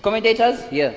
Commentators here.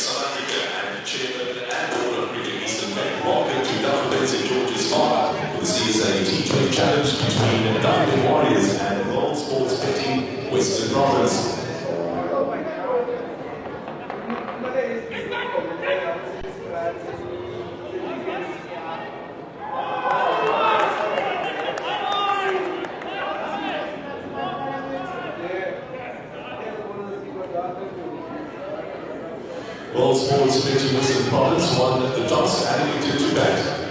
South Africa and Chairman and Board of Cricket Eastern Cape. Welcome to Dafabet Warriors with the CSA T20 Challenge between Andile Warriors and World Sports Betting Western Province. World Sports Betting Western Province won the toss and to bat.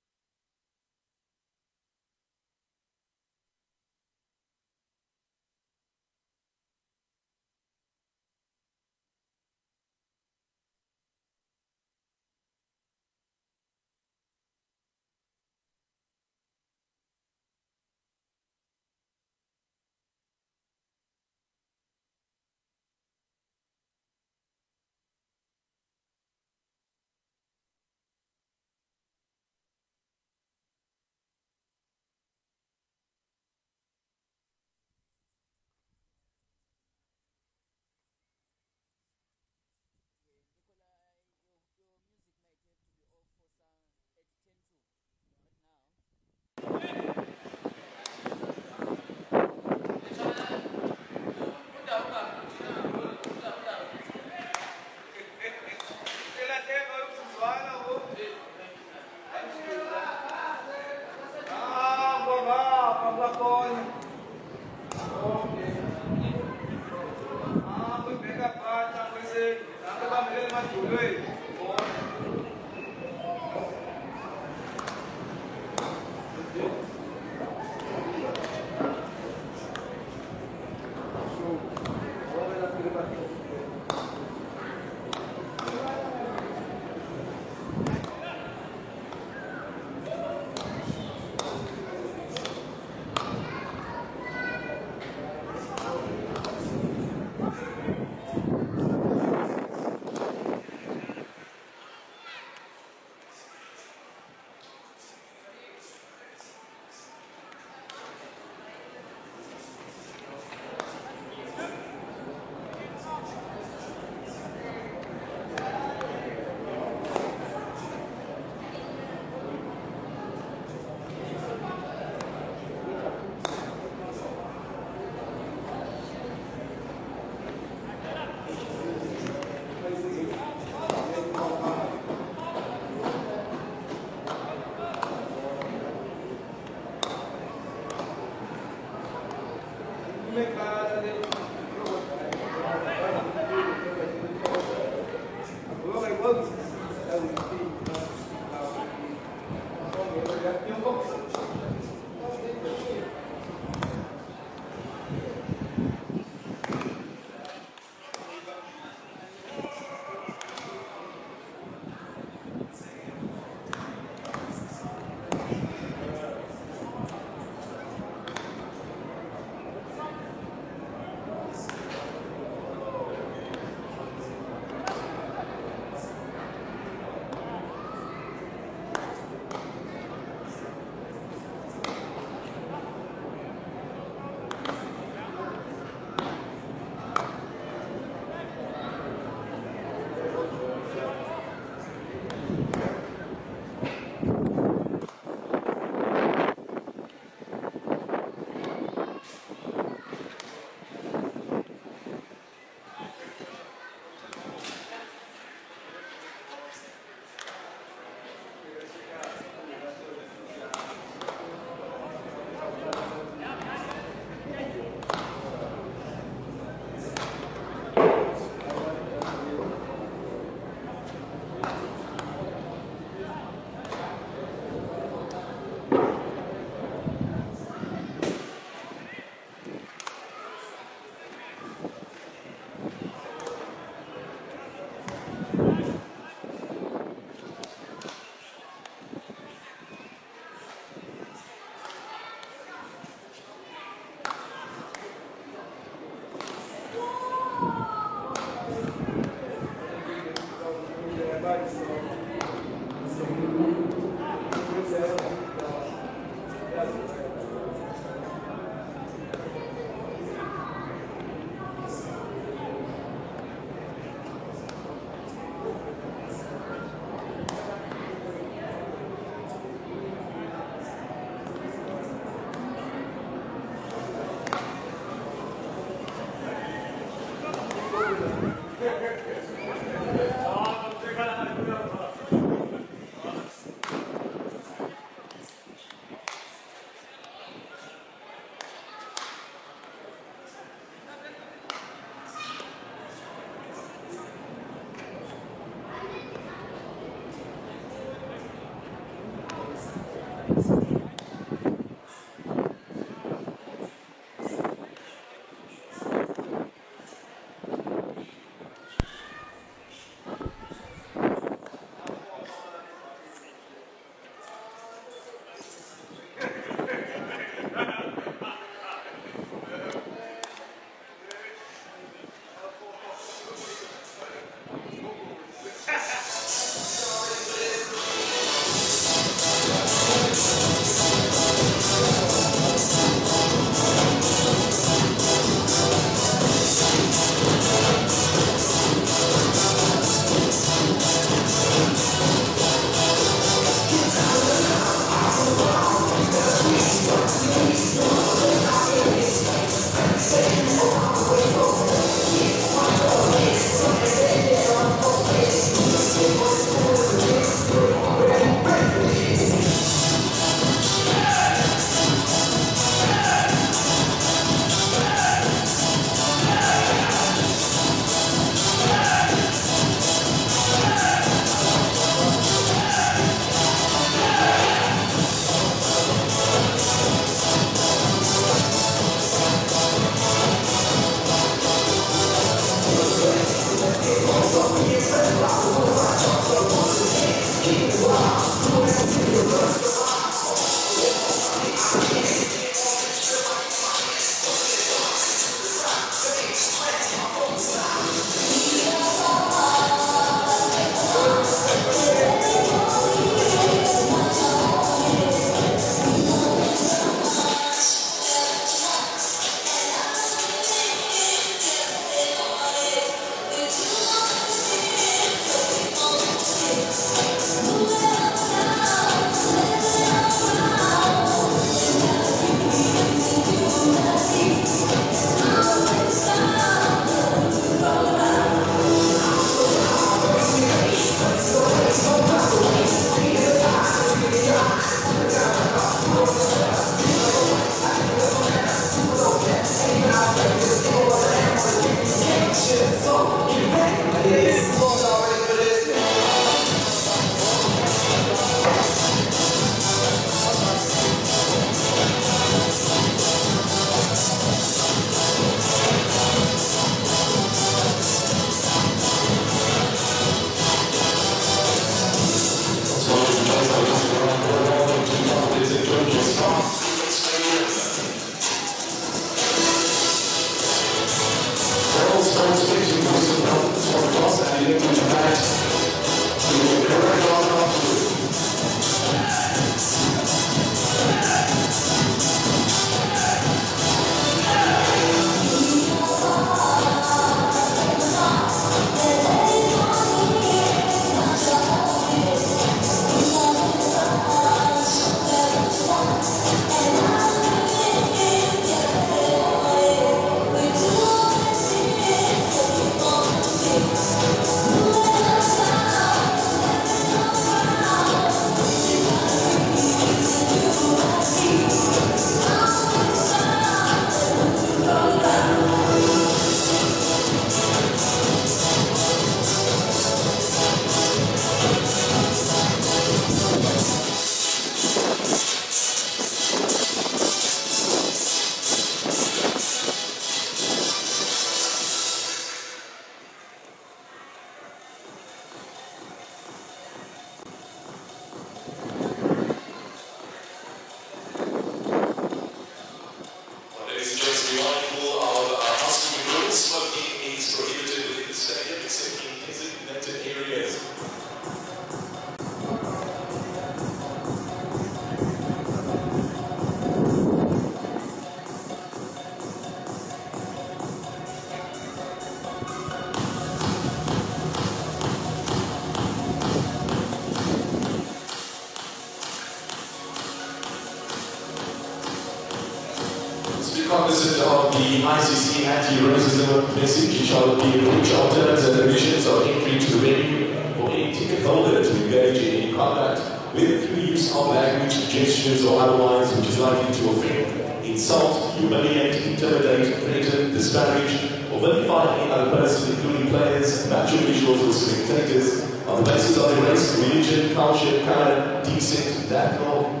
Cognizant of the ICC anti-racism message, it shall be which alternatives and conditions are entry to the venue for any ticket holder to engage in any conduct, whether through the use of language, gestures or otherwise which is likely to offend, insult, humiliate, intimidate, threaten, disparage, or vilify any other person, including players, match officials or spectators, on the basis of their race, religion, culture, colour, descent, national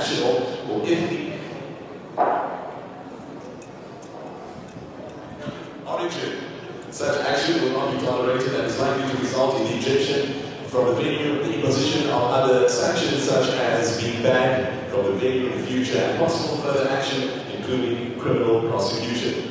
action or if origin. Such action will not be tolerated and is likely to result in ejection from the venue, imposition of other sanctions such as being banned from the venue in the future and possible further action including criminal prosecution.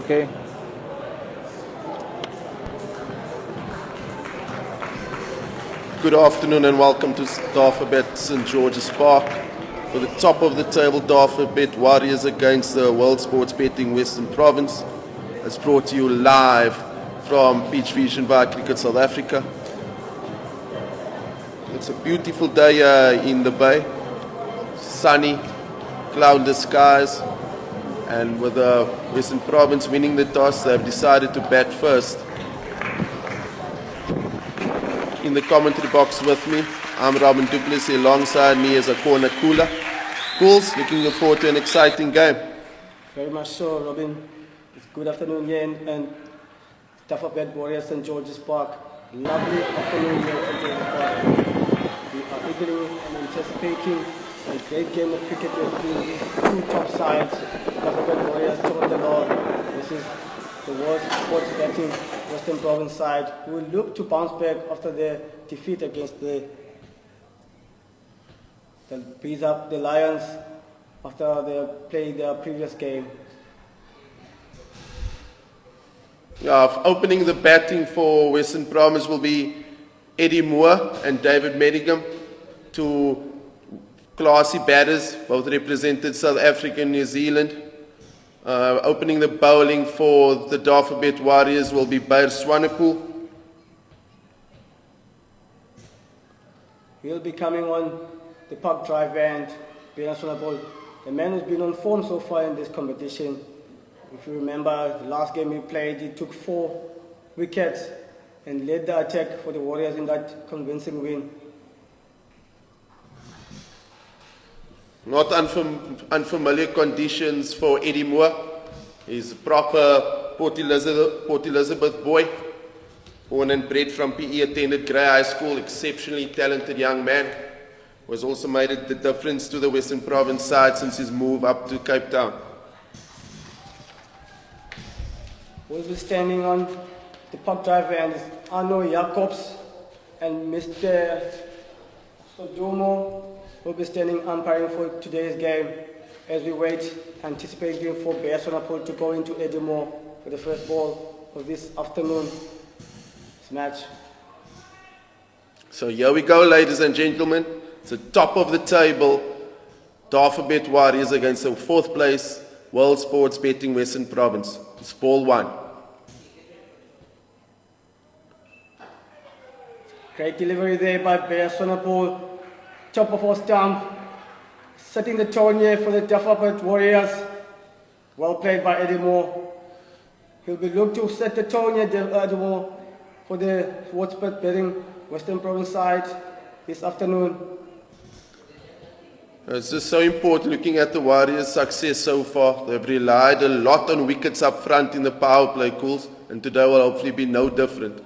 Okay. Good afternoon and welcome to Dafabet St. George's Park. For the top of the table, Dafabet Warriors against the World Sports Betting Western Province. It's brought to you live from Jiveshen Pillay, South Africa. It's a beautiful day in the bay. Sunny, cloudless skies. And with the Western Province winning the toss, they've decided to bat first. In the commentary box with me, I'm Robin Duplessis. Alongside me is a corner cooler. Cools, looking forward to an exciting game. Very much so, Robin. It's good afternoon here in Dafabet Warriors St. George's Park. Lovely afternoon here at St. George's Park. We are eagerly and anticipating a great game of cricket between these two top sides. Dafabet Warriors, top of the law. This is the World Sports Betting Western Province side, who will look to bounce back after their defeat against the Lions after they played their previous game. Opening the batting for Western Province will be Eddie Moore and David Medigam, two classy batters, both represented South Africa and New Zealand. Opening the bowling for the Dafabet Warriors will be Bair Swanepoel. He'll be coming on the puck drive and Bair Swanepoel, the man who's been on form so far in this competition. If you remember, the last game he played, he took 4 wickets and led the attack for the Warriors in that convincing win. Not unfamiliar conditions for Eddie Moore. He's a proper Port Elizabeth boy. Born and bred from PE, attended Grey High School, exceptionally talented young man. Who has also made the difference to the Western Province side since his move up to Cape Town. We'll be standing on the puck drive and Arno Jacobs and Mr. Sodomo will be standing umpiring for today's game as we wait, anticipating for Bair Swanepoel to go into Eddie Moore for the first ball of this afternoon's match. So here we go, ladies and gentlemen. It's the top of the table. Dafabet Warriors against the 4th place World Sports Betting Western Province. It's ball 1. Great delivery there by Bair Swanepoel. Top of our stump, setting the tone here for the Dafabet Warriors. Well played by Eddie Moore. He'll be looking to set the tone here, Eddie Moore, for the Sports Betting Western Province side this afternoon. It's just so important looking at the Warriors' success so far. They've relied a lot on wickets up front in the power play, Cools, and today will hopefully be no different.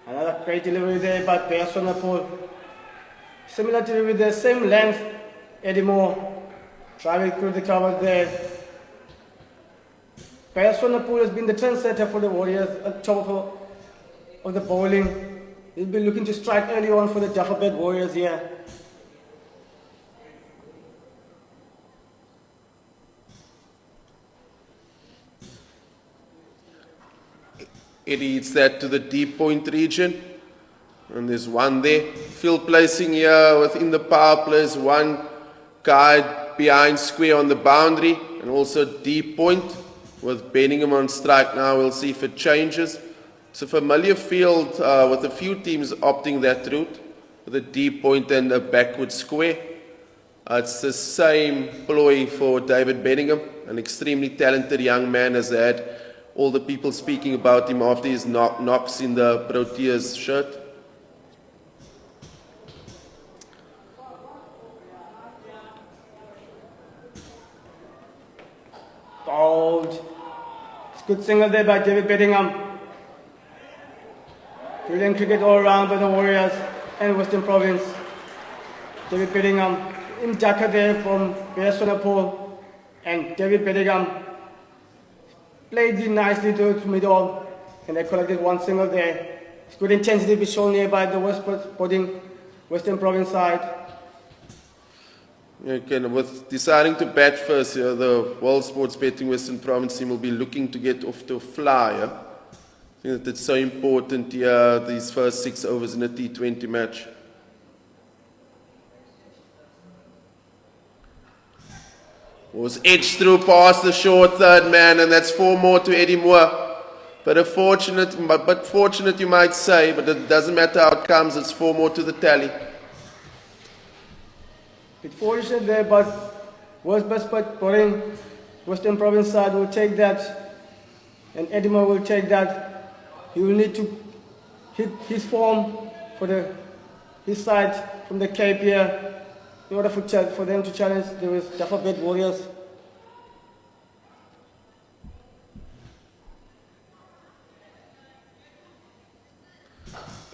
Another great delivery there by Bair Swanepoel. Similar delivery there, same length, Eddie Moore driving through the cover there. Bair Swanepoel has been the trendsetter for the Warriors at top of the bowling. He'll be looking to strike early on for the Dafabet Warriors here. Eddie hits that to the deep point region. And there's one there. Field placing here within the power plays, one guy behind square on the boundary, and also deep point with Benningham on strike now. We'll see if it changes. It's a familiar field with a few teams opting that route, with a deep point and a backward square. It's the same ploy for David Benningham, an extremely talented young man, has had all the people speaking about him after his knocks in the Proteas shirt. Bowled. It's a good single there by David Benningham. Brilliant cricket all around by the Warriors and Western Province. David Benningham in Dhaka there from Bair Swanepoel, and David Benningham played it nicely to middle, and they collected one single there. It's good intensity be shown here by the Western Province side. Okay, with deciding to bat first, the World Sports Betting Western Province team will be looking to get off to a flyer. I think that it's so important here, these first 6 overs in a T20 match. Was edged through past the short third man, and that's 4 more to Eddie Moore. But fortunate you might say, but it doesn't matter how it comes, it's 4 more to the tally. Bit fortunate there, but worst best but Boring Western Province side will take that, and Eddie Moore will take that. He will need to hit his form for his side from the Cape here in order for them to challenge the Dafabet Warriors.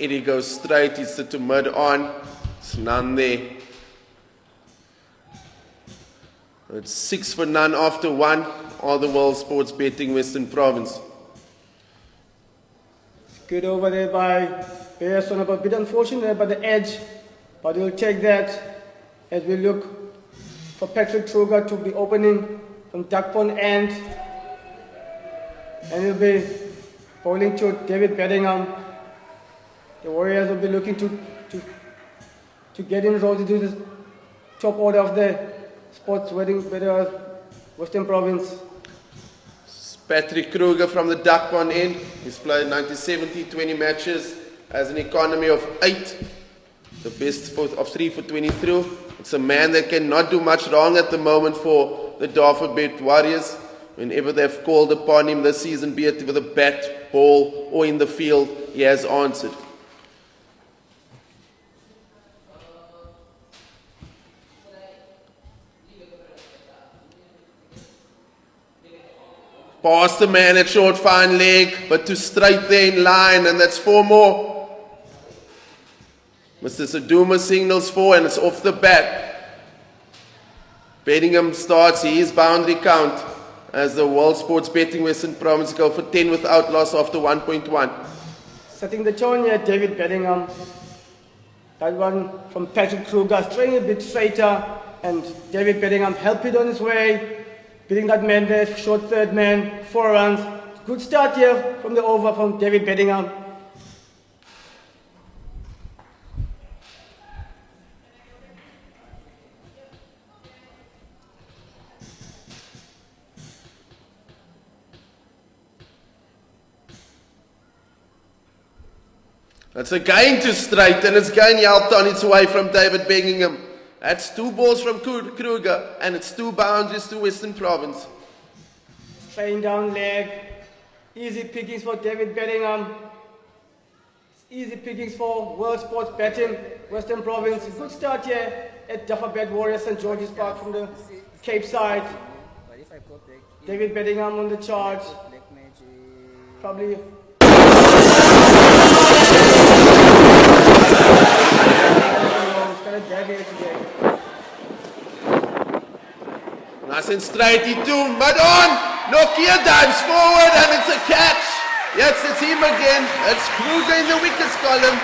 Eddie goes straight, he's to mud on. It's none there. It's 6 for none after 1. All the World Sports Betting Western Province. It's good over there by Pearson, a bit unfortunate there by the edge, but he'll take that as we look for Patrick Kruger to be opening from duck pond end, and he'll be bowling to David Bedingham. The Warriors will be looking to get in rows into the top order of the sports Western Province. Patrick Kruger from the duck pond end. He's played 97 T20 matches, has an economy of 8, the best of 3 for 23. It's a man that cannot do much wrong at the moment for the Dafabet Warriors. Whenever they've called upon him this season, be it with a bat, ball, or in the field, he has answered. Past the man at short fine leg, but to straight there in line, and that's 4 more. Mr. Saduma signals 4, and it's off the bat. Bedingham starts his boundary count as the World Sports Betting Western Province go for 10 without loss after 1.1. Setting the tone here, David Bedingham. That one from Patrick Kruger, straying a bit straighter, and David Bedingham helped it on his way. Beating that man there, short third man, 4 runs. Good start here from the over from David Bedingham. That's again to straight, and it's going helped on its way from David Bedingham. That's 2 balls from Kruger, and it's 2 boundaries to Western Province. Straight down leg. Easy pickings for David Bedingham. Easy pickings for World Sports Betting Western Province. Good start here at Dafabet Warriors St. George's Park from the Cape side. David Bedingham on the charge. Probably. Nice and straight, he too, mud on! Nokia dives forward and it's a catch! Yes, it's him again. It's Kruger in the wickets column.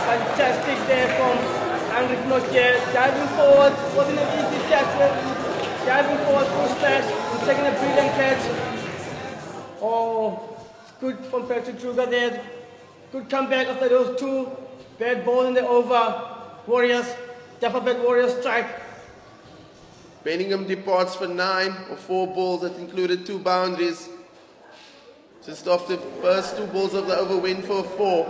Fantastic there from Andile Mokgakane. Diving forward, wasn't an easy catch. Diving forward, full splash, taking a brilliant catch. Oh, it's good from Patrick Kruger there. Good comeback after those 2 bad balls in the over. Warriors, Dafabet Warriors strike. Bedingham departs for 9 or 4 balls that included 2 boundaries. Just after the first 2 balls of the over went for a 4.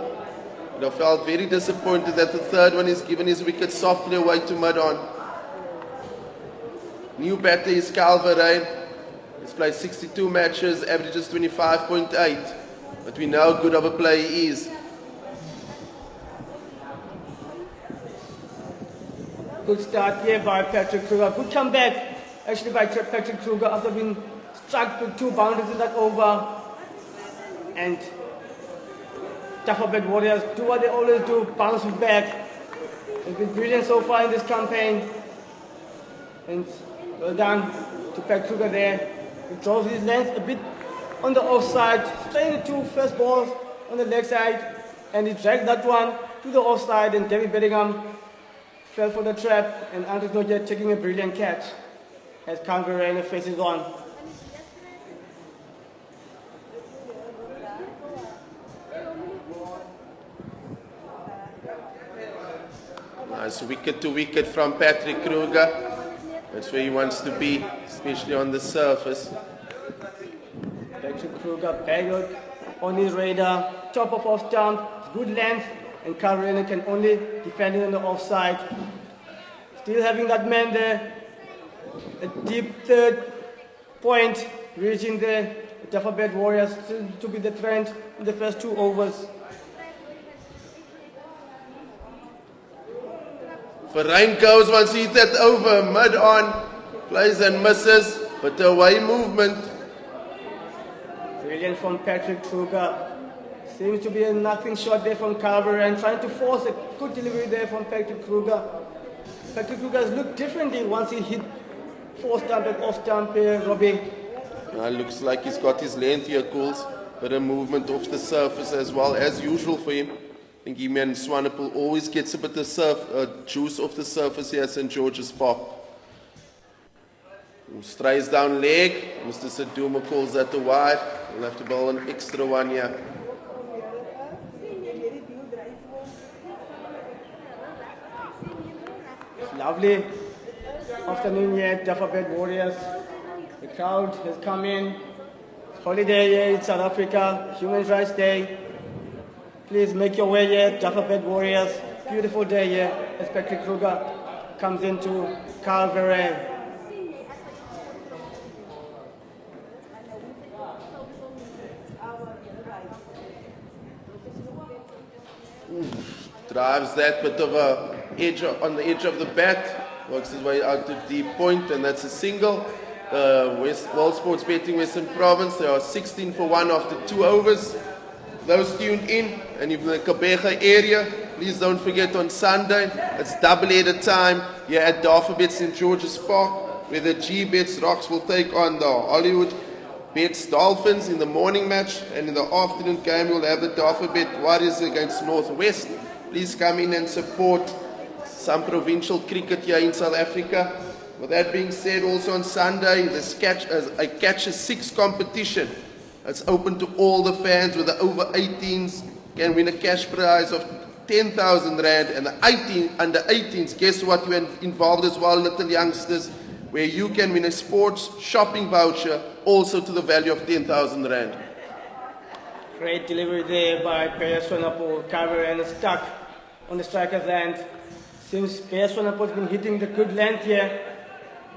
But I felt very disappointed that the third one is given his wicket softly away to mud on. New batter is Calverain. He's played 62 matches, averages 25.8. But we know how good of a player he is. Good start here by Patrick Kruger. Good comeback actually by Patrick Kruger after being struck with 2 boundaries in that over. And Dafabet Warriors do what they always do, bounce back. They've been brilliant so far in this campaign. And well done to Patrick Kruger there. He draws his length a bit on the offside, playing the 2 first balls on the leg side, and he dragged that one to the offside, and David Bedingham fell for the trap, and Andile Mokgakane taking a brilliant catch as Calvary faces on. Nice wicket to wicket from Patrick Kruger. That's where he wants to be, especially on the surface. Patrick Kruger bagged on his radar, top of off stump, good length, and Calvary can only defend it on the offside. Still having that man there, a deep third point, reaching there. The Dafabet Warriors still to be the trend in the first 2 overs. Varane goes once he hit that over, mid on, plays and misses, but the away movement. Brilliant from Patrick Kruger. Seems to be a nothing shot there from Calvary and trying to force a good delivery there from Patrick Kruger. Patrick Kruger has looked differently once he hit 4 stump and off stump here, Robbie. Looks like he's got his length here, Cools, but a movement off the surface as well, as usual for him. I think him and Swanepoel always gets a bit of juice off the surface here at St. George's Park. Strays down leg, Mr. Saduma calls that the wide. We'll have to bowl an extra one here. Lovely afternoon here at Dafabet Warriors. The crowd has come in. It's holiday here in South Africa, Human Rights Day. Please make your way here, Dafabet Warriors. Beautiful day here as Patrick Kruger comes into Calvary. Drives that bit of a edge on the edge of the bat, works his way out to deep point, and that's a single. World Sports Betting Western Province, there are 16 for 1 after 2 overs. Those tuned in and in the Kabega area, please don't forget on Sunday, it's double-header time here at Dafabet St. George's Park, where the G-Bets Rocks will take on the Hollywood Bets Dolphins in the morning match, and in the afternoon game we'll have the Dafabet Warriors against Northwest. Please come in and support some provincial cricket here in South Africa. With that being said, also on Sunday, this catch a 6 competition. It's open to all the fans, with the over 18s can win a cash prize of 10,000 Rand, and the under 18s, guess what, you're involved as well, little youngsters, where you can win a sports shopping voucher also to the value of 10,000 Rand. Great delivery there by Swanepoel. Calvary stuck on the striker's hand. Since Swanepoel has been hitting the good length here,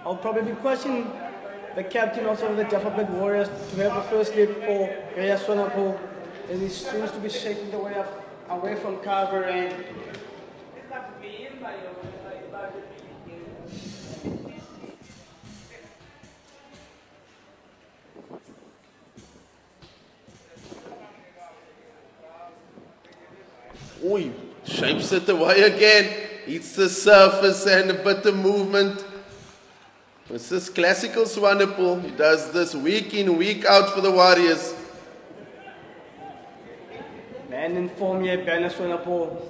I'll probably question the captain also of the Dafabet Warriors to have a first slip for Swanepoel, as he seems to be shaking the way up away from Calvary. Oi, shapes it away again. Hits the surface and a bit of movement. It's this classical Swanepoel. He does this week in, week out for the Warriors. Man in form here, Swanepoel.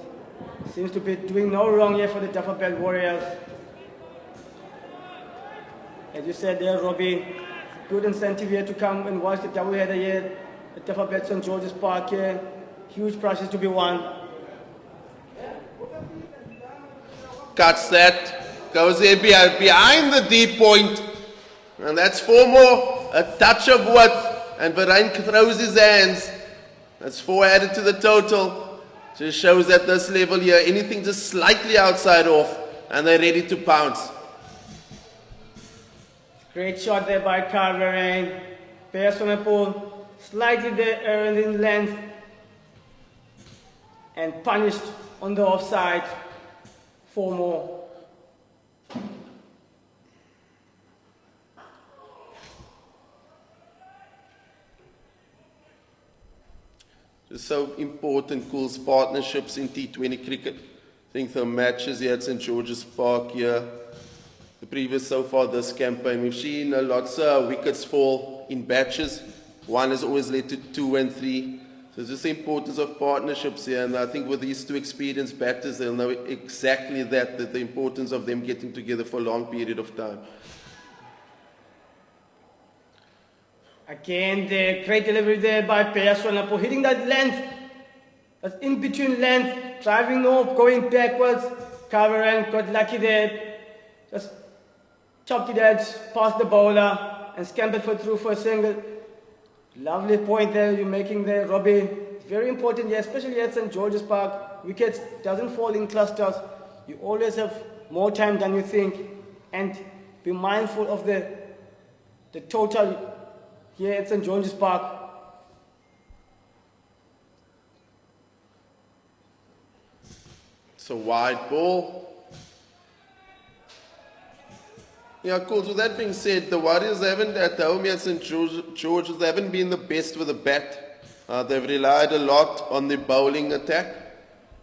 Seems to be doing no wrong here for the Dafabet Warriors. As you said there, Robbie, good incentive here to come and watch the doubleheader here at Dafabet St. George's Park here. Huge prizes to be won. Cuts that, goes there behind the deep point, and that's 4 more, a touch of width, and Varane throws his hands. That's 4 added to the total. Just shows at this level here, anything just slightly outside off, and they're ready to pounce. Great shot there by Calvary. Swanepoel slightly there in length and punished on the offside. 4 more. Just so important, Cool's partnerships in T20 cricket. I think the matches here at St. George's Park here, the previous so far this campaign, we've seen lots of wickets fall in batches. One has always led to 2 and 3. So it's just the importance of partnerships here, and I think with these two experienced batters, they'll know exactly that the importance of them getting together for a long period of time. Again, the great delivery there by Peyasonapo, hitting that length, that's in between length, driving off, going backwards. Kavaran got lucky there, just chopped it edge, past the bowler, and scampered through for a single. Lovely point there you're making there, Robbie. Very important here, especially at St. George's Park. Wickets doesn't fall in clusters. You always have more time than you think. And be mindful of the total here at St. George's Park. It's a wide ball. Yeah, cool. So that being said, the Warriors haven't, at home at St. George's, they haven't been the best with the bat. They've relied a lot on the bowling attack.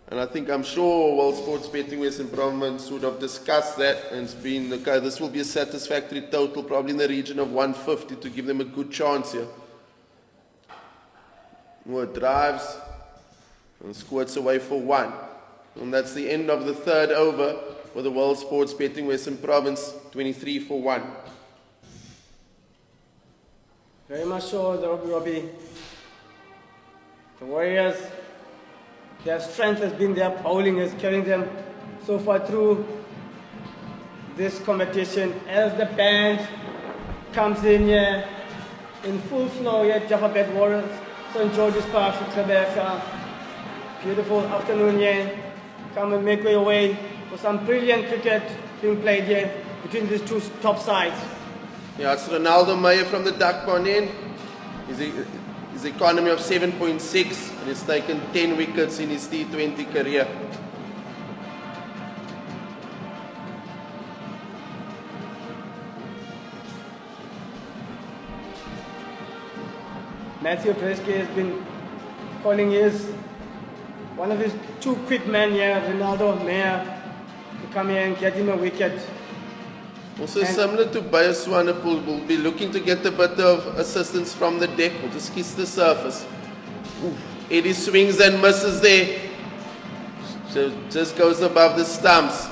And I think, I'm sure World Sports Betting Western Province would have discussed that, and it's been, okay, this will be a satisfactory total, probably in the region of 150 to give them a good chance here. More drives, and squirts away for 1. And that's the end of the third over for the World Sports Betting Western Province, 23 for 1. Very much so, Robbie. The Warriors, their strength has been their bowling, is carrying them so far through this competition. As the band comes in here in full flow here, Dafabet Warriors, St. George's Park, Quebec. Beautiful afternoon here. Come and make your way for some brilliant cricket being played here between these two top sides. Yeah, it's Ronaldo Meyer from the duck pond end. His economy of 7.6, and he's taken 10 wickets in his T20 career. Matthew Breetzke has been calling one of his two quick men here, Ronaldo Meyer, to come here and get him a wicket. Also, similar to Bayaswanapool, will be looking to get a bit of assistance from the deck. We'll just kiss the surface. Eddie swings and misses there. So just goes above the stumps.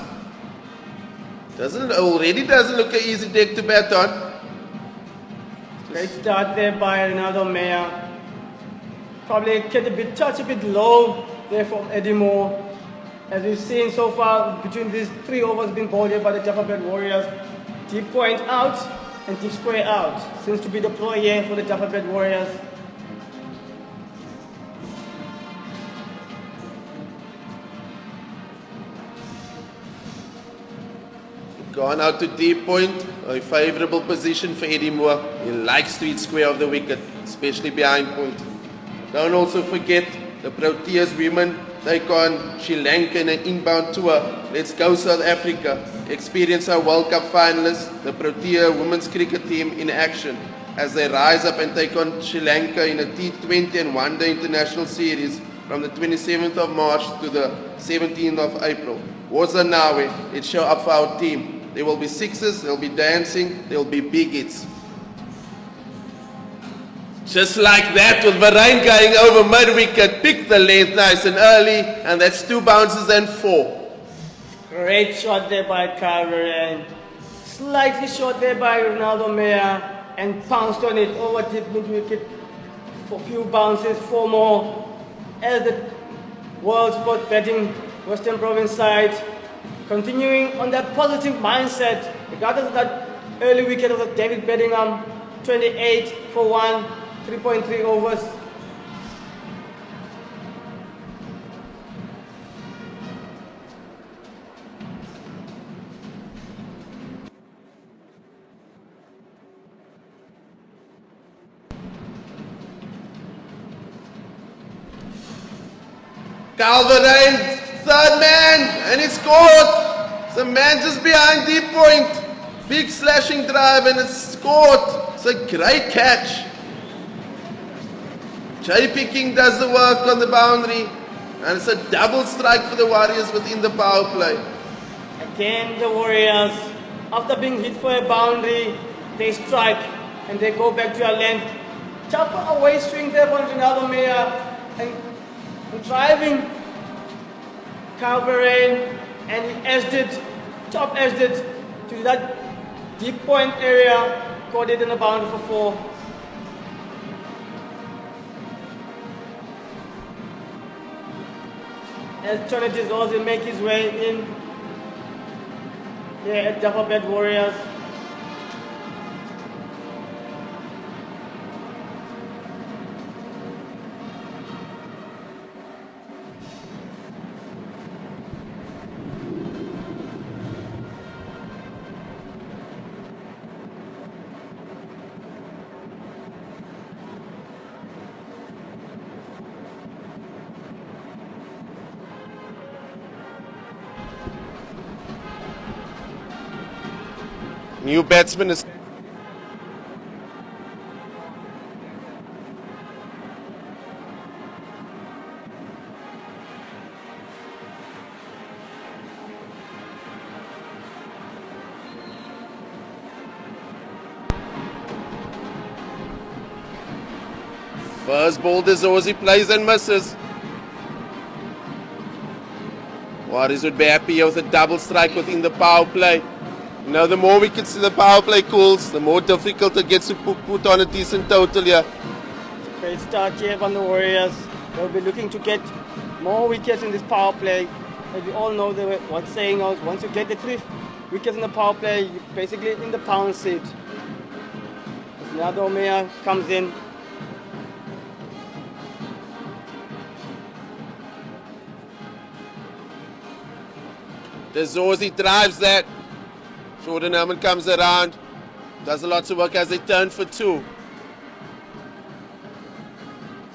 Already doesn't look an easy deck to bat on. Great start there by Ronaldo Meyer. Probably get touch a bit low there from Eddie Moore. As we've seen so far, between these 3 overs being bowled here by the Dafabet Warriors, deep point out and deep square out seems to be the ploy here for the Dafabet Warriors. Gone out to deep point, a favourable position for Eddie Moore. He likes to hit square of the wicket, especially behind point. Don't also forget the Proteas women take on Sri Lanka in an inbound tour. Let's go South Africa. Experience our World Cup finalists, the Protea women's cricket team in action as they rise up and take on Sri Lanka in a T20 and one-day international series from the 27th of March to the 17th of April. Woza Nawe, let's show up for our team. There will be sixes, there will be dancing, there will be big hits. Just like that, with Varane going over mid-wicket, pick the length nice and early, and that's 2 bounces and 4. Great shot there by Varane. Slightly short there by Ronaldo Meyer, and pounced on it over deep mid-wicket for a few bounces, 4 more. As the World Sports Betting Western Province side, continuing on that positive mindset, regardless of that early wicket of David Bedingham, 28 for 1. 3.3 overs. Calvert, third man, and it's scored. The man just behind deep point. Big slashing drive, and it's scored. It's a great catch. Jay Picking does the work on the boundary, and it's a double strike for the Warriors within the power play. Again, the Warriors, after being hit for a boundary, they strike and they go back to a length. Tougher away swing there from Ronaldo Meyer. and driving, covering, and he edged it, top edged it to that deep point area, caught it in the boundary for 4. As Tony Jiveshen make his way in here at Dafabet Warriors. New batsman is first ball. Dafabet plays and misses. Warriors would be happy with a double strike within the power play. You know, the more wickets in the power play calls, the more difficult it gets to put on a decent total here. Great start here from the Warriors. They'll be looking to get more wickets in this power play. As you all know, what's saying is once you get the 3 wickets in the power play, you're basically in the pound seat. As Andile comes in. Dafabet drives that. Jordan Herman comes around, does a lot of work as they turn for 2.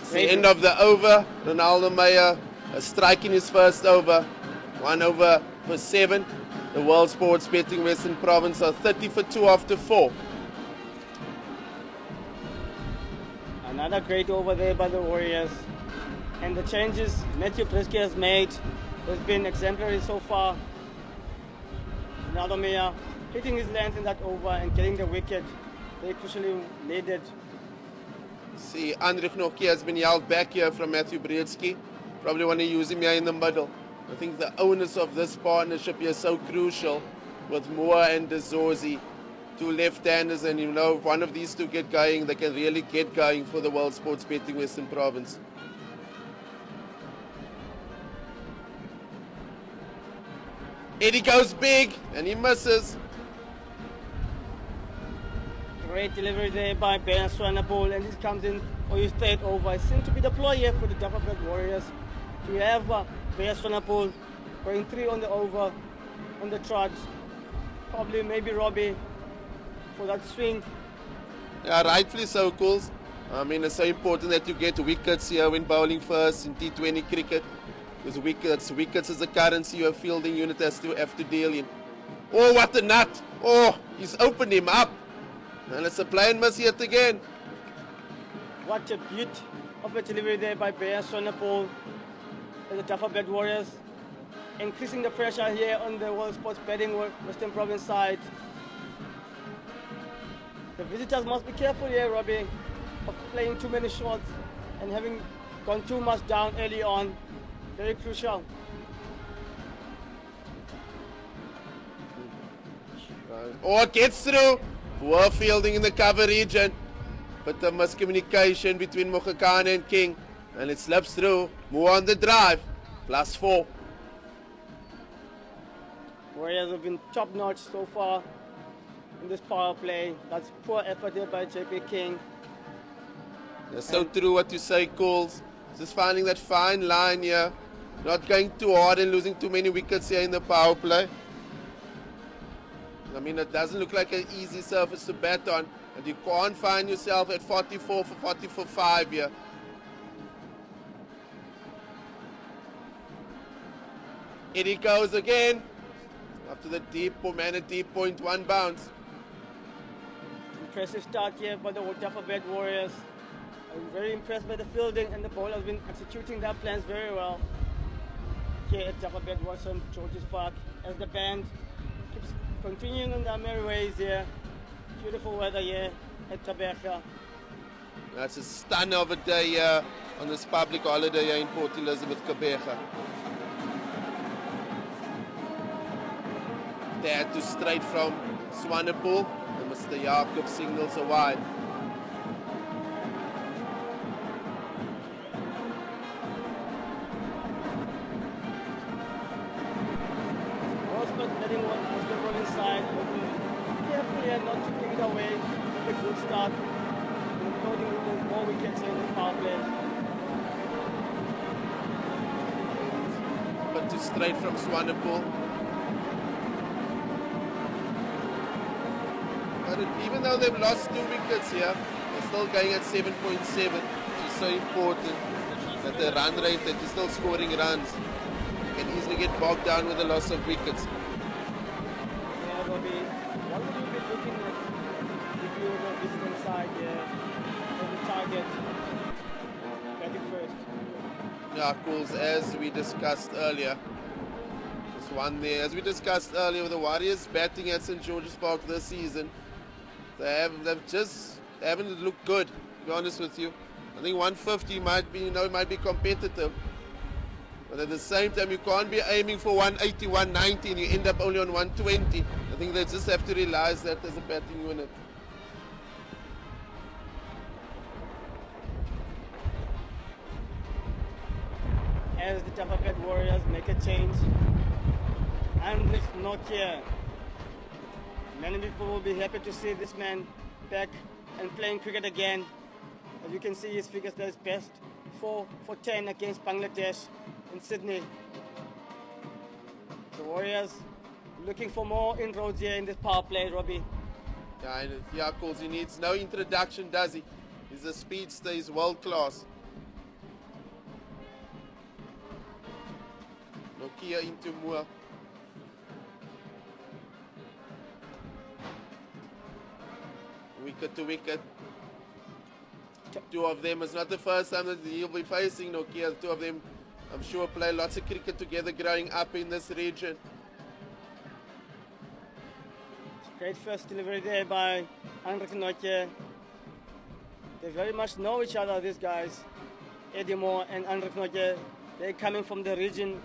It's the end of the over. Andile striking his first over. 1 over for 7. The World Sports Betting Western Province are 30 for 2 after 4. Another great over there by the Warriors. And the changes Matthew Breetzke has made has been exemplary so far. Andile hitting his length in that over and getting the wicket. Very crucially needed. See, Andile Mokgakane has been yelled back here from Matthew Breetzke. Probably want to use him here in the middle. I think the onus of this partnership here is so crucial with Moore and Dafabet, 2 left-handers, and you know, if one of these 2 get going, they can really get going for the World Sports Betting Western Province. Eddie goes big and he misses. Great delivery there by Ben Swanepoel, and this comes in for his 3rd over. It seems to be the ploy here for the Dafabet Warriors to have Ben Swanepoel going 3 on the over, on the trot. Probably maybe Robbie for that swing. Yeah, rightfully so, Cools. I mean, it's so important that you get wickets here when bowling first in T20 cricket. Because wickets is the currency your fielding unit has to deal in. Oh, what a nut! Oh, he's opened him up. And it's a play and miss yet again. What a beaut of a delivery there by Ben Swanepoel and the Dafabet Warriors. Increasing the pressure here on the World Sports Betting Western Province side. The visitors must be careful here, Robbie, of playing too many shots and having gone too much down early on. Very crucial. Oh, it gets through. Poor fielding in the cover region. But the miscommunication between Mokgakane and King. And it slips through. More on the drive. +4. Warriors have been top-notch so far in this power play. That's poor effort here by JP King. That's so true what you say, Coles. Just finding that fine line here. Not going too hard and losing too many wickets here in the power play. I mean, it doesn't look like an easy surface to bat on. And you can't find yourself at 44 for 40 for 5 here. In he goes again. After the deep point 1 bounce. Impressive start here by the Dafabet Warriors. I'm very impressed by the fielding, and the bowler has been executing their plans very well here at Dafabet Warriors on George's Park as the band keeps continuing on their merry ways here. Beautiful weather here at Tabeka. That's a stunner of a day here on this public holiday here in Port Elizabeth, Gqeberha. They had to straight from Swanepoel, and Mr. Jacob signals a wide. Letting one the ball inside, carefully and not to pick it away. A good start. Including with more wickets in the power play. But to straight from Swanepoel. But even though they've lost 2 wickets here, they're still going at 7.7, which is so important that the run rate, that you're still scoring runs. You can easily get bogged down with the loss of wickets. What would you be looking at if you were visiting side for the target batting first? Yeah, calls as we discussed earlier. There's one there. As we discussed earlier with the Warriors batting at St. George's Park this season, they've just haven't looked good, to be honest with you. I think 150 might be competitive. But at the same time, you can't be aiming for 180, 190 and you end up only on 120. I think they just have to realize that as a batting unit. As the Dafabet Warriors make a change, Andile Mokgakane. Many people will be happy to see this man back and playing cricket again. As you can see, his figures are his best, 4 for 10 against Bangladesh in Sydney. The Warriors looking for more inroads here in this power play, Robbie. Yeah, and Yakos, he needs no introduction, does he? He's a speedster, he's world class. Nokia into Moore. Wicket to wicket. 2 of them. It's not the first time that he'll be facing Nokia. 2 of them, I'm sure, play lots of cricket together growing up in this region. Great first delivery there by Andile Mokgakane. They very much know each other, these guys. Eddie Moore and Andile Mokgakane. They're coming from the region,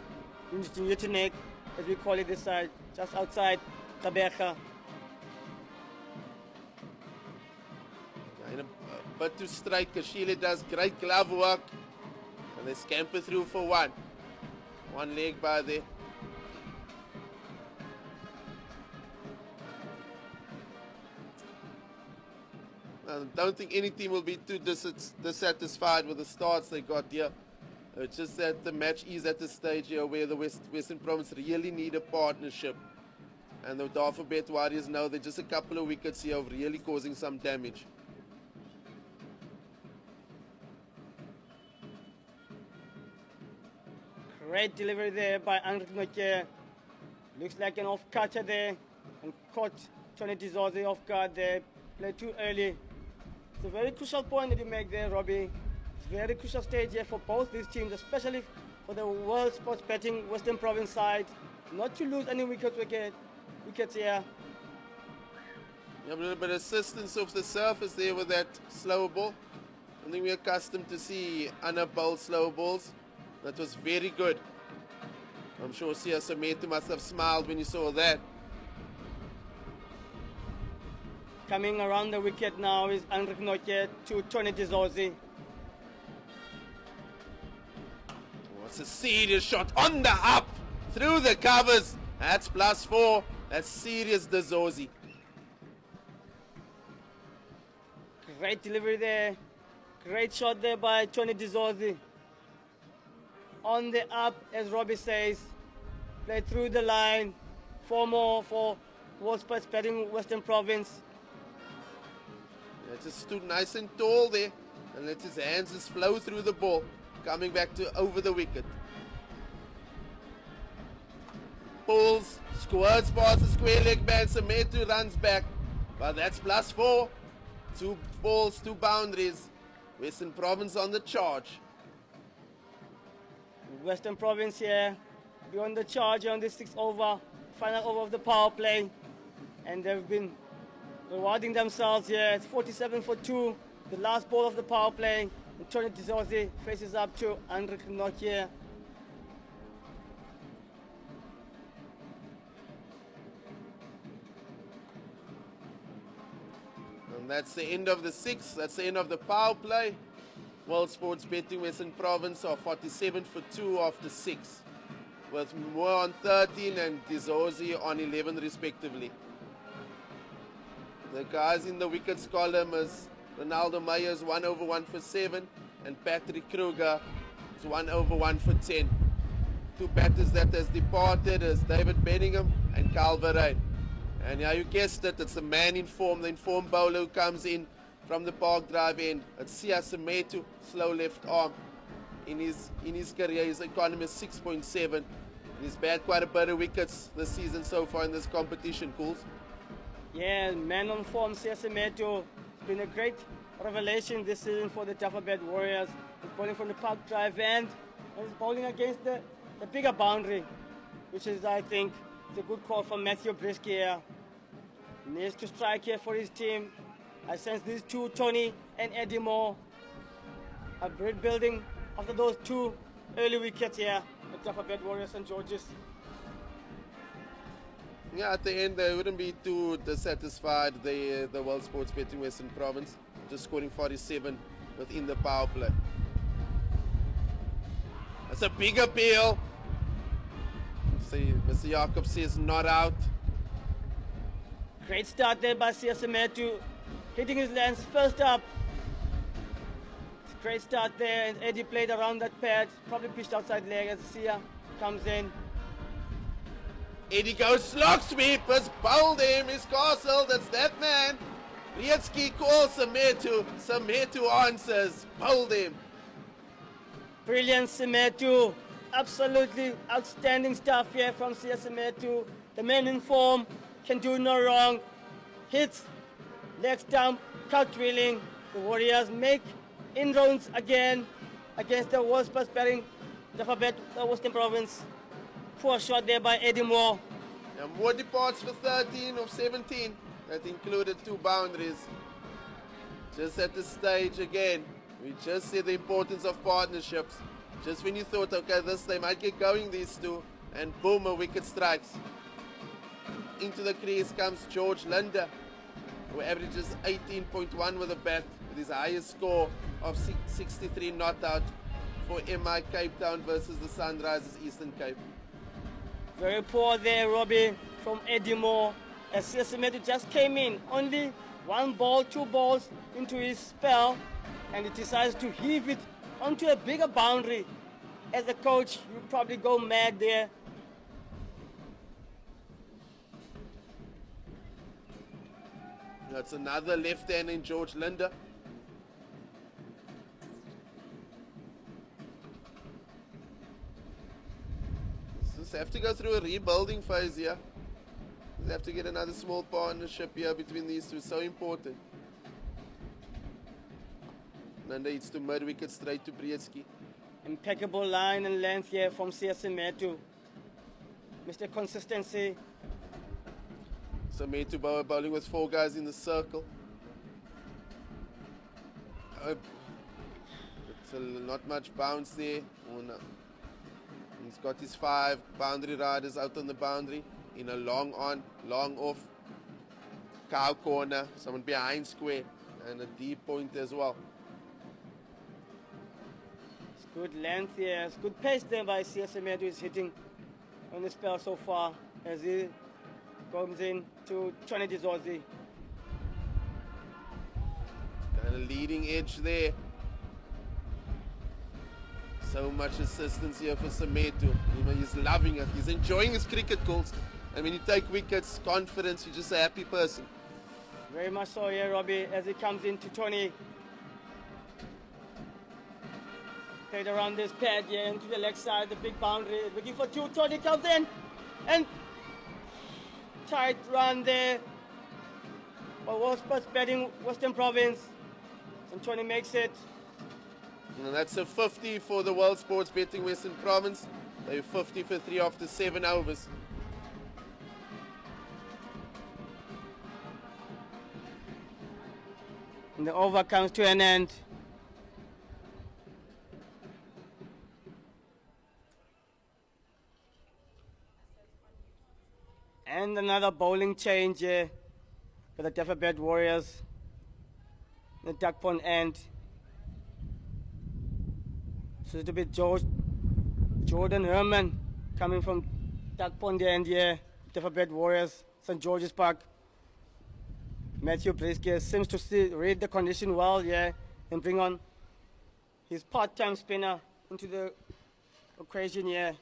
Utenek, as we call it this side, just outside Gqeberha. But to strike, Kashile does great glove work. And they scamper through for 1. 1 leg by there. I don't think any team will be too dissatisfied with the starts they got here. It's just that the match is at the stage here where the Western Province really need a partnership. And the Dafabet Warriors know they're just a couple of wickets here of really causing some damage. Great delivery there by Andile Mokgakane. Looks like an off-catcher there and caught Tony Dizosi off guard there. Played too early. It's a very crucial point that you make there, Robbie. It's a very crucial stage here for both these teams, especially for the World Sports Betting Western Province side. Not to lose any wickets here. You have a little bit of assistance off the surface there with that slow ball. I think we're accustomed to see unbowled slow balls. That was very good. I'm sure Siya Simetu must have smiled when you saw that. Coming around the wicket now is Andile Mokgakane to Tony Dizosi. Oh, it's a serious shot on the up, through the covers. That's +4. That's serious Dizosi. Great delivery there. Great shot there by Tony Dizosi. On the up, as Robbie says. Play through the line. 4 more for World Sports Betting Western Province. Yeah, just stood nice and tall there and let his hands just flow through the ball, coming back to over the wicket. Pulls, squirts past the square leg man, Simetu runs back, but that's +4. 2 balls, 2 boundaries. Western Province on the charge. Western Province here, beyond the charge on this 6th over, final over of the power play. And they've been rewarding themselves here. It's 47 for 2 the last ball of the power play. Tony Dizozi faces up to Andile Mokgakane. And that's the end of the 6. That's the end of the power play. World Sports Betting Western Province are 47 for 2 after 6. With Moore on 13 and Dizozi on 11 respectively. The guys in the wickets column is Ronaldo Meyers 1 over 1 for 7 and Patrick Kruger is 1 over 1 for 10. Two batters that has departed is David Benningham and Carl Verheyen. And yeah, you guessed it, it's the man in form, the informed bowler who comes in from the Park Drive end. It's Siya Simetu, slow left arm. In his career, his economy is 6.7. And he's batted quite a bit of wickets this season so far in this competition, Cools. Yeah, man on form, Siya Simetu. It's been a great revelation this season for the Dafabet Warriors. He's bowling from the Park Drive end, and he's bowling against the bigger boundary, which is, I think, it's a good call from Matthew Breetzke here. He needs to strike here for his team. I sense these two, Tony and Eddie Moore, are building after those two early wickets here at Dafabet Warriors and Georges. Yeah, at the end they wouldn't be too dissatisfied, the World Sports Betting Western Province, just scoring 47 within the power play. That's a big appeal. See, Mr. Jacob says not out. Great start there by Siya Simetu, hitting his length first up. It's a great start there, and Eddie played around that pad, probably pitched outside leg as Siya comes in. Eddie goes slog sweep, has bowled him, his castle, that's that man. Breetzke calls Simetu, Simetu answers, bowled him. Brilliant Simetu, absolutely outstanding stuff here from Siya Simetu. The man in form, can do no wrong. Hits, leg stump, cartwheeling. The Warriors make inroads again against the world's best batting Dafabet Western Province. Poor shot there by Eddie Moore. Now Moore departs for 13 of 17. That included 2 boundaries. Just at this stage again, we just see the importance of partnerships. Just when you thought, okay, they might get going, these two, and boom, a wicket strikes. Into the crease comes George Linder, who averages 18.1 with a bat, with his highest score of 63 not out for MI Cape Town versus the Sunrisers Eastern Cape. Very poor there, Robbie, from Eddie Moore. As Siya Simetu just came in, only 1 ball, 2 balls into his spell, and he decides to heave it onto a bigger boundary. As a coach, you probably go mad there. That's another left-hander in George Linder. Just have to go through a rebuilding phase here. Just have to get another small partnership here between these two. It's so important. Linder hits to mid-wicket straight to Breetzke. Impeccable line and length here from Siya Simetu. Mr. Consistency. Simetu bowling with 4 guys in the circle. It's not much bounce there. Oh, no. He's got his 5 boundary riders out on the boundary in a long on, long off, cow corner, someone behind square, and a deep point as well. It's good length here. It's good pace there by Siya Simetu. He's hitting on the spell so far as he comes in to Tony Dizozi. Kind of leading edge there. So much assistance here for Simetu. You know, he's loving it. He's enjoying his cricket calls. And when you take wickets, confidence, you're just a happy person. Very much so here, Robbie, as he comes into Tony. Played around this pad here into the leg side, the big boundary. Looking for 2. Tony comes in and tight run there. But world's best batting Western Province. And Tony makes it. And that's a 50 for the World Sports Betting Western Province. They're 50 for 3 after 7 overs. And the over comes to an end. And another bowling change here for the Dafabet Warriors. The duck pond end. So it'll be Jordan Herman coming from duck pond end here. Dafabet Warriors, St. George's Park. Matthew Breetzke seems to read the condition well here and bring on his part-time spinner into the equation here.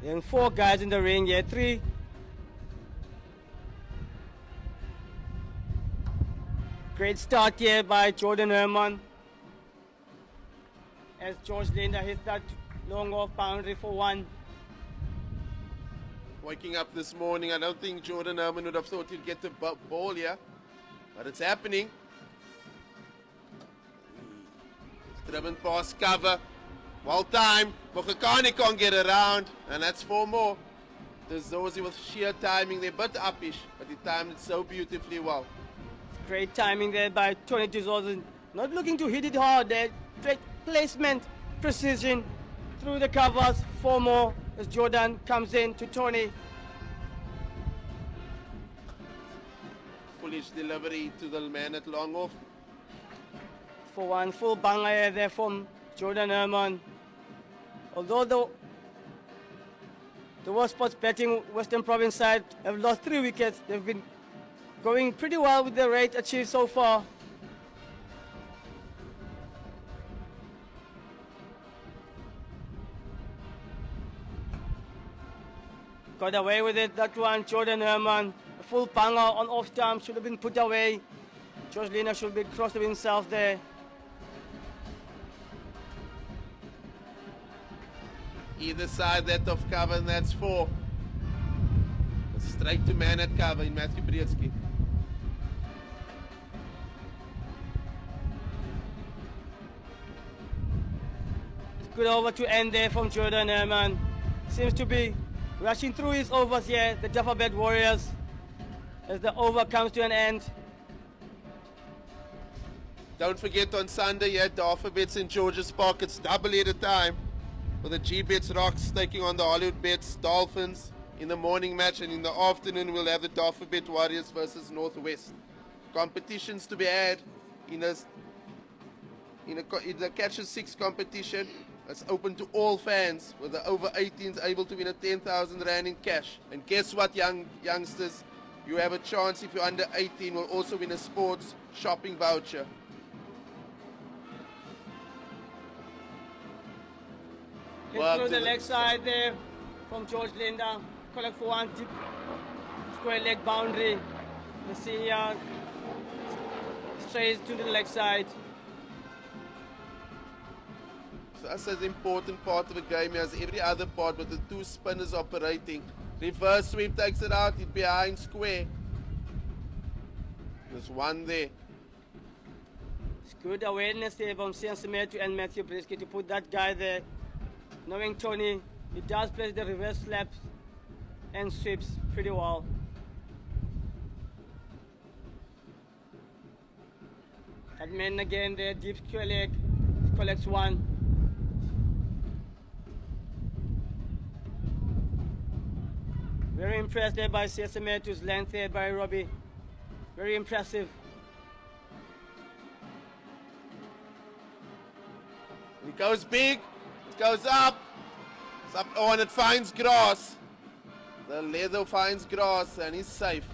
Then 4 guys in the ring here, 3. Great start here by Jordan Herman. As George Linder hits that long off boundary for 1. Waking up this morning, I don't think Jordan Herman would have thought he'd get the ball here, but it's happening. He's driven past cover. Well timed. Mokgakane can't get around, and that's 4 more. There's those with sheer timing. They're a bit uppish, but he timed it so beautifully well. Great timing there by Tony Tizosi. Not looking to hit it hard there. Great placement, precision through the covers. 4 more as Jordan comes in to Tony. Foolish delivery to the man at long off. For 1 full banger there from Jordan Herman. Although the World Sports Betting Western Province side have lost 3 wickets, they've been going pretty well with the rate achieved so far. Got away with it, that one, Jordan Herman. A full banger on off stump should have been put away. George Lina should be crossed of himself there. Either side that of cover, and that's 4. Straight to man at cover in Matthew Breetzke. Good over to end there from Jordan Herman. Seems to be rushing through his overs here, the Dafabet Warriors, as the over comes to an end. Don't forget on Sunday at Dafabet St. George's Park, it's double-header time with the G-Bets Rocks taking on the Hollywood Bets Dolphins in the morning match, and in the afternoon we'll have the Dafabet Warriors versus Northwest. Competitions to be had in the Catch as 6 competition. It's open to all fans, with the over 18s able to win a 10,000 Rand in cash. And guess what, youngsters? You have a chance, if you're under 18, will also win a sports shopping voucher. Through the leg side there from George Linda. Collect for 1 deep square leg boundary. You see here, straight to the leg side. So that's an important part of the game as every other part, with the 2 spinners operating. Reverse sweep takes it out, it's behind square. There's 1 there. It's good awareness there from CSA Simetu and Matthew Breetzke to put that guy there. Knowing Tony, he does play the reverse slaps and sweeps pretty well. That man again there, deep square leg, collects 1. Very impressed there by CSA Simetu's length there by Robbie. Very impressive. It goes big, it goes up. It's up, oh, and it finds grass. The leather finds grass and he's safe.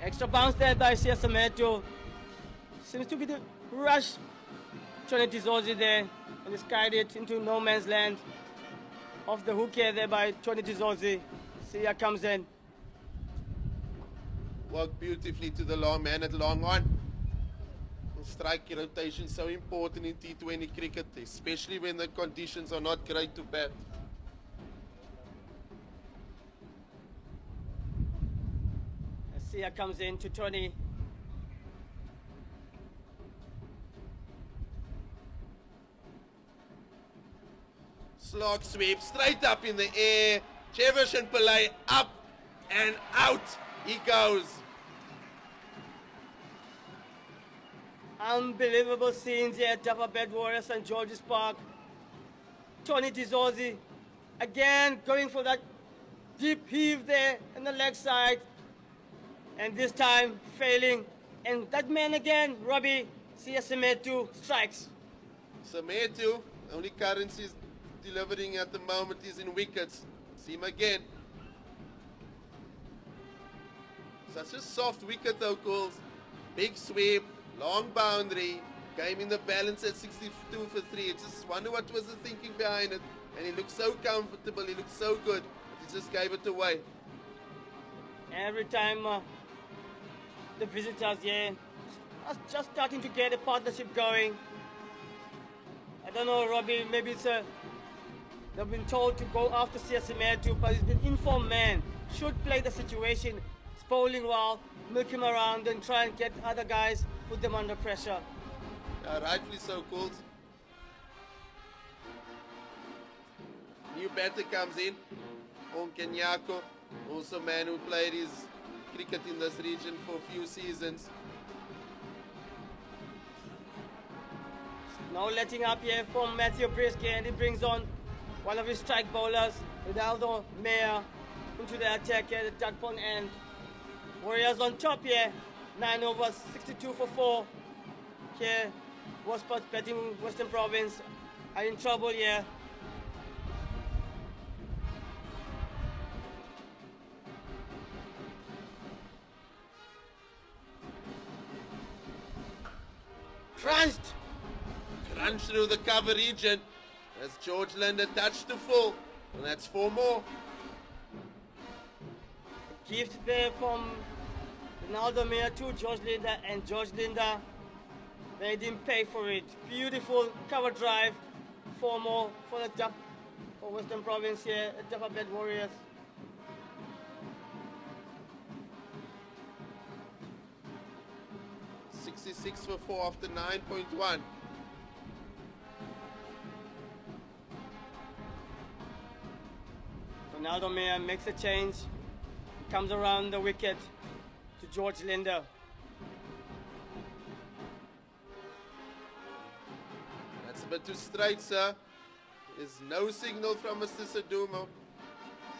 Extra bounce there by CSA Simetu. Seems to be the rush. Tony Tizosi there, and he's carried it into no man's land. Off the hook here there by Tony Tizosi. Siya comes in. Worked beautifully to the long man at long on. Strike rotation so important in T20 cricket, especially when the conditions are not great to bat. As Siya comes in to Tony. So Slog sweep straight up in the air. Jiveshen Pillay up and out he goes. Unbelievable scenes here at Dafabet Warriors St. George's Park. Tony Dizorzi again going for that deep heave there in the leg side. And this time failing. And that man again, Robbie, CSA Simetu strikes. Simetu, only currency is delivering at the moment is in wickets. See him again. Such a soft wicket though, calls. Big sweep, long boundary, game in the balance at 62 for 3. It's just wonder what was the thinking behind it. And he looked so comfortable, he looked so good. He just gave it away. Every time the visitors here are just starting to get a partnership going. I don't know, Robbie, maybe it's they've been told to go after CSA Simetu, but he's been informed man. Should play the situation. He's bowling well, milk him around and try and get other guys, put them under pressure. Yeah, rightfully so, Coles. New batter comes in, Kenyako, also a man who played his cricket in this region for a few seasons. Now letting up here from Matthew Breetzke, and he brings on one of his strike bowlers, Andile Mokgakane, into the attack here at that point end. Warriors on top here, 9 overs, 62 for 4. Here, Waspat batting Western Province are in trouble here. Crunched! Crunch through the cover region as George Linder touched to full, and that's 4 more. Gift there from Andile Mokgakane to George Linder, and George Linder made him pay for it. Beautiful cover drive, 4 more for the for Western Province here at Dafabet Warriors. .66 for 4 after 9.1. Andile Mokgakane makes a change, comes around the wicket to George Linder. That's a bit too straight, sir. There's no signal from Mr. Sadumo.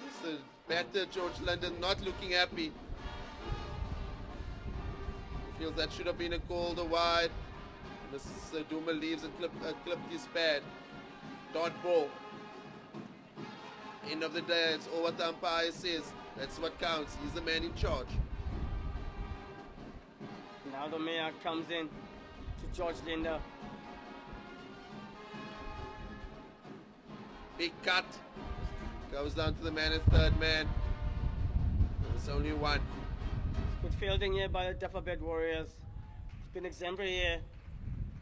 Mr. Batter George Linder not looking happy. Feels that should have been a call to wide. Mr. Sadumo leaves and clipped his pad. Dot ball. End of the day, it's all what the umpire says. That's what counts. He's the man in charge. Now the Mokgakane comes in to George Linder. Big cut. Goes down to the man at third man. There's only one. Good fielding here by the Dafabet Warriors. It's been exemplary here.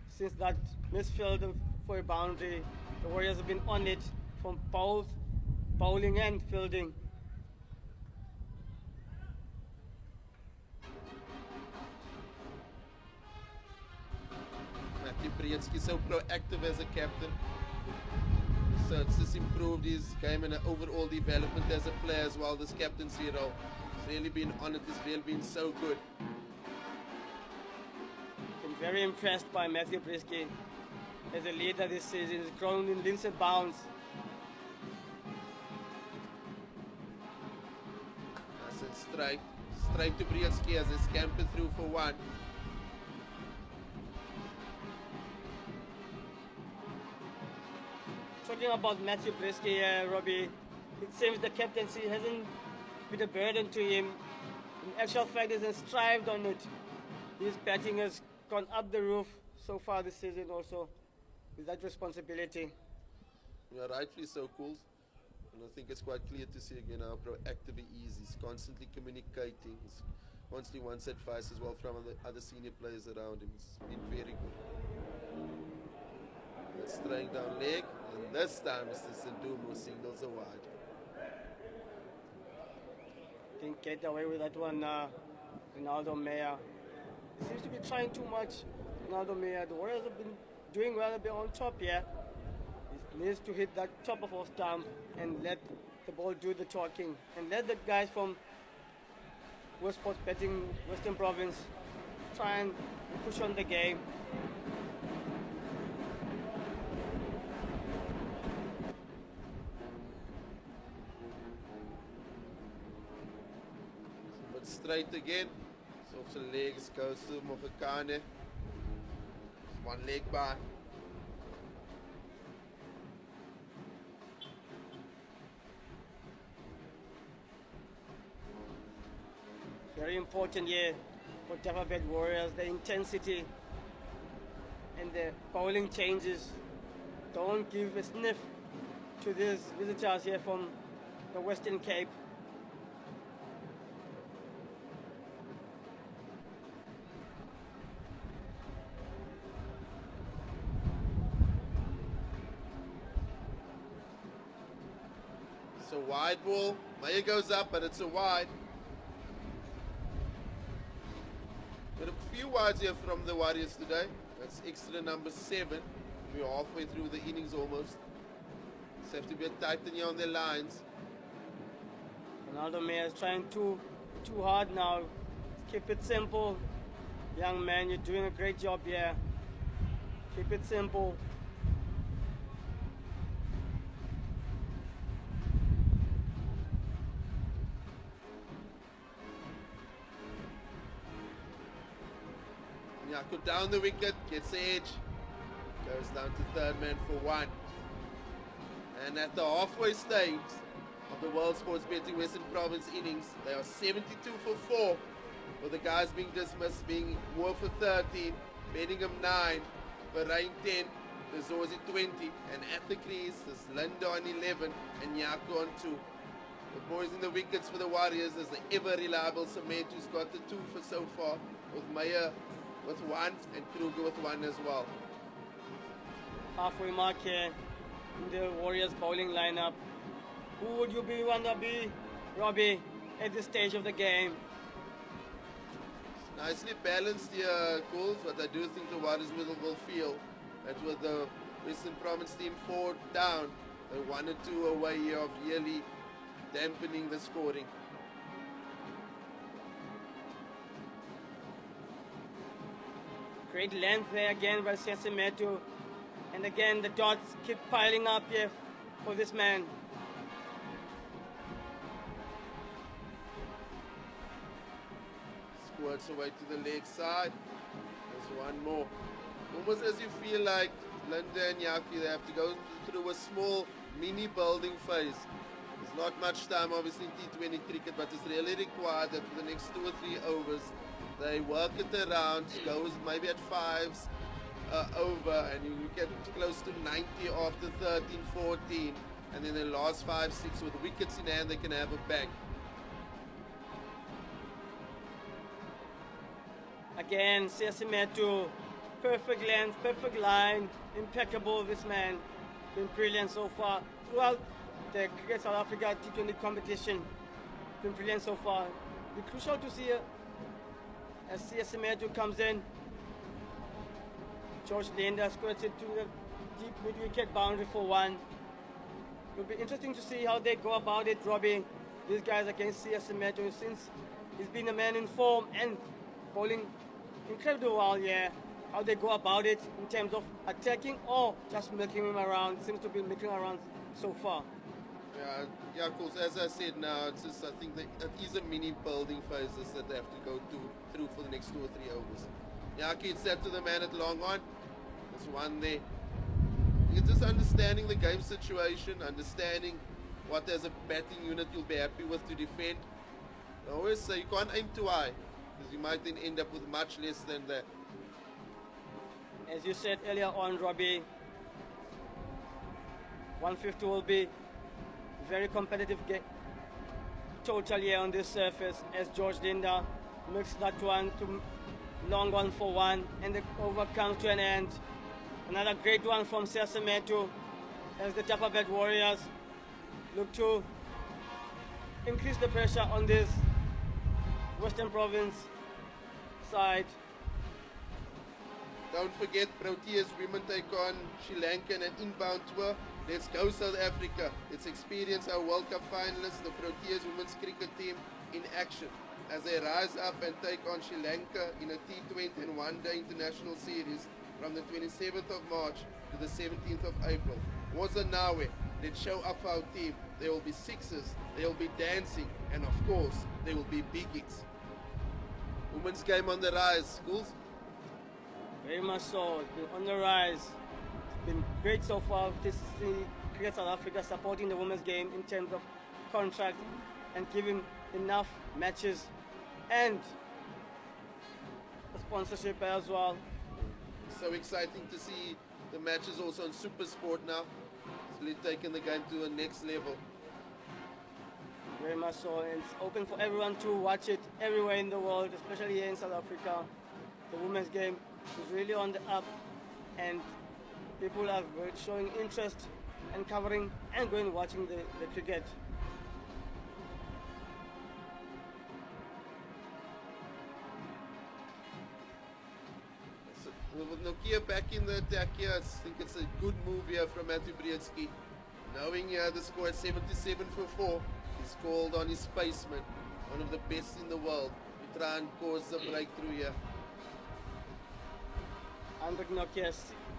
Since that misfield for a boundary, the Warriors have been on it from both bowling and fielding. Matthew Breetzke so proactive as a captain. So it's just improved his game and overall development as a player as well, this captaincy role. He's really been on it, he's really been so good. Been very impressed by Matthew Breetzke as a leader this season. He's grown in leaps and bounds. That's a strike. Straight to Breetzke as they scamper through for 1. Talking about Matthew Breetzke, Robbie, it seems the captaincy hasn't been a burden to him. In actual fact, he has strived on it. His batting has gone up the roof so far this season also, with that responsibility. Yeah, rightfully so, cool. And I think it's quite clear to see again how proactive he is. He's constantly communicating. He's constantly wants advice as well from the other senior players around him. It's been very good. That's throwing down leg, and this time Mr. Sadumo signals a wide. Didn't get away with that one, Andile Mokgakane. He seems to be trying too much, Andile Mokgakane. The Warriors have been doing well, a bit on top here. He's needs to hit that top of our stump and let the ball do the talking, and let the guys from West Sports Betting Western Province try and push on the game. But straight again. So off the legs goes to Mokgakane. One leg by. Very important year for Dafabet Warriors. The intensity and the bowling changes don't give a sniff to these visitors here from the Western Cape. It's a wide ball. Maya goes up, but it's a wide. Got a few wides here from the Warriors today. That's extra number 7. We're halfway through the innings almost. Just have to be a tighten here on their lines. Ronaldo Meyer is trying too hard now. Keep it simple. Young man, you're doing a great job here. Keep it simple. Nyako down the wicket, gets the edge, goes down to third man for 1. And at the halfway stage of the World Sports Betting Western Province innings, they are 72 for 4, with the guys being dismissed, being Moore for 13, Bedingham 9, Bahrain 10, Zozi 20, and at the crease, there's Linda on 11 and Nyako on 2. The boys in the wickets for the Warriors is the ever reliable Simetu, who's got the 2 for so far, with Meyer with 1 and Kruger with 1 as well. Halfway mark here in the Warriors bowling lineup. Who would you want to be, Robbie, at this stage of the game? It's nicely balanced here, Coles, but I do think the Warriors will feel that with the Western Province team 4 down, they're 1 or 2 away here of really dampening the scoring. Great length there again by CSA Simetu. And again, the dots keep piling up here for this man. Squirts away to the leg side. There's one more. Almost as you feel like Linda and Yaki, they have to go through a small mini building phase. There's not much time obviously in T20 cricket, but it's really required that for the next 2 or 3 overs they work it around, goes maybe at 5s over, and you get close to 90 after 13, 14, and then the last 5, 6 with wickets in hand they can have a bang. Again, CSA Simetu, perfect length, perfect line, impeccable. This man been brilliant so far throughout the Cricket South Africa T20 competition. Been brilliant so far. It'll be crucial to see as CSA Simetu comes in. George Linda squirts it to the deep mid-wicket boundary for 1. It'll be interesting to see how they go about it, Robbie. These guys against CSA Simetu, since he's been a man in form and bowling incredible well here. How they go about it in terms of attacking or just milking him around. Seems to be milking around so far. Yeah, of course, as I said now, it's just, I think that it is a mini building phases that they have to go through for the next 2 or 3 overs. Yaki, it's set to the man at long on. There's 1 there. You're just understanding the game situation, understanding what as a batting unit you'll be happy with to defend. I always say you can't aim too high, because you might then end up with much less than that. As you said earlier on, Robbie, 150 will be very competitive game total here on this surface, as George Linda makes that one to long one for 1, and the over comes to an end. Another great one from CSA Simetu as the Dafabet Warriors look to increase the pressure on this Western Province side. Don't forget, Proteas women take on Sri Lanka in an inbound tour. Let's go South Africa. Let's experience our World Cup finalists, the Proteas women's cricket team, in action as they rise up and take on Sri Lanka in a T20 and one-day international series from the 27th of March to the 17th of April. Nawe, let's show up for our team. There will be sixes, there will be dancing, and of course, there will be big hits. Women's game on the rise, schools? Very much so. It's been on the rise. It's been great so far to see Cricket South Africa supporting the women's game in terms of contract and giving enough matches and sponsorship as well. So exciting to see the matches also on Super Sport now. It's really taking the game to the next level. Very much so, and it's open for everyone to watch it everywhere in the world, especially here in South Africa. The women's game is really on the up, and people are showing interest and covering and going watching the cricket. So, with Nokia back in the attack here, I think it's a good move here from Matthew Breetzke. Knowing the score at 77 for 4, he's called on his spaceman, one of the best in the world, to try and cause a breakthrough here. Andile Mokgakane,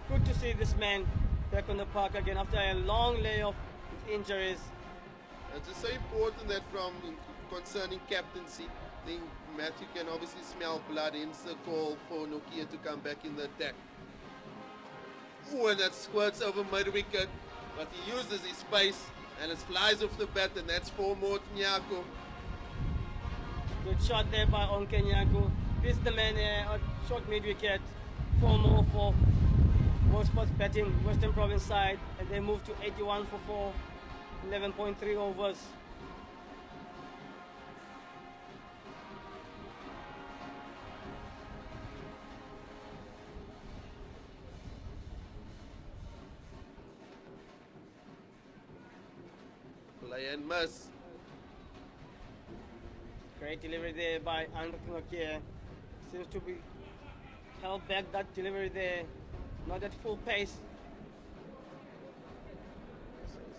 good to see this man back on the park again after a long layoff with injuries. It's just so important that from concerning captaincy, I think Matthew can obviously smell blood, hence the call for Nokia to come back in the attack. Ooh, and that squirts over mid-wicket, but he uses his space and it flies off the bat, and that's for Nyako. Good shot there by Nyako. This is the man on short mid-wicket. 4 more for World Sports Betting, Western Province side, and they move to 81 for 4, 11.3 overs. Play and miss. Great delivery there by Andile Mokgakane. Seems to be held back that delivery there, not at full pace.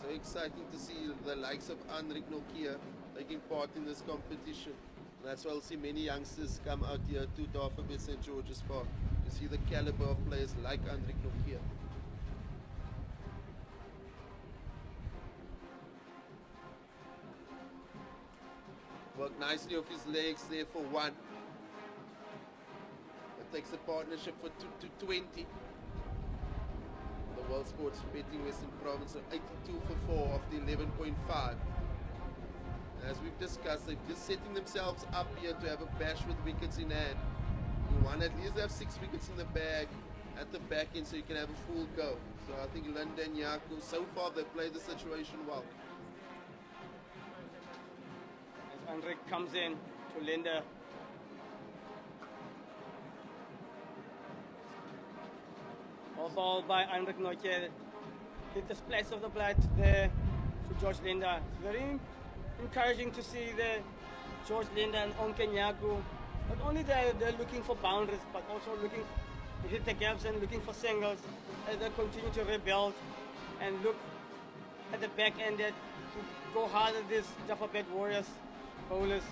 So exciting to see the likes of Andile Mokgakane taking part in this competition. That's why we'll see many youngsters come out here to Dafabet St. George's Park to see the caliber of players like Andile Mokgakane. Worked nicely off his legs there for 1. Takes the partnership for 220. The World Sports Betting Western Province of 82 for 4 off the 11.5. As we've discussed, they're just setting themselves up here to have a bash with wickets in hand. You want at least have 6 wickets in the bag at the back end so you can have a full go. So I think Linda and Yaku, so far they've played the situation well. As Andile comes in to Linda. Ball by Andile Mokgakane. Hit the splash of the bat there to George Linda. It's very encouraging to see the George Linda and Nyako. Not only they're looking for boundaries, but also looking to hit the gaps and looking for singles as they continue to rebuild and look at the back end to go hard at this Dafabet Warriors bowlers.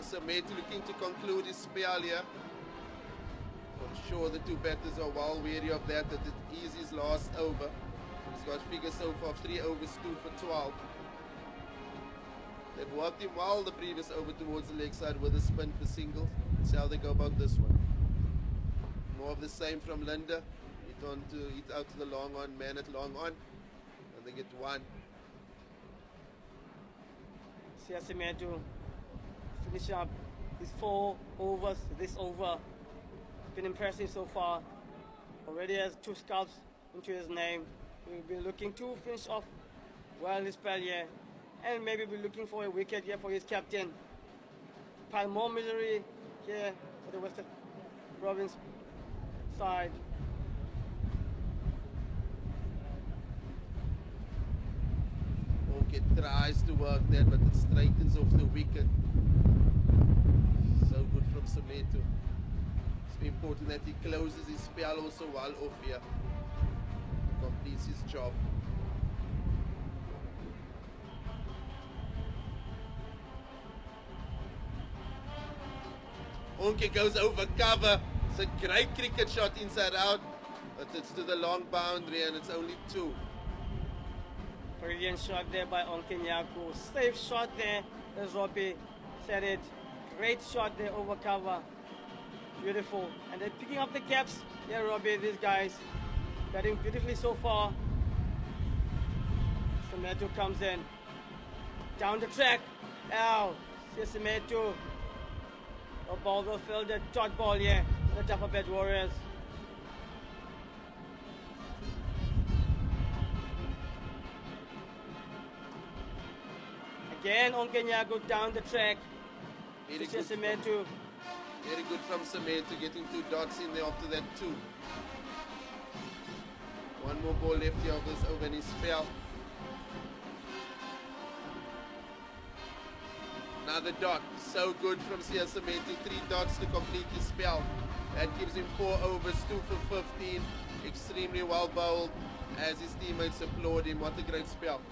Simetu looking to conclude his spell here. I'm sure the two batters are well wary of that it is his last over. He's got figures so far of 3 overs, 2 for 12. They've worked him well the previous over towards the leg side with a spin for singles. Let's see how they go about this one. More of the same from Linda. Hit out to the long on, man at long on. And they get 1. CSA Simetu finish up his 4 overs this over. Been impressive so far. Already has 2 scalps into his name. We'll be looking to finish off well this spell here, and maybe be looking for a wicket here for his captain. Pile more misery here for the Western Province side. Okay, tries to work there, but it straightens off the wicket. So good from Simetu. It's important that he closes his spell also while off here. Completes his job. Onke goes over cover. It's a great cricket shot inside out, but it's to the long boundary and it's only 2. Brilliant shot there by Onkenyaku. Safe shot there, as Robbie said it. Great shot there over cover. Beautiful. And they're picking up the caps. Yeah, Robbie, these guys batting beautifully so far. Simetu comes in. Down the track. Ow. CSA Simetu. A ball will fill the dot ball here. The Dafabet Warriors. Again, Onkenyaku down the track. Very CSA Simetu. Very good from Simetu, getting 2 dots in there after that 2. One more ball left here of this over in his spell. Another dot. So good from CSA Simetu. 3 dots to complete his spell. That gives him 4 overs, 2 for 15. Extremely well bowled as his teammates applaud him. What a great spell.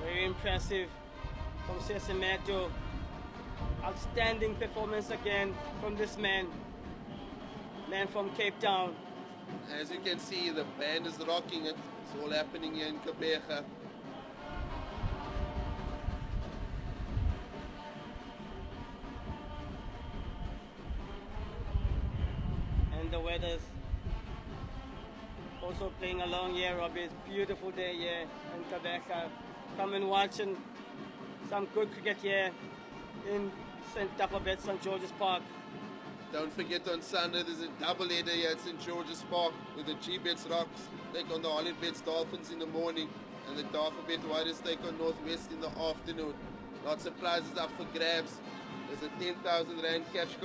Very impressive from CSA Simetu. Outstanding performance again from this man from Cape Town. As you can see, the band is rocking it. It's all happening here in Kabeja. And the weather's also playing along here, Robbie. It's beautiful day here in Kabeja. Come and watch some good cricket here in Dafabet St. George's Park. Don't forget on Sunday there's a double header here at St. George's Park with the G-Bets Rocks take on the Hollywood Dolphins in the morning and the Dafabet Warriors take on Northwest in the afternoon. Lots of prizes up for grabs. There's a 10,000 Rand catch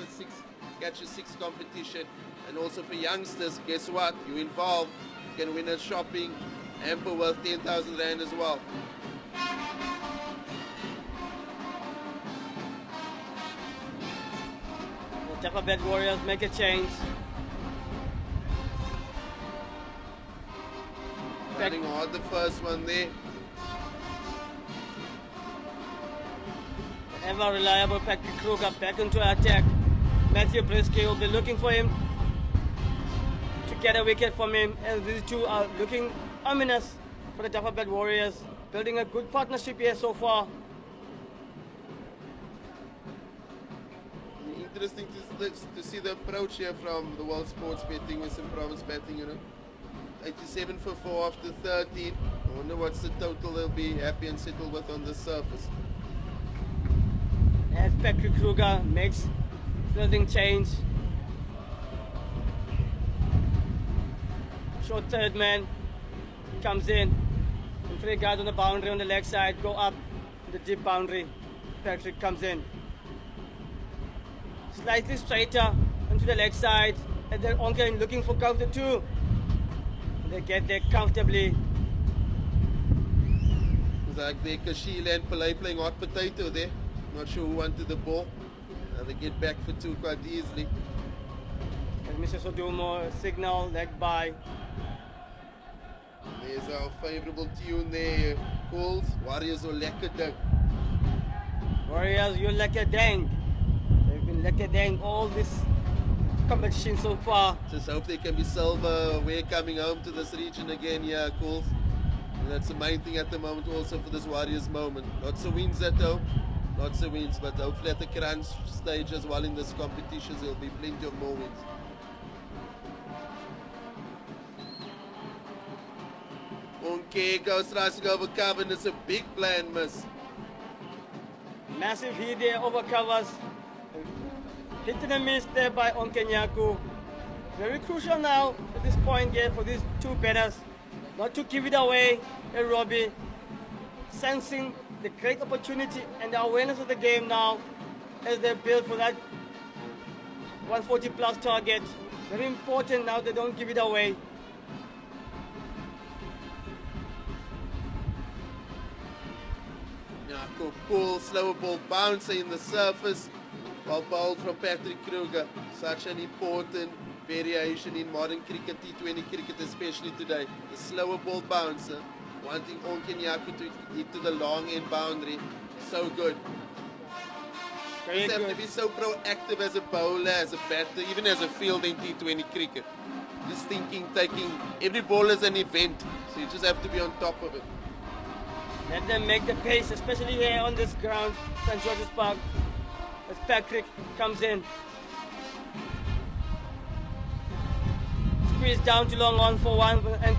a 6 competition, and also for youngsters, guess what? You involved, you can win a shopping hamper worth 10,000 Rand as well. Dafabet Warriors make a change. Batting hard the first one there. Ever reliable Patrick Kruger back into attack. Matthew Breetzke will be looking for him to get a wicket from him, and these two are looking ominous for the Dafabet Warriors. Building a good partnership here so far. Interesting to see the approach here from the World Sports Betting with some province betting, you know. 87 for 4 after 13. I wonder what's the total they'll be happy and settled with on the surface. As Patrick Kruger makes fielding change. Short third man comes in. And 3 guys on the boundary on the leg side go up the deep boundary. Patrick comes in. Slightly straighter into the leg side, and then Onken looking for cover 2. And they get there comfortably. It's like the Jiveshen Pillay playing hot potato there. Not sure who wanted the ball. They get back for 2 quite easily. And Mr. Sodumo signal leg by. There's our favourable tune there. Calls Warriors or lekker ding. Warriors, you lekker ding. They've been lekker ding all this competition so far. Just hope there can be silverware coming home to this region again, yeah, Calls. And that's the main thing at the moment also for this Warriors moment. Lots of wins at home. Lots of wins, but hopefully at the crunch stage as well in this competition there will be plenty of more wins. Okay, goes thrusting over cover and it's a big blind miss. Massive hit there over covers. Hit and a miss there by Onkenyaku. Very crucial now at this point here for these 2 batters. Not to give it away. And Robbie sensing the great opportunity and the awareness of the game now as they build for that 140 plus target. Very important now they don't give it away. Cool, slower ball bouncer in the surface, well bowled from Patrick Kruger. Such an important variation in modern cricket, T20 cricket especially today. The slower ball bouncer, wanting Onkenyaku to hit to the long end boundary. So good. Very You just have good. to be so proactive as a bowler, as a batter, even as a fielder in T20 cricket. Just thinking, taking, every ball is an event, so you just have to be on top of it. Let them make the pace, especially here on this ground, St. George's Park, as Patrick comes in. Squeeze down to long on for one, and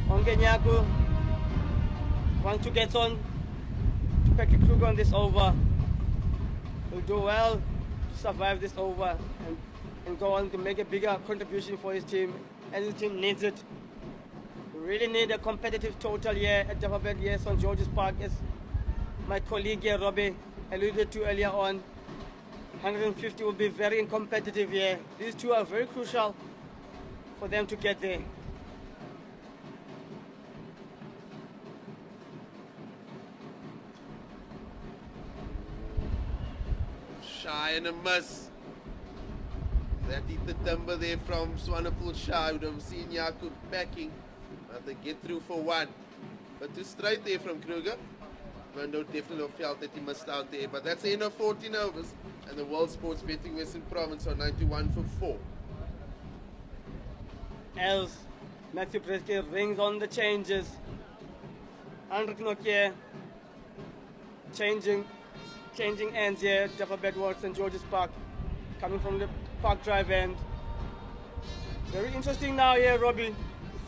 Onkenyaku wants to get on to Patrick Kruger on this over. He'll do well to survive this over and go on to make a bigger contribution for his team, and his team needs it. We really need a competitive total here at Dafabet, yes, on George's Park, as my colleague here, Robbie, alluded to earlier on. 150 will be very competitive here. These two are very crucial for them to get there. Shy and a miss. That hit the timber there from Swanepoel Shah. Would have seen Yakub backing, but they get through for one. But too straight there from Kruger. Mando definitely felt that he missed out there. But that's the end of 14 overs. And the World Sports Betting Western Province on 91 for 4. As Matthew Breetzke rings on the changes. Andile Mokgakane changing ends here at Dafabet Warriors St. George's Park, coming from the Park Drive end. Very interesting now here, Robbie.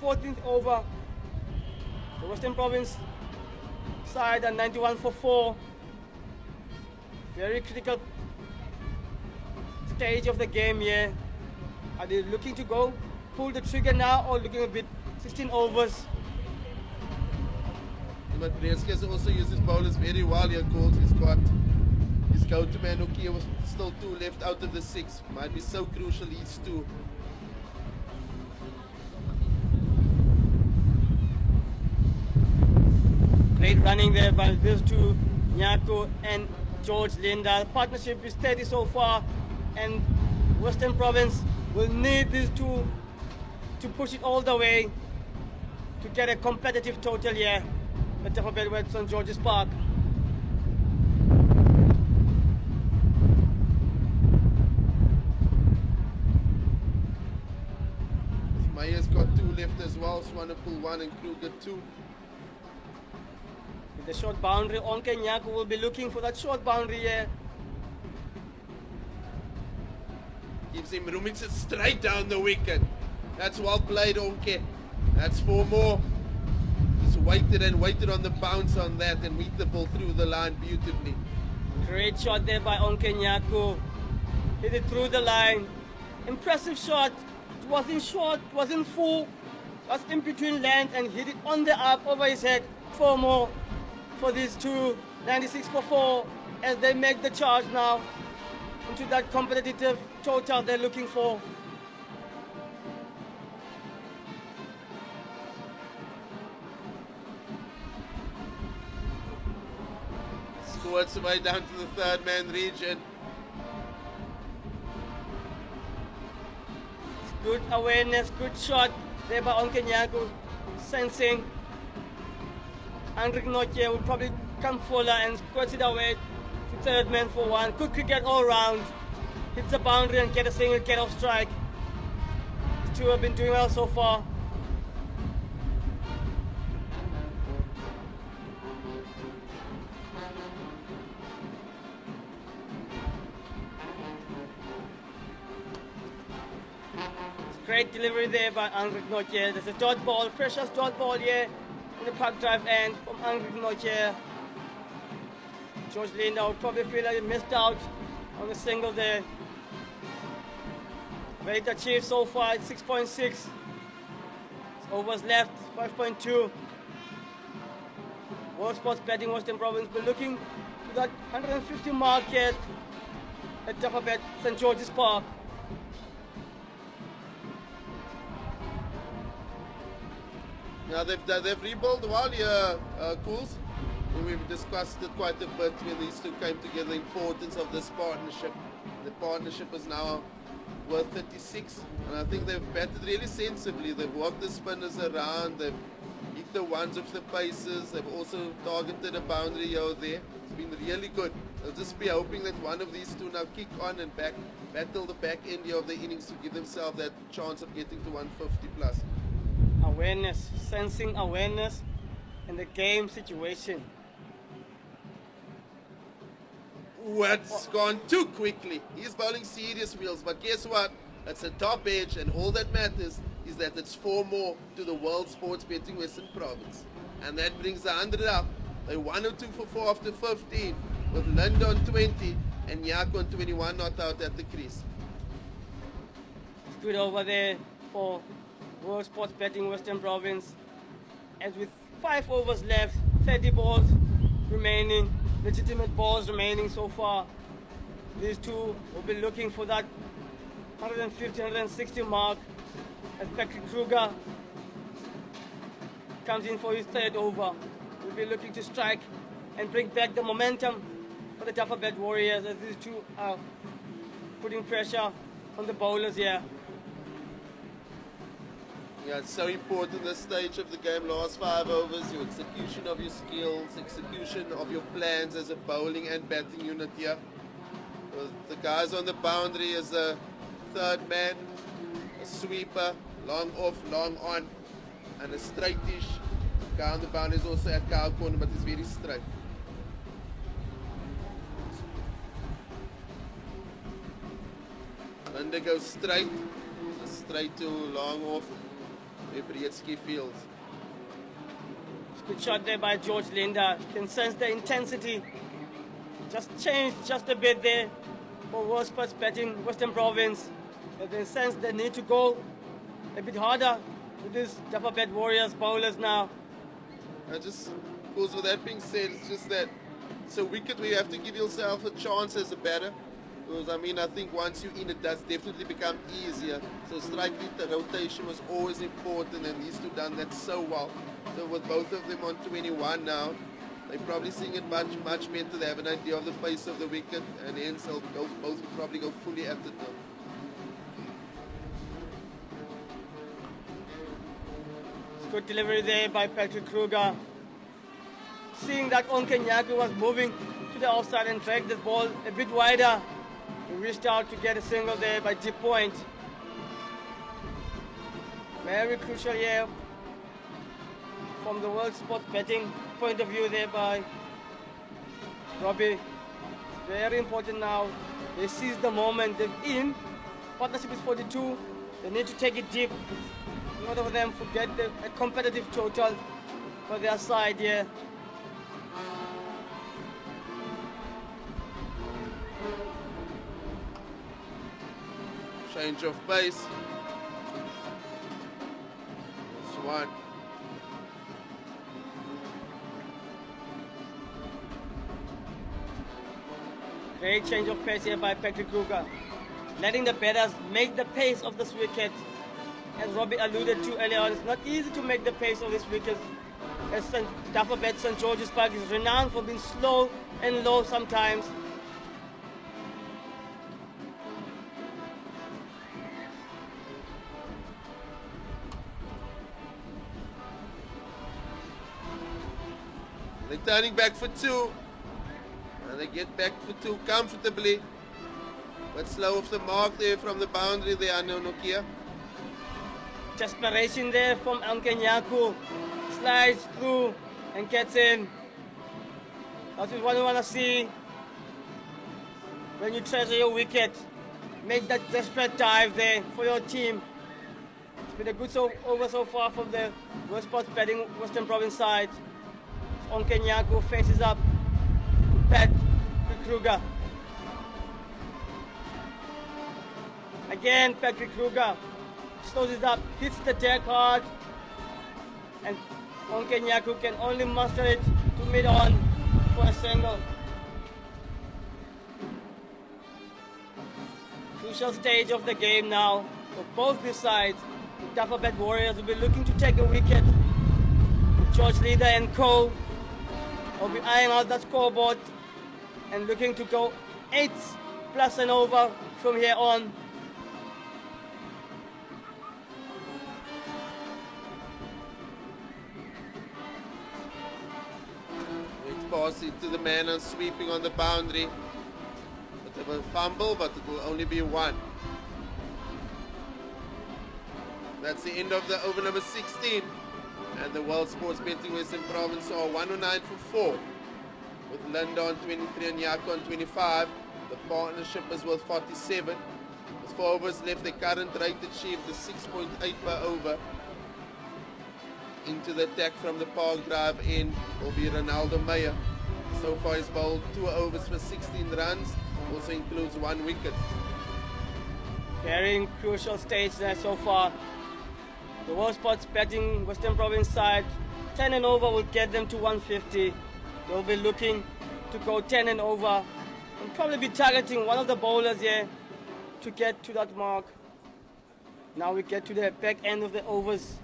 The 14th over. The Western Province side at 91 for 4. Very critical stage of the game here. Are they looking to go pull the trigger now, or looking a bit 16 overs? But Breetzke has also used his bowlers very well here, calls. He's got his go-to man, Ukia, was still 2 left out of the 6. Might be so crucial, these 2. Great running there by these two, Nyako and George Linda. Partnership is steady so far, and Western Province will need these two to push it all the way to get a competitive total here at Dafabet Warriors St. George's Park. Mayer's got 2 left as well. Swanepoel 1 and Kruger 2. With the short boundary, Onkenyaku will be looking for that short boundary here. Gives him room, it's straight down the wicket. That's well played, Onke. That's 4 more. Just waited and waited on the bounce on that and meet the ball through the line beautifully. Great shot there by Onkenyaku. Hit it through the line. Impressive shot. It wasn't short, it wasn't full. Was in between length and hit it on the up over his head. 4 more for these two. 96 for 4 as they make the charge now into that competitive total they're looking for. Scored some way down to the 3rd man region. Good awareness, good shot there by Onkenyaku, sensing Andile Mokgakane will probably come fuller and squirts it away to 3rd man for 1. Good cricket all round. Hits the boundary and get a single get off strike. These two have been doing well so far. Great delivery there by Andile Mokgakane. There's a dot ball, precious dot ball here in the Park Drive end from Andile Mokgakane. George Linda would probably feel like he missed out on the single there. Rate achieved so far, 6.6. Overs left, 5.2. World Sports Betting Western Province been looking to that 150 market at Dafabet St. George's Park. Now they've rebuilt well here, Cools. We've discussed it quite a bit when these two came together, the importance of this partnership. The partnership is now worth 36, and I think they've batted really sensibly. They've walked the spinners around, they've hit the ones with the paces, they've also targeted a boundary here or there. It's been really good. They'll just be hoping that one of these two now kick on and battle the back end here of the innings to give themselves that chance of getting to 150 plus. Awareness, sensing awareness in the game situation. What's gone too quickly? He's bowling serious wheels, but guess what? That's a top edge, and all that matters is that it's 4 more to the World Sports Betting Western Province. And that brings the 100 up. They 102 for 4 after 15, with Linda on 20 and Nyako on 21 not out at the crease. It's good over there for World Sports Betting Western Province. As with 5 overs left, 30 balls remaining, legitimate balls remaining so far. These two will be looking for that 150, 160 mark as Patrick Kruger comes in for his 3rd over. We'll be looking to strike and bring back the momentum for the Dafabet Warriors as these two are putting pressure on the bowlers here. Yeah, it's so important this stage of the game, last 5 overs, your execution of your skills, execution of your plans as a bowling and batting unit here. The guys on the boundary as a 3rd man, a sweeper, long off, long on, and a straightish guy on the boundary is also at cow corner, but he's very straight. Linda goes straight to long off. Breetzke fields. Good shot there by George Linda. Can sense the intensity. Just changed just a bit there for World Sports Betting Western Province. They can sense the need to go a bit harder with these Dafabet Warriors bowlers now. Just because with that being said, it's just that it's a wicket where you have to give yourself a chance as a batter. Because I mean, I think once you're in, it does definitely become easier. So strike rotation was always important, and these two done that so well. So with both of them on 21 now, they're probably seeing it much better. They have an idea of the pace of the wicket, and hence they'll both will probably go fully at it now. It's good delivery there by Patrick Kruger. Seeing that Onkenyaku was moving to the offside and dragged this ball a bit wider. He reached out to get a single there by deep point. Very crucial here from the World Sports Betting point of view there by Robbie. Very important now. They seize the moment. They're in. Partnership is 42. They need to take it deep in order for them to get a competitive total for their side here. Change of pace. That's one. Great change of pace here by Patrick Kruger. Letting the batters make the pace of this wicket. As Robbie alluded to earlier on, it's not easy to make the pace of this wicket. As Dafabet St. George's Park is renowned for being slow and low sometimes. They're turning back for 2. And they get back for 2 comfortably. But slow off the mark there from the boundary there, Nokia. Desperation there from Onkenyaku. Slides through and gets in. That's what you want to see when you treasure your wicket. Make that desperate dive there for your team. It's been a good over so far from the World Sports Betting Western Province side. Onkenyaku faces up Pat Kruger. Again, Patrick Kruger slows it up, hits the deck hard, and Onkenyaku can only muster it to mid-on for a single. Crucial stage of the game now for both these sides. The Dafabet Warriors will be looking to take a wicket. George Leader and co will be eyeing out that scoreboard and looking to go 8 plus an over from here on. Quick pass into the man and sweeping on the boundary. Bit of a fumble, but it will only be one. That's the end of the over number 16. And the World Sports Betting Western Province are 109 for 4. With Linda on 23 and Yako on 25. The partnership is worth 47. With 4 overs left, the current rate achieved is 6.8 per over. Into the attack from the Park Drive end will be Ronaldo Meyer. So far he's bowled 2 overs for 16 runs. Also includes 1 wicket. Very crucial stage there so far. The World Sports Betting Western Province side, 10 and over will get them to 150. They'll be looking to go 10 and over and probably be targeting one of the bowlers here to get to that mark. Now we get to the back end of the overs.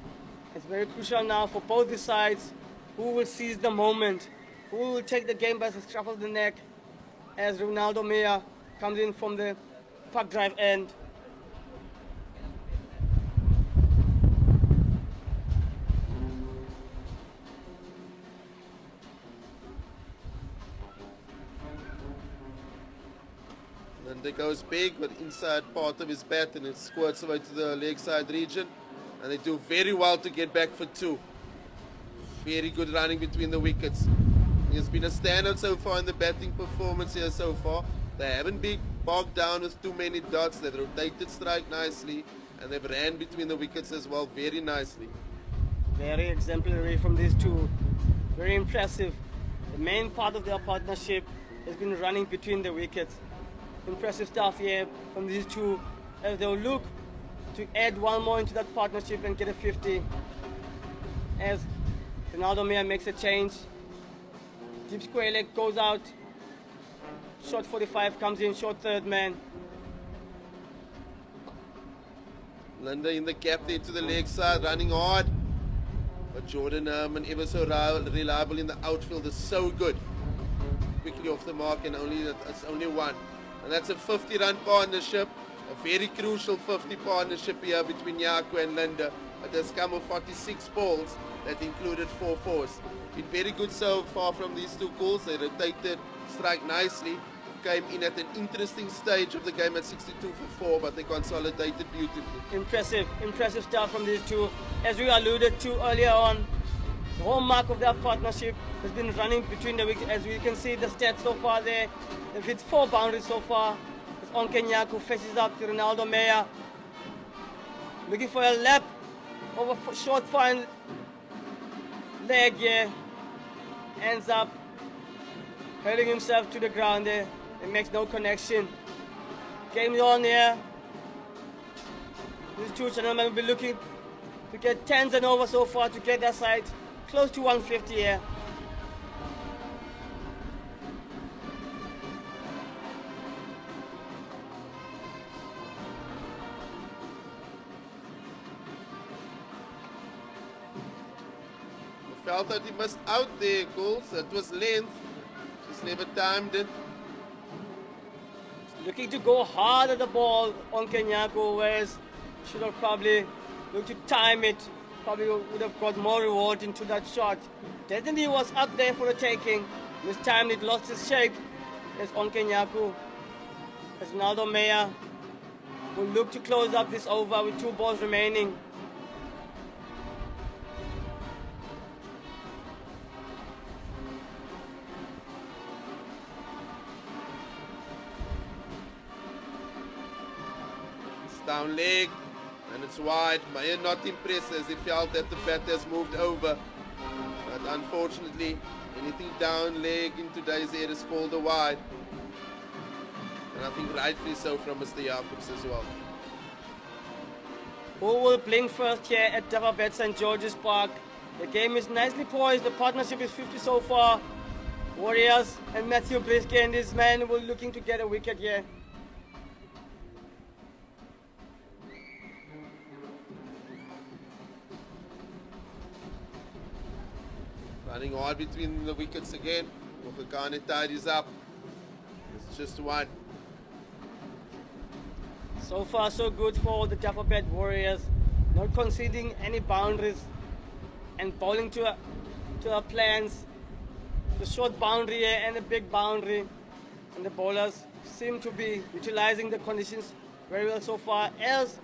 It's very crucial now for both the sides. Who will seize the moment? Who will take the game by the scruff of the neck as Ronaldo Meyer comes in from the Park Drive end. And it goes big, but inside part of his bat, and it squirts away to the leg side region. And they do very well to get back for 2. Very good running between the wickets. He has been a standout so far in the batting performance here so far. They haven't been bogged down with too many dots. They've rotated strike nicely, and they've ran between the wickets as well very nicely. Very exemplary from these two. Very impressive. The main part of their partnership has been running between the wickets. Impressive stuff here from these two as they'll look to add one more into that partnership and get a 50 as Ronaldo Meyer makes a change. Deep square leg goes out, short 45 comes in, short third man. Linda in the gap there to the leg side, running hard. But Jordan Herman, ever so reliable in the outfield, is so good. Quickly off the mark, and it's only 1. And that's a 50-run partnership, a very crucial 50 partnership here between Yako and Linda. It has come with 46 balls that included 4 fours. Been very good so far from these two calls. They rotated, strike nicely. Came in at an interesting stage of the game at 62 for 4, but they consolidated beautifully. Impressive stuff from these two. As we alluded to earlier on, the whole mark of their partnership has been running between the wickets. As we can see the stats so far there, they've hit 4 boundaries so far. As Onkenyako faces up to Ronaldo Meyer. Looking for a lap over short fine leg here. Ends up hurling himself to the ground there. It makes no connection. Game's on here. These two gentlemen will be looking to get 10s and over so far to get their side close to 150 here. Felt that he missed out there, goals. It was length. Just never timed it. Looking to go hard at the ball on Kenyako, whereas should have probably looked to time it. Probably would have got more reward into that shot. Definitely was up there for the taking. Mistimed it, lost his shape. As on Kenyako. As Ronaldo Meyer will look to close up this over with 2 balls remaining. Down leg, and it's wide. Meyer not impressed as he felt that the bat has moved over. But unfortunately, anything down leg in today's air is called a wide. And I think rightfully so from Mr. Jacobs as well. Who will blink first here at Dafabet St. George's Park? The game is nicely poised. The partnership is 50 so far. Warriors and Matthew Breetzke and his men will looking to get a wicket here. Running hard between the wickets again. Mokgakane tidies up. It's just 1. So far, so good for the Dafabet Warriors, not conceding any boundaries and bowling to our plans. The short boundary here and a big boundary, and the bowlers seem to be utilizing the conditions very well so far. As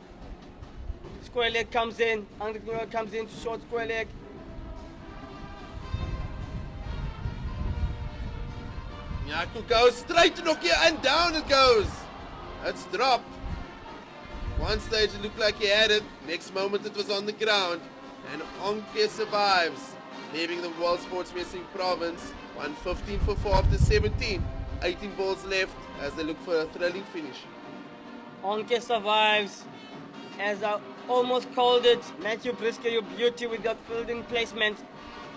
square leg comes in, Andile comes in to short square leg. Nyaku goes straight to Nokia and down it goes. It's dropped. One stage it looked like he had it. Next moment it was on the ground. And Onke survives, leaving the World Sports Wrestling Province 115 for 4 after 17. 18 balls left as they look for a thrilling finish. Onke survives, as I almost called it. Matthew Breetzke, your beauty with that fielding placement,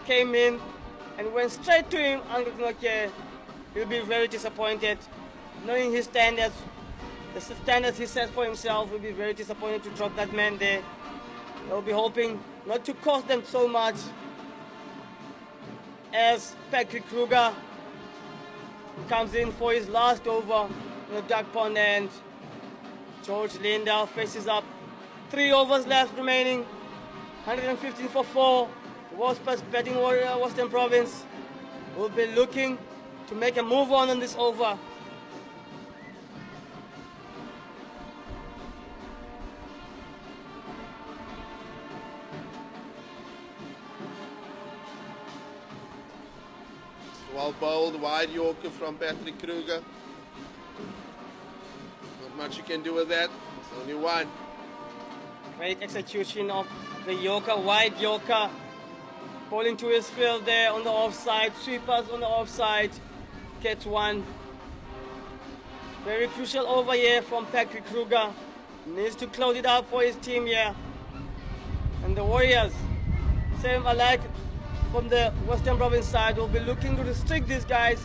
came in and went straight to him. Andile, he'll be very disappointed. Knowing his standards, the standards he set for himself, will be very disappointed to drop that man there. They'll be hoping not to cost them so much. As Patrick Kruger comes in for his last over in the duck pond, and George Linda faces up. 3 overs left remaining. 115 for 4. The world's best batting warrior, Western Province, will be looking to make a move on this over. Well bowled, wide Yorker from Patrick Kruger. Not much you can do with that. It's only one. Great execution of the Yorker, wide Yorker. Bowling to his field there on the offside. Sweepers on the offside. Gets one. Very crucial over here from Patrick Kruger. Needs to close it out for his team here. And the Warriors, same alike from the Western Province side, will be looking to restrict these guys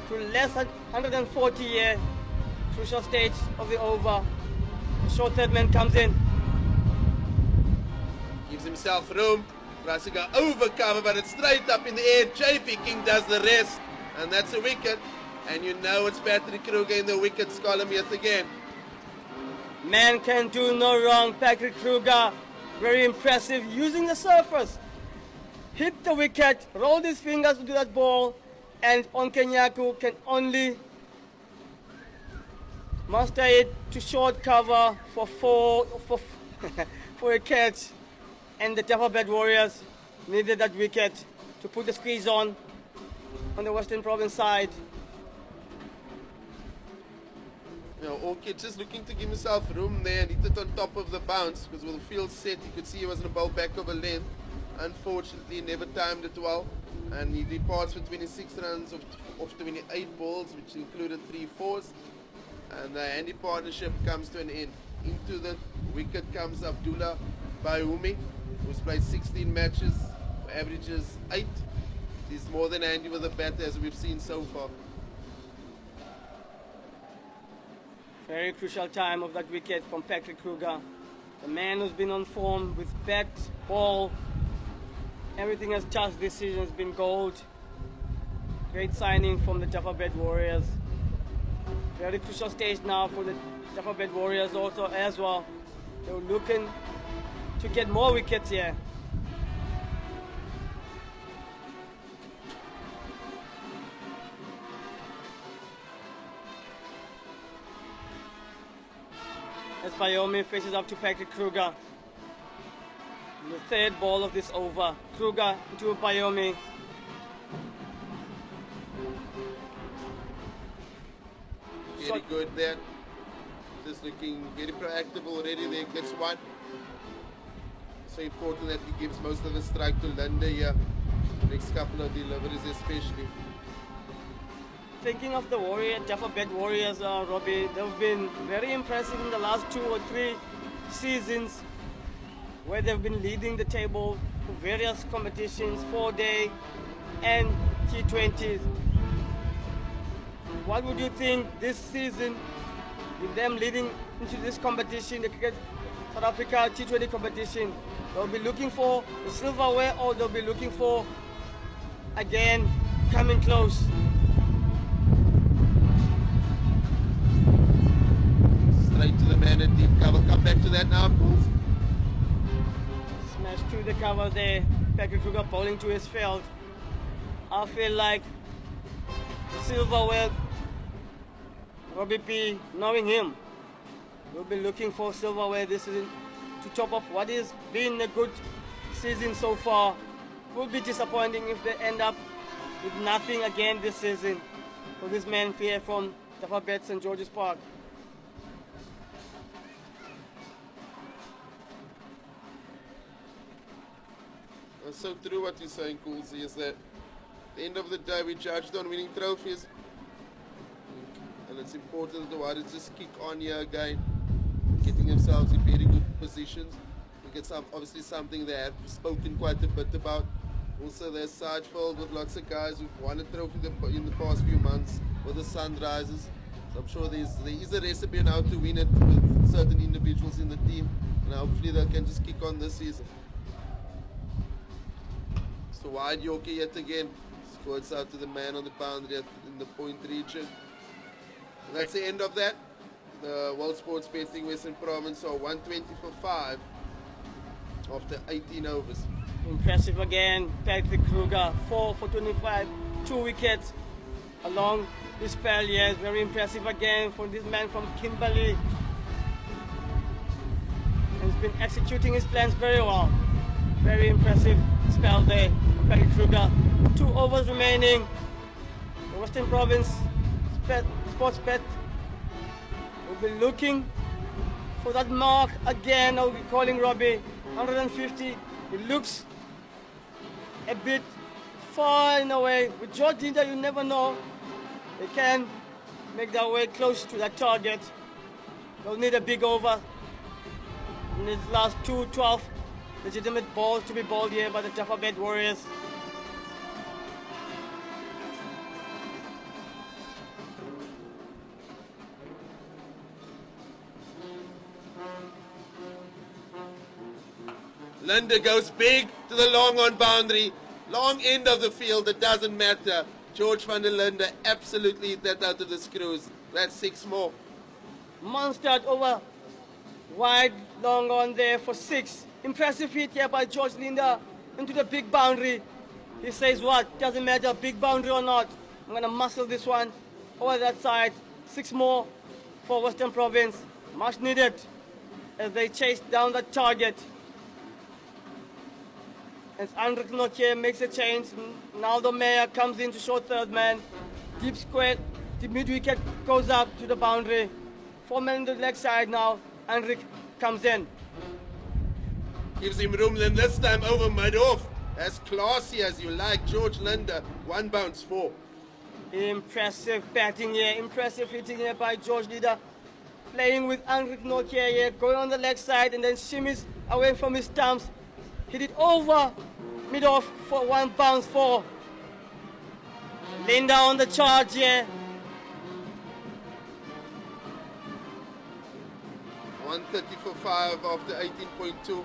to less than 140 here. Crucial stage of the over. The short third man comes in. Gives himself room. Tries to go over cover, but it's straight up in the air. JP King does the rest. And that's a wicket. And you know it's Patrick Kruger in the wickets column yet again. Man can do no wrong. Patrick Kruger, very impressive, using the surface. Hit the wicket, rolled his fingers into that ball, and Onke can only master it to short cover for for a catch. And the Dafabet Warriors needed that wicket to put the squeeze on the Western Province side. You know, Onke just looking to give himself room there, and hit it on top of the bounce, because with the field set, you could see he wasn't a ball back of a length. Unfortunately, never timed it well, and he departs for 26 runs of 28 balls, which included 3 fours. And the handy partnership comes to an end. Into the wicket comes Abdullah Bayumi, who's played 16 matches, averages 8. He's more than handy with the bat, as we've seen so far. Very crucial time of that wicket from Patrick Kruger. The man who's been on form with bat, ball, everything has touched this season has been gold. Great signing from the Dafabet Warriors. Very crucial stage now for the Dafabet Warriors also as well. They're looking to get more wickets here. As Bayomi faces up to Patrick Kruger. The third ball of this over. Kruger into Bayomi. Very good there. Just looking very proactive already there. Gets one. So important that he gives most of the strike to Linda here. Next couple of deliveries especially. Thinking of the Dafabet Warriors, Robbie, they've been very impressive in the last 2 or 3 seasons, where they've been leading the table for various competitions, 4-day and T20s. What would you think this season, with them leading into this competition, the Cricket South Africa T20 competition? They'll be looking for the silverware, or they'll be looking for, again, coming close? Straight to the man at deep cover. Come back to that now, of course. Smash through the cover there. Patrick Kruger bowling to his field. I feel like silverware, Robbie P, knowing him, will be looking for silverware this season to top up what has been a good season so far. Will be disappointing if they end up with nothing again this season for this man here from Dafabet St. George's Park. So true what you're saying, Coolsy, is that at the end of the day we judged on winning trophies, and it's important that the Warriors just kick on here again, getting themselves in very good positions. I think it's obviously something they have spoken quite a bit about. Also their side filled with lots of guys who've won a trophy in the past few months with the Sunrisers. So I'm sure there is a recipe on how to win it with certain individuals in the team, and hopefully they can just kick on this season. So wide Yorkie yet again, squirts out to the man on the boundary in the point region. And that's the end of that. The World Sports Betting Western Province are 120 for 5 after 18 overs. Impressive again, Patrick Kruger, 4 for 25, 2 wickets along this spell. Yes, very impressive again for this man from Kimberley. He's been executing his plans very well. Very impressive spell there, Patrick Kruger. 2 overs remaining. The Western Province Sports Bet will be looking for that mark again. I'll be calling Robbie 150. It looks a bit far in a way. With George Linder, you never know. They can make their way close to that target. They'll need a big over in these last 12 legitimate balls to be bowled here by the Dafabet Warriors. Linder goes big to the long on boundary, long end of the field, it doesn't matter. George van der Linde absolutely hit that out of the screws. That's 6 more. Monstered over wide, long on there for 6. Impressive hit here by George Linder into the big boundary. He says what? Doesn't matter, big boundary or not. I'm going to muscle this one over that side. 6 more for Western Province. Much needed as they chase down the target. As Andile Mokgakane makes a change, now the mayor comes in to show third man. Deep square, the mid wicket goes up to the boundary. 4 men on the leg side now. Andile comes in. Gives him room, then this time over mid-off. As classy as you like, George Linder, 1 bounce 4. Impressive batting here, impressive hitting here by George Linder. Playing with Andile Mokgakane here, going on the leg side and then shimmies away from his stumps. Hit it over mid-off for 1 bounce 4. Linder on the charge here. 130 for 5 after 18.2.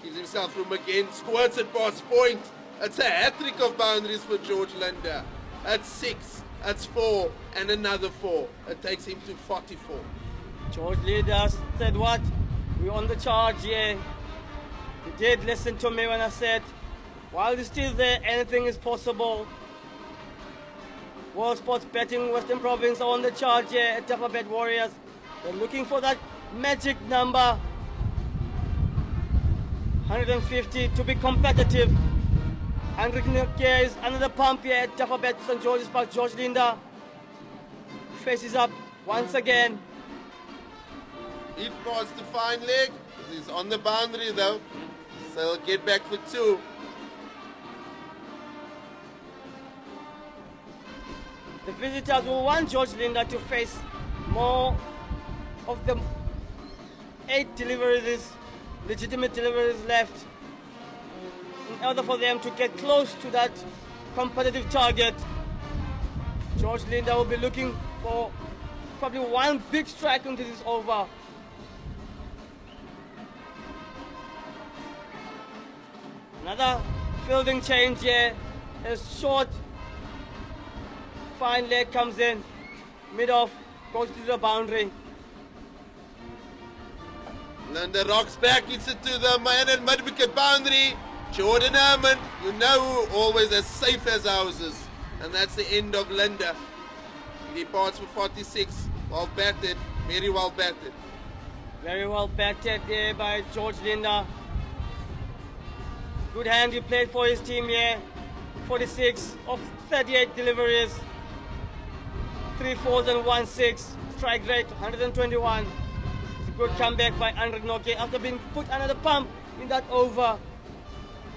Gives himself room again, squirts it past point. It's a hat-trick of boundaries for George Linder. That's 6, that's 4, and another 4. It takes him to 44. George Linder said what? We're on the charge here. He did listen to me when I said, while he's still there, anything is possible. World Sports Betting Western Province are on the charge here at Dafabet Warriors. They're looking for that magic number 150 to be competitive. Andile Mokgakane is under the pump here at Dafabet St. George's Park. George Linder faces up once again. Hit past the fine leg. He's on the boundary though, so he'll get back for 2. The visitors will want George Linder to face more of the 8 deliveries, legitimate deliveries left, in order for them to get close to that competitive target. George Linder will be looking for probably 1 big strike into this over. Another fielding change here. A short fine leg comes in, mid-off, goes to the boundary. Linda rocks back, hits it to the man at mid-wicket boundary. Jordan Herman, you know, always as safe as houses. And that's the end of Linda. He departs for 46. Well batted, very well batted. Very well batted there by George Linda. Good hand he played for his team here. 46 of 38 deliveries. 3 fours and 1 6. Strike rate 121. It's a good comeback by Andile Mokgakane after being put under the pump in that over.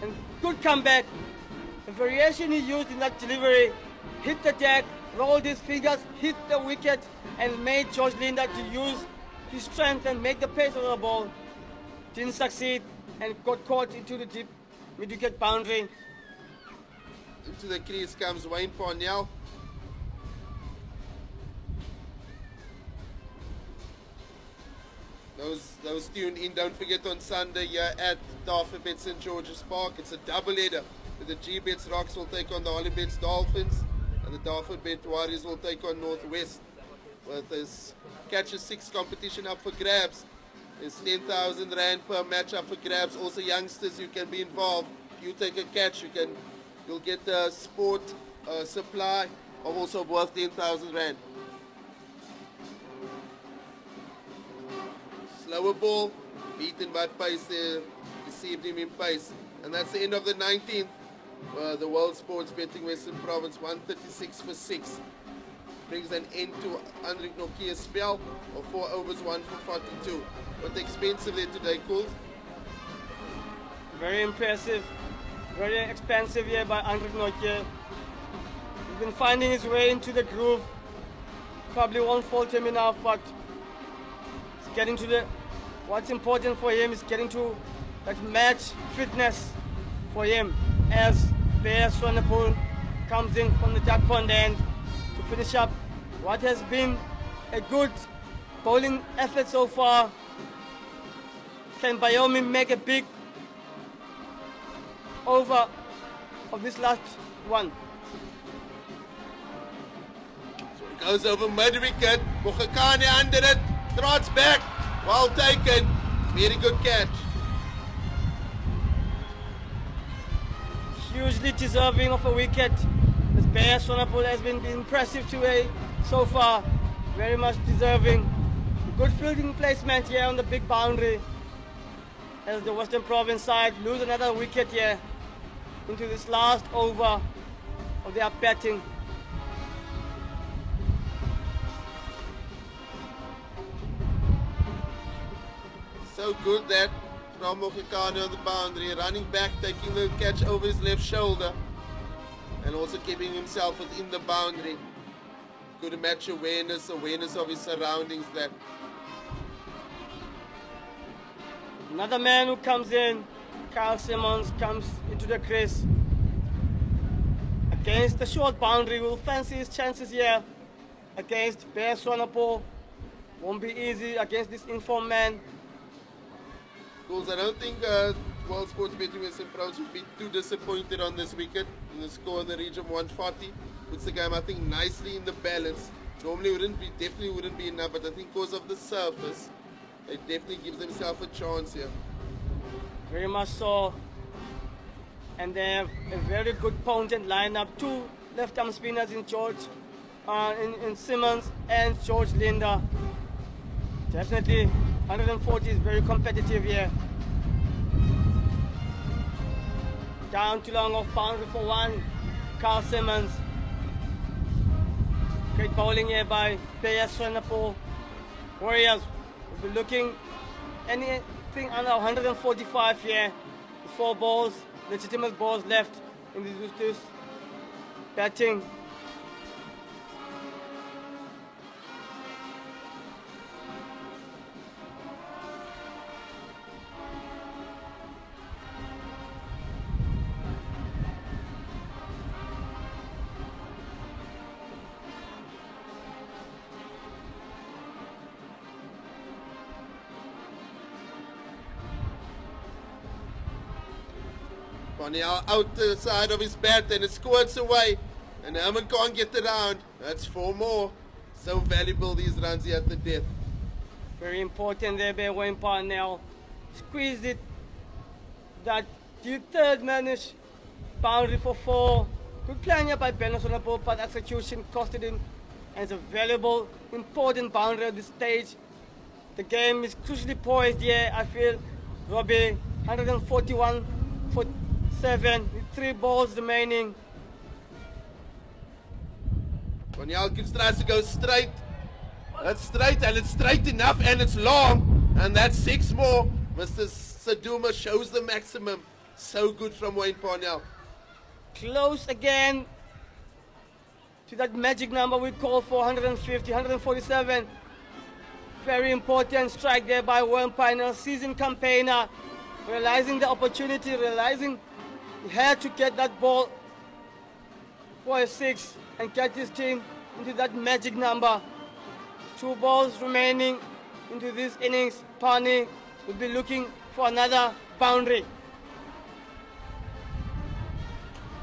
And good comeback. The variation he used in that delivery, hit the deck, rolled his fingers, hit the wicket, and made George Linda to use his strength and make the pace of the ball. Didn't succeed and got caught into the deep mid-wicket boundary. Into the crease comes Wayne Parnell. Those tuned in, don't forget on Sunday here at Dafabet St. George's Park. It's a double header. The G-Bets Rocks will take on the Holybets Dolphins, and the Dafabet Warriors will take on Northwest. With this catch a 6 competition up for grabs. There's 10,000 Rand per match up for grabs. Also youngsters, you can be involved. If you take a catch, you'll get the sport supply of also worth 10,000 Rand. Slower ball, beaten by pace there, deceived him in pace. And that's the end of the 19th. The World Sports Betting Western Province, 136 for 6. Brings an end to Andile Mokgakene's spell of 4 overs, 1 for 42. But expensive there today, Cool. Very impressive. Very expensive here by Andile Mokgakane. He's been finding his way into the groove. Probably won't fault him enough, but he's getting to the... What's important for him is getting to that match fitness for him as Bear Swanepoel comes in from the duck pond end to finish up what has been a good bowling effort so far. Can Bayomi make a big over of this last one? So it goes over mid-wicket. Mokgakane under it. Trots back. Well taken. Very good catch. Hugely deserving of a wicket. This Bear Swanepoel has been impressive today so far. Very much deserving. Good fielding placement here on the big boundary. As the Western Province side lose another wicket here into this last over of their batting. So good that from Mokgakane on the boundary, running back, taking the catch over his left shoulder, and also keeping himself within the boundary. Good match awareness of his surroundings there. Another man who comes in, Kyle Simmons, comes into the crease. Against the short boundary, will fancy his chances here. Against Bear Swanepoel, won't be easy against this informed man. I don't think World Sports Betting Western Province would be too disappointed on this wicket. In the score in the region of 140, puts the game, I think, nicely in the balance. Normally definitely wouldn't be enough, but I think because of the surface, it definitely gives themselves a chance here. Very much so. And they have a very good potent lineup. 2 left-arm spinners in in Simmons and George Linda. Definitely 140 is very competitive here. Down too long off boundary for 1. Carl Simmons. Great bowling here by Bear Swanepoel. Warriors will be looking anything under 145 here. 4 balls, legitimate balls left in this batting. Parnell out the side of his bat and it squirts away. And Herman can't get around. That's 4 more. So valuable, these runs here at the death. Very important there by Wayne Parnell. Squeezed it. That third managed boundary for 4. Good plan here by Benos on the ball, but execution costed him. And it's a valuable, important boundary at this stage. The game is crucially poised here. I feel Robbie 141 for 7 with 3 balls remaining. Konjalkins tries to go straight. That's straight, and it's straight enough, and it's long. And that's 6 more. Mr. Saduma shows the maximum. So good from Wayne Parnell. Close again to that magic number we call for 150, 147. Very important strike there by Wayne Parnell, seasoned campaigner, realizing the opportunity, realizing he had to get that ball for a 6 and get his team into that magic number. 2 balls remaining into this innings. Pani will be looking for another boundary.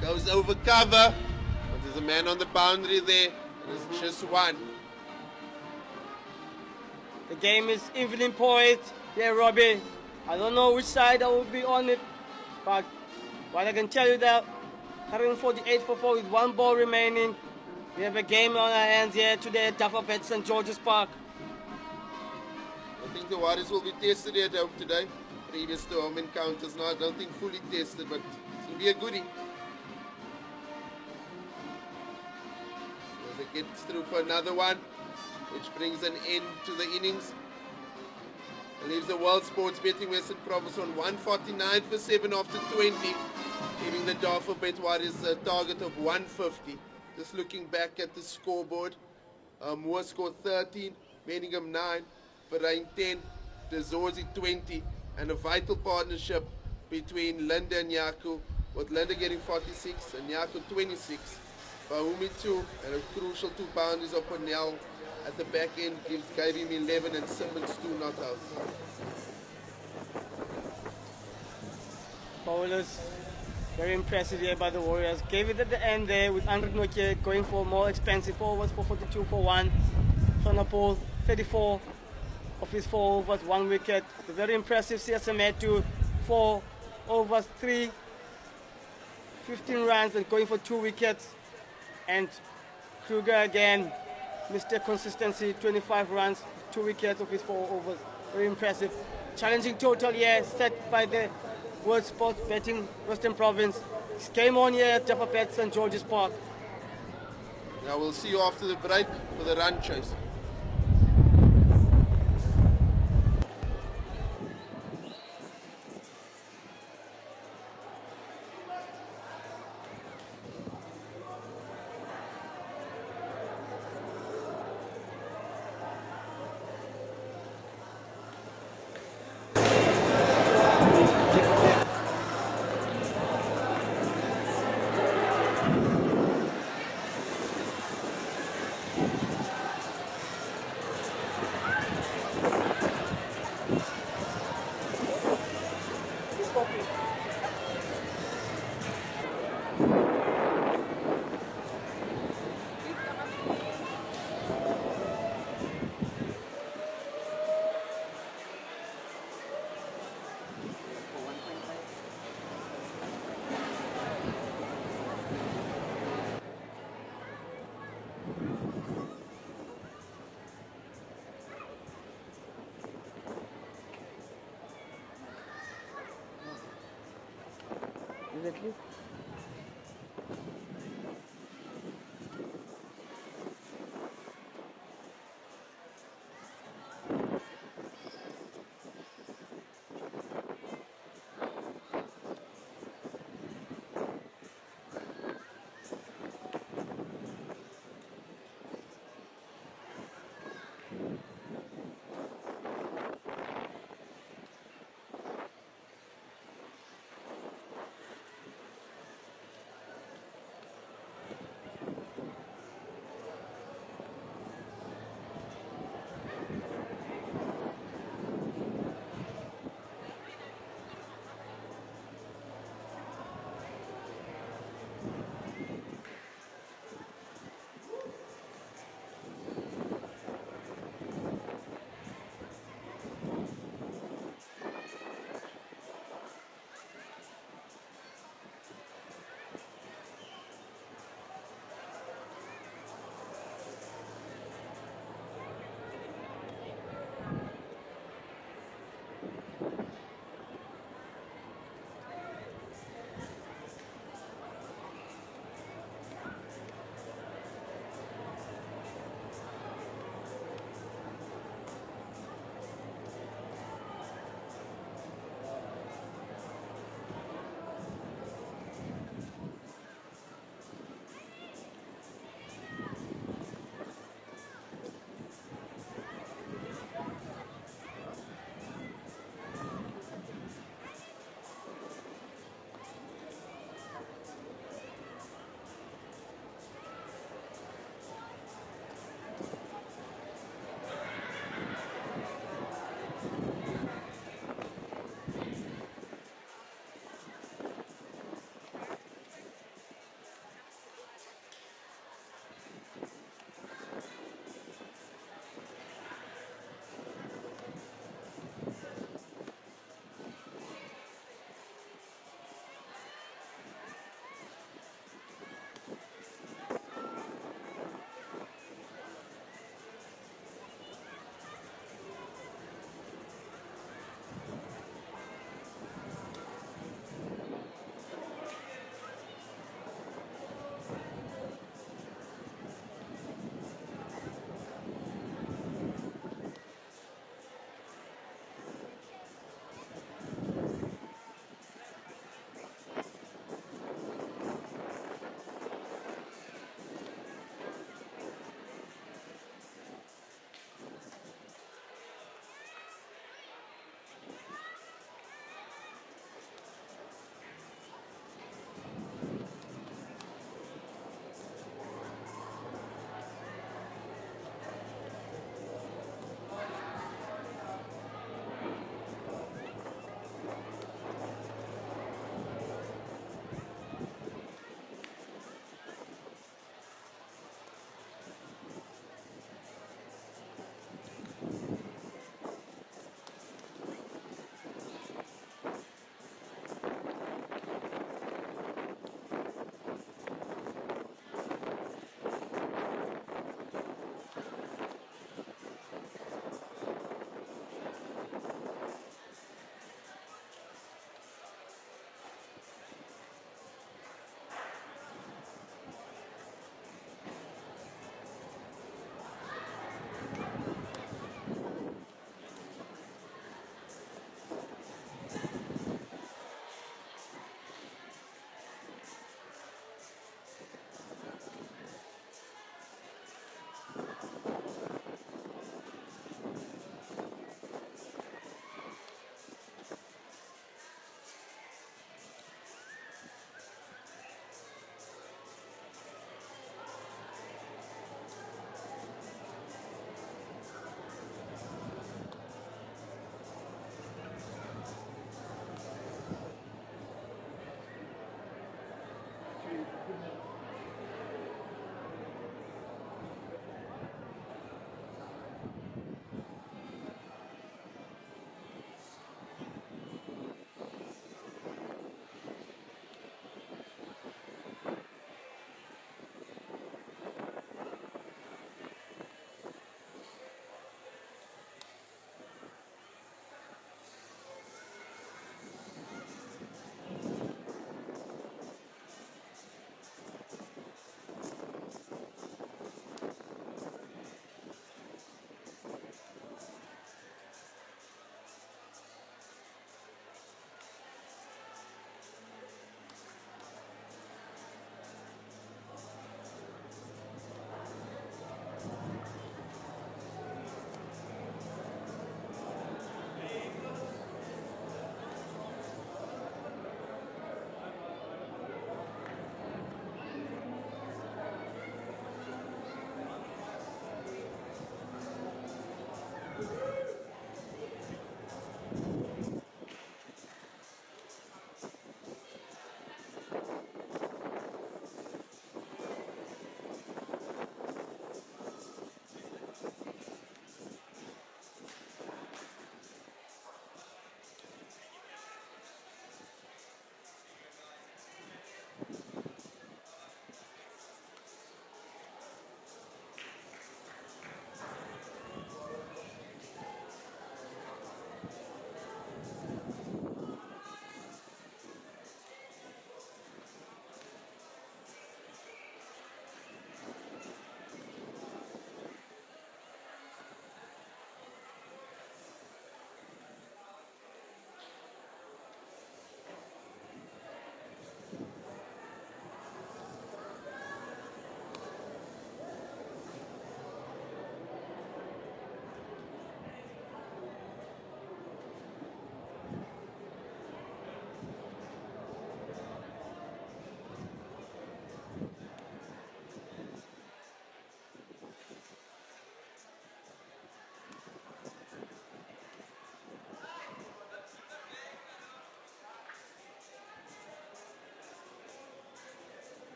Goes over cover, but there's a man on the boundary there, and it's just 1. The game is evenly poised here, Robbie. I don't know which side I will be on it, but what I can tell you that 148 for 4 with 1 ball remaining. We have a game on our hands here today at Dafabet St. George's Park. I think the Warriors will be tested here at home today. Previous to home encounters now, I don't think fully tested, but it will be a goodie. As it gets through for another one, which brings an end to the innings. It leaves the World Sports Betting Western Province on 149 for 7 after 20, giving the Dafabet Warriors a target of 150. Just looking back at the scoreboard, Moore scored 13, Meningham 9, Verrein 10, Dezorzi 20, and a vital partnership between Linda and Yaku, with Linda getting 46 and Yaku 26. Bahumi 2 and a crucial 2 boundaries of Parnell at the back end gave him 11 and Simmons 2 not out. Bowlers, very impressive here by the Warriors. Gave it at the end there with Andile Mokgakane going for more expensive overs for 42 for 1. Sonapol 34 of his 4 overs, 1 wicket. The very impressive CSA Simetu 4 overs, 3, 15 runs and going for 2 wickets. And Kruger again, Mr. Consistency, 25 runs, 2 wickets of his 4 overs. Very impressive. Challenging total here set by the World Sports Betting Western Province. It's game on here at Dafabet St. George's Park. Now we'll see you after the break for the run chase. Exactly.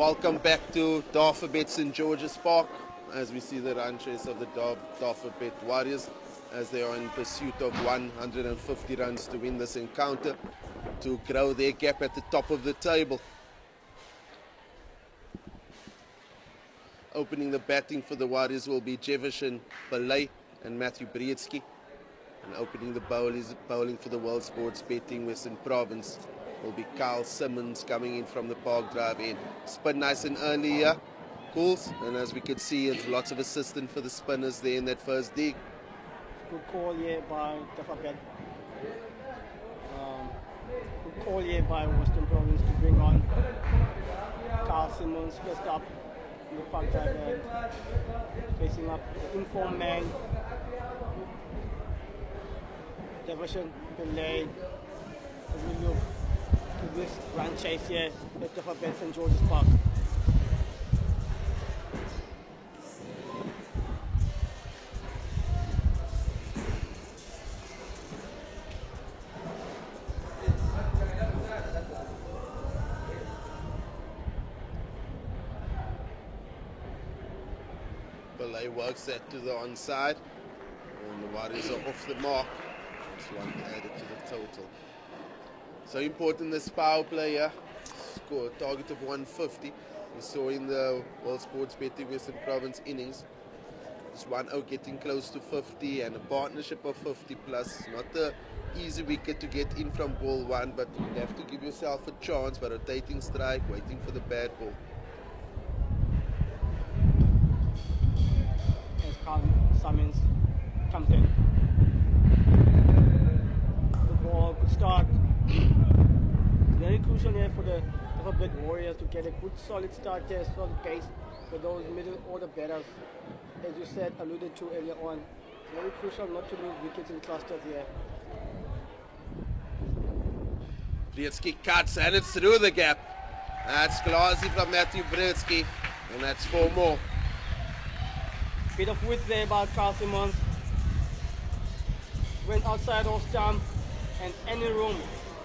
Welcome back to Dafabet St. George's Park as we see the run chase of the Dafabet Warriors as they are in pursuit of 150 runs to win this encounter to grow their gap at the top of the table. Opening the batting for the Warriors will be Jiveshen Pillay and Matthew Breetzke. And opening the bowling for the World Sports Betting Western Province will be Carl Simmons coming in from the Park Drive end. Spin nice and early here, Cools. And as we could see, there's lots of assistance for the spinners there in that first dig. Good call here by Dafabet. Good call here by Western Province to bring on Carl Simmons first up in the Park Drive end, facing up the informed man. Jiveshen Pillay as we look to this run chase here at Dafabet St. George's Park. Pillay works that to the onside and the Warriors are off the mark. Just one added to the total. So important this power play here. Score a target of 150. We saw in the World Sports Betting Western Province innings. It's 1-0 getting close to 50 and a partnership of 50 plus. Not the easy wicket to get in from ball one, but you have to give yourself a chance by rotating strike, waiting for the bad ball. As Carl Simmons comes in. The ball could start. Very crucial here for the Dafabet Warriors to get a good solid start here, solid pace for those middle order batters. As you said, alluded to earlier on, very crucial not to lose wickets in clusters here. Breetzke cuts and it's through the gap. That's classy from Matthew Breetzke, and that's 4 more. Bit of width there by Carl Simmons. Went outside off stump, and any room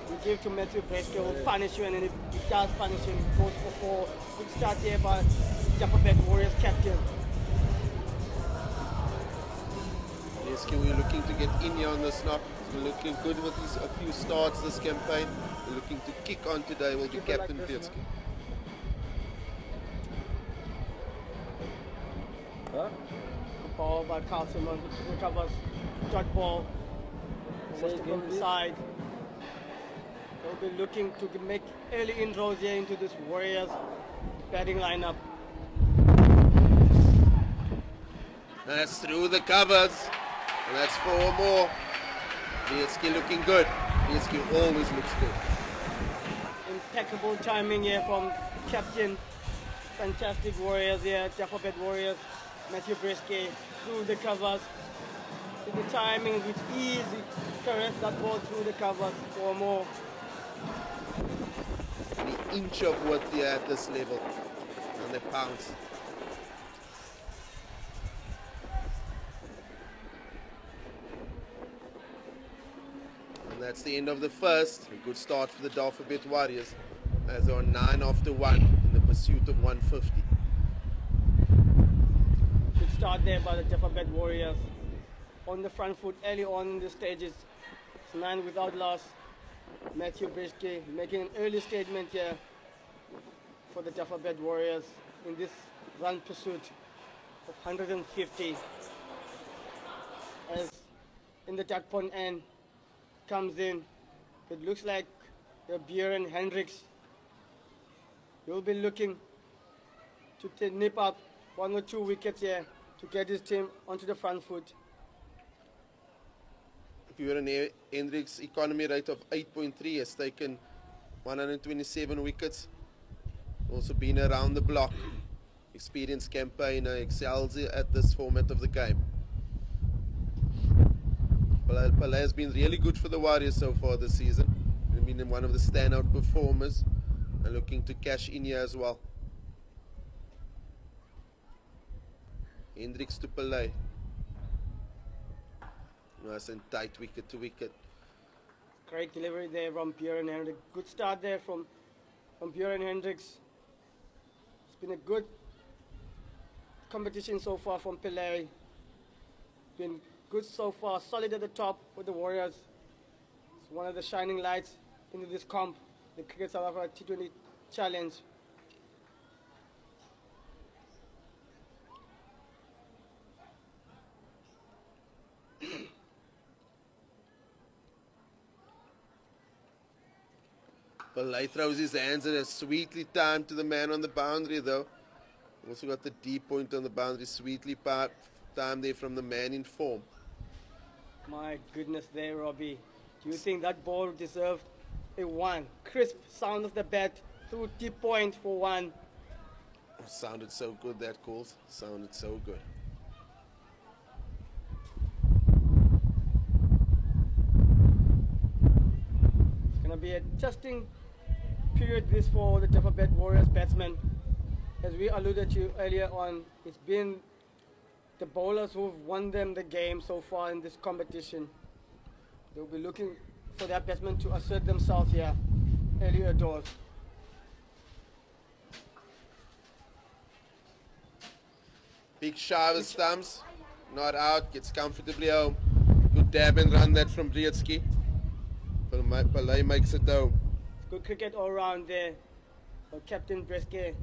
you give to Matthew Breetzke will punish you, and if he does punish him, goes for 4. Good start here by Dafabet Warriors captain. Breetzke, we're looking to get in here on this knock. We're looking good with a few starts this campaign. We're looking to kick on today will be Captain Breetzke. Good ball by Carl Simmons, which recovers dot ball. Almost from the side. They'll be looking to make early inroads here into this Warriors batting lineup. And that's through the covers. And that's 4 more. Breetzke looking good. Breetzke always looks good. Impeccable timing here from captain. Fantastic Warriors here, Dafabet Warriors. Matthew Breetzke through the covers. So the timing with easy caress that ball through the covers. 4 more. An inch of width here at this level. And they pounce. And that's the end of the first. A good start for the Dafabet Warriors as they're on 9 after 1 in the pursuit of 150. Good start there by the Dafabet Warriors. On the front foot early on in the stages. It's 9 without loss. Matthew Breetzke making an early statement here for the Dafabet Warriors in this run pursuit of 150. As in the duck pond end comes in, it looks like the Björn Hendricks will be looking to nip up 1 or 2 wickets here to get his team onto the front foot. Björn Hendricks' economy rate of 8.3 has taken 127 wickets. Also been around the block. Experienced campaigner, excels at this format of the game. Pillay has been really good for the Warriors so far this season. He's been one of the standout performers and looking to cash in here as well. Hendricks to Pillay. Nice and tight wicket to wicket. Great delivery there from Björn Hendricks. Good start there from Björn Hendricks. been a good competition so far from Pillay. Been good so far, solid at the top with the Warriors. It's one of the shining lights into this comp, the Cricket South Africa T20 Challenge. Pillay throws his hands and has sweetly timed to the man on the boundary though. Also got the deep point on the boundary, sweetly timed there from the man in form. My goodness there, Robbie. Do you think that ball deserved a one? Crisp sound of the bat through deep point for one. Sounded so good, that calls. Sounded so good. It's going to be a testing period this for the Dafabet Warriors batsmen. As we alluded to earlier on, it's been the bowlers who've won them the game so far in this competition. They'll be looking for their batsmen to assert themselves here earlier doors. Big shove of stumps, not out, gets comfortably home. Good dab and run that from Breetzke. Pillay makes it home. Good cricket all round there for Captain Breetzke.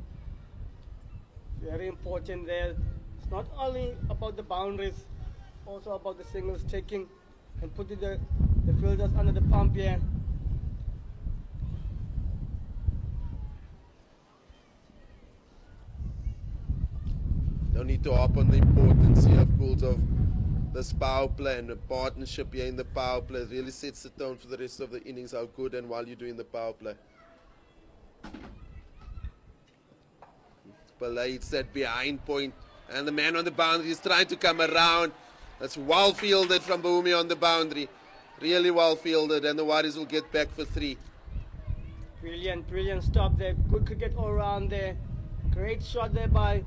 Very important there. It's not only about the boundaries, also about the singles, taking and putting the fielders under the pump here. Don't need to harp on the importance here, of course, of this power play and the partnership here in the power play. It really sets the tone for the rest of the innings, how good and while you're doing the power play. Pillay hits that behind point, and the man on the boundary is trying to come around. That's well fielded from Bhumi on the boundary. Really well fielded, and the Warriors will get back for 3. Brilliant, brilliant stop there. Good cricket all round there. Great shot there by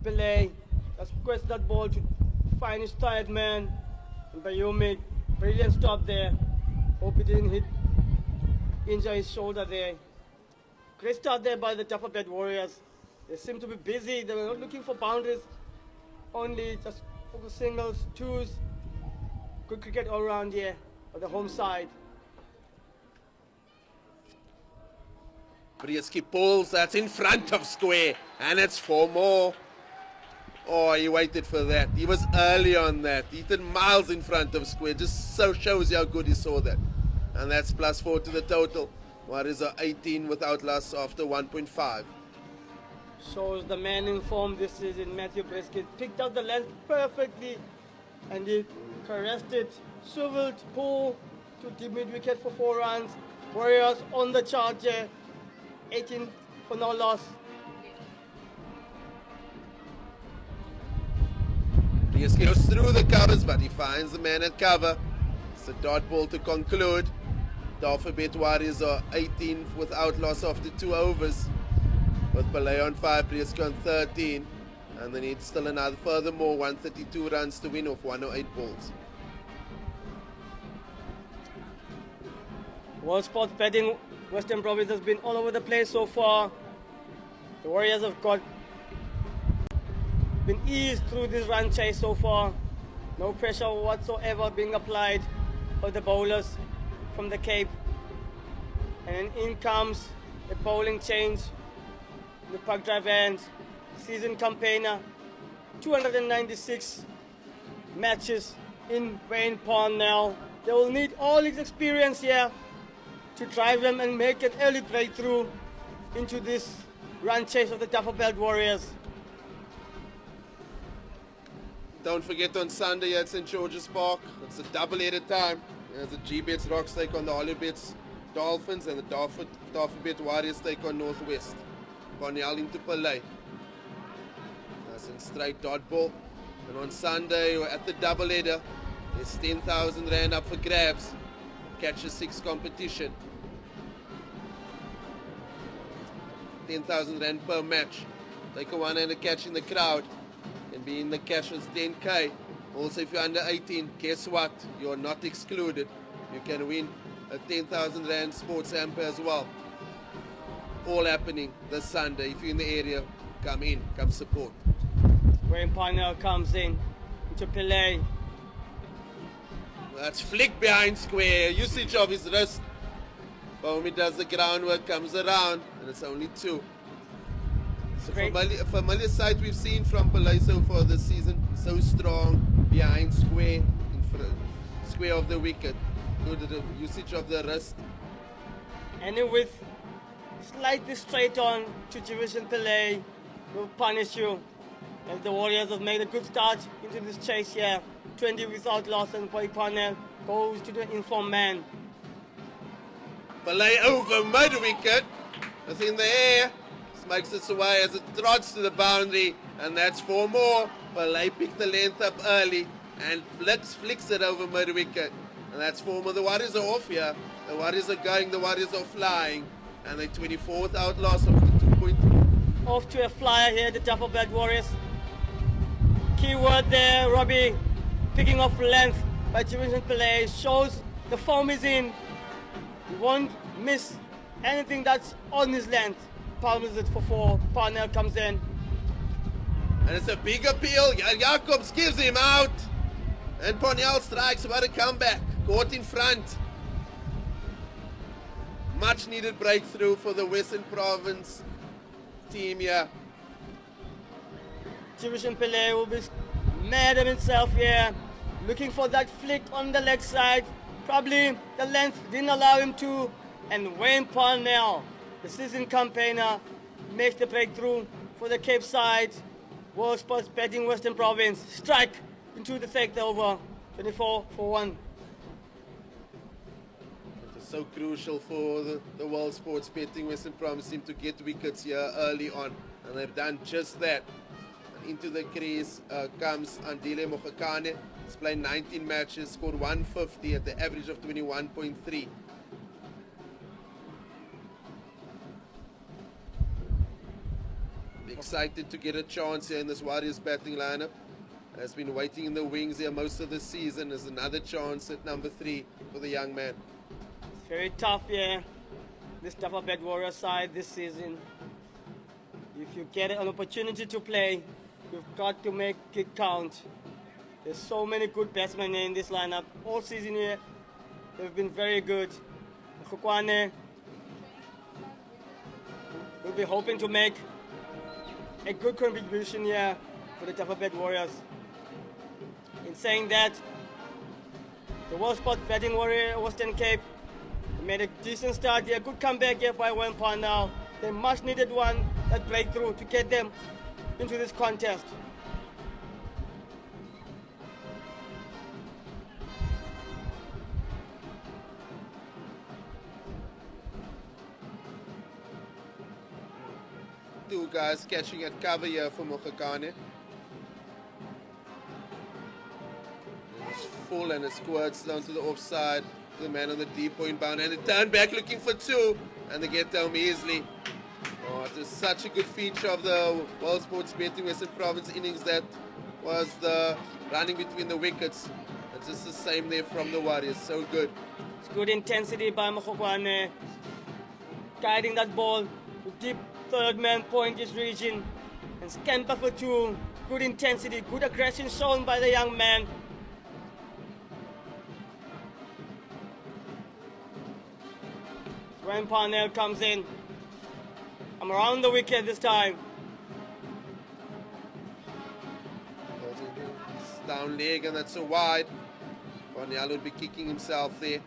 Pillay. Just quest that ball to find his tired man. And Bayumi, brilliant stop there. Hope he didn't injure his shoulder there. Great start there by the Dafabet Warriors. They seem to be busy. They were not looking for boundaries, only just focus singles, twos. Good cricket all around here on the home side. Breetzke pulls, that's in front of square, and it's 4 more. Oh, he waited for that. He was early on that. He did miles in front of square. Just so shows you how good he saw that. And that's +4 to the total. Warriors are 18 without loss after 1.5. Shows the man in form this season, Matthew Breetzke. Picked out the length perfectly and he caressed it, swiveled, pull to deep mid wicket for 4 runs. Warriors on the charge here, 18 for no loss. Breetzke goes through the covers, but he finds the man at cover. It's a dot ball to conclude. Dafabet Warriors are 18 without loss after 2 overs. With Pillay on 5, Breetzke on 13. And they need still another furthermore 132 runs to win off 108 balls. World Sports Betting Western Province has been all over the place so far. The Warriors have been eased through this run chase so far. No pressure whatsoever being applied by the bowlers from the Cape. And then in comes the bowling change. The Park Drive end, season campaigner, 296 matches in Wayne Parnell. They will need all his experience here to drive them and make an early breakthrough into this run chase of the Dafabet Warriors. Don't forget on Sunday at St. George's Park, it's a double-header time. There's the G-Bets Rocks take on the Hollywoodbets Dolphins and the Dafabet Warriors take on Northwest. Parnell into Pillay. That's a straight dot ball. And on Sunday at the double-header, there's 10,000 rand up for grabs. Catch a 6 competition. 10,000 rand per match. Take a one-hander catch in the crowd. Can be in the cash with 10k. Also, if you're under 18, guess what? You're not excluded. You can win a 10,000 rand sports hamper as well. All happening this Sunday. If you're in the area, come in, come support. Wayne Parnell comes in into Pillay. That's flick behind square, usage of his wrist. Bomi does the groundwork, comes around, and it's only 2. It's a familiar sight we've seen from Pillay so far this season. So strong, behind square, in front, square of the wicket. Good usage of the wrist. And with slightly straight on to Jiveshen Pillay will punish you. As the Warriors have made a good start into this chase here. 20 without loss, and Wayne Parnell goes to the informed man. Pillay over mid-wicket. It's in the air. This makes it away as it trots to the boundary. And that's 4 more. Pillay picked the length up early and flicks it over mid-wicket. And that's 4 more. The Warriors are off here. The Warriors are going, the Warriors are flying. And the 24th out loss of the 2.3. Off to a flyer here, the Dafabet Warriors. Keyword there, Robbie. Picking off length by Jiveshen Pillay shows the form is in. He won't miss anything that's on his length. Palms it for 4. Parnell comes in. And it's a big appeal. Jacobs gives him out. And Parnell strikes. What a comeback. Caught in front. Much needed breakthrough for the Western Province team here. Jiveshen Pillay will be mad at himself here. Looking for that flick on the leg side. Probably the length didn't allow him to. And Wayne Parnell, the season campaigner, makes the breakthrough for the Cape side. World Sports Betting Western Province. Strike into the third over. 24 for 1. It's so crucial for the World Sports Betting Western Province team to get wickets here early on. And they've done just that. And into the crease comes Andile Mokgakane. He's played 19 matches, scored 150 at the average of 21.3. Excited to get a chance here in this Warriors batting lineup. Has been waiting in the wings here most of the season. There's another chance at number 3 for the young man. It's very tough here. This Dafabet Warriors side this season. If you get an opportunity to play, you've got to make it count. There's so many good batsmen in this lineup. All season here, they've been very good. Mokgakane will be hoping to make a good contribution here for the Dafabet Warriors. In saying that, the World Sports Betting Warrior Western Cape made a decent start here. Good comeback here by Wayne Parnell. They much needed one, that breakthrough, to get them into this contest. Two guys catching at cover here for Mokgakane. It's full and it squirts down to the offside. The man on the deep point bound and they turn back looking for 2 and they get down easily. Oh, it is such a good feature of the World Sports Betting Western Province innings. That was the running between the wickets. It's just the same there from the Warriors. So good. It's good intensity by Mokgakane, guiding that ball to deep third man point this region and scamper for 2. Good intensity, good aggression shown by the young man. Wayne Parnell comes in. I'm around the wicket this time. Down leg and that's a wide. Parnell would be kicking himself there.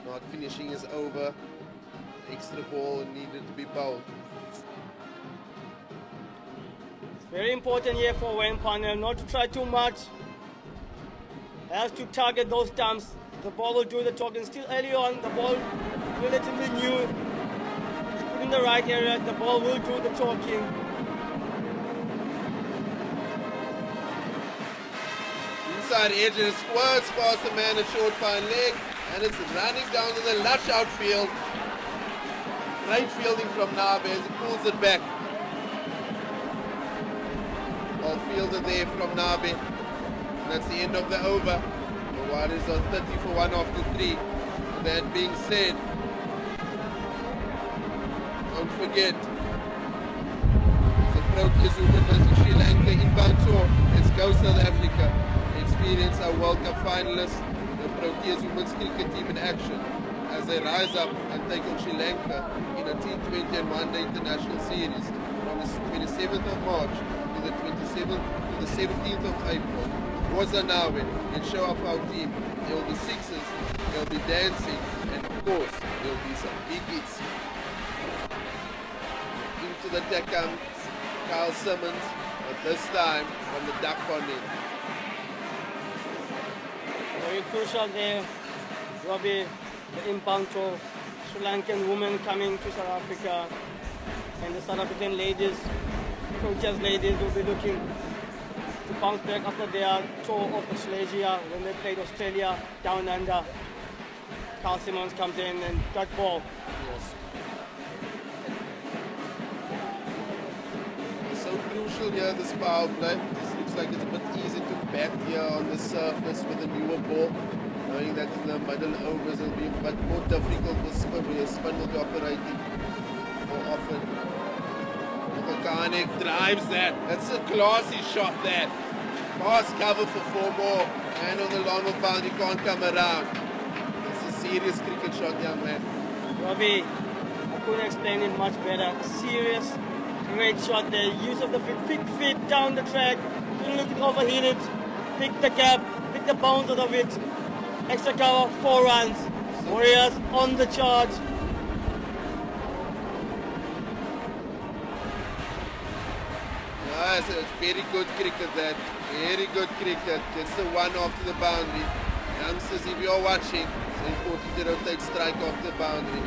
Not finishing his over. Extra ball needed to be bowled. It's very important here for Wayne Parnell not to try too much. He has to target those stumps. The ball will do the talking. Still early on, the ball relatively new. It's put in the right area, the ball will do the talking. Inside edge and it squirts past the man, a short fine leg, and it's running down to the lush outfield. Great fielding from Nabe as he pulls it back. All fielded there from Nabe. And that's the end of the over. The Warriors are 30 for 1 after 3. And that being said, don't forget, it's a Proteas women versus Sri Lanka inbound tour. Let's go South Africa. Experience our World Cup finalists, the Proteas women's cricket team in action as they rise up and take on Sri Lanka in a T20 and one-day international series from the 27th of March to the 17th of April. Wazanawe and show off our team. There will be sixes, there will be dancing, and of course, there will be some big hits. Into the deck comes Carl Simmons, but this time from the duck pond. Very crucial there, Robbie, the inbound tour. Sri Lankan women coming to South Africa, and the South African ladies, coaches ladies, will be looking to bounce back after their tour of Australia when they played Australia down under. Carl Simmons comes in and that ball. Yes. So crucial here, this power play. This looks like it's a bit easy to bat here on the surface with a newer ball. Knowing that in the middle overs it'll be a bit more difficult with spin, where your spin will be operating more often. Mokgakane drives that. That's a classy shot there. Pass cover for 4 more. And on the long of boundary, can't come around. It's a serious cricket shot, young man. Robbie, I couldn't explain it much better. Serious, great shot there. Use of the quick feet down the track. Couldn't look it overhit it. Pick the gap, pick the bounce out of it. Extra cover, 4 runs. Warriors on the charge. Yes, it's very good cricket that. Very good cricket. Gets the one after the boundary. Youngsters, if you're watching, it's important to rotate strike off the boundary.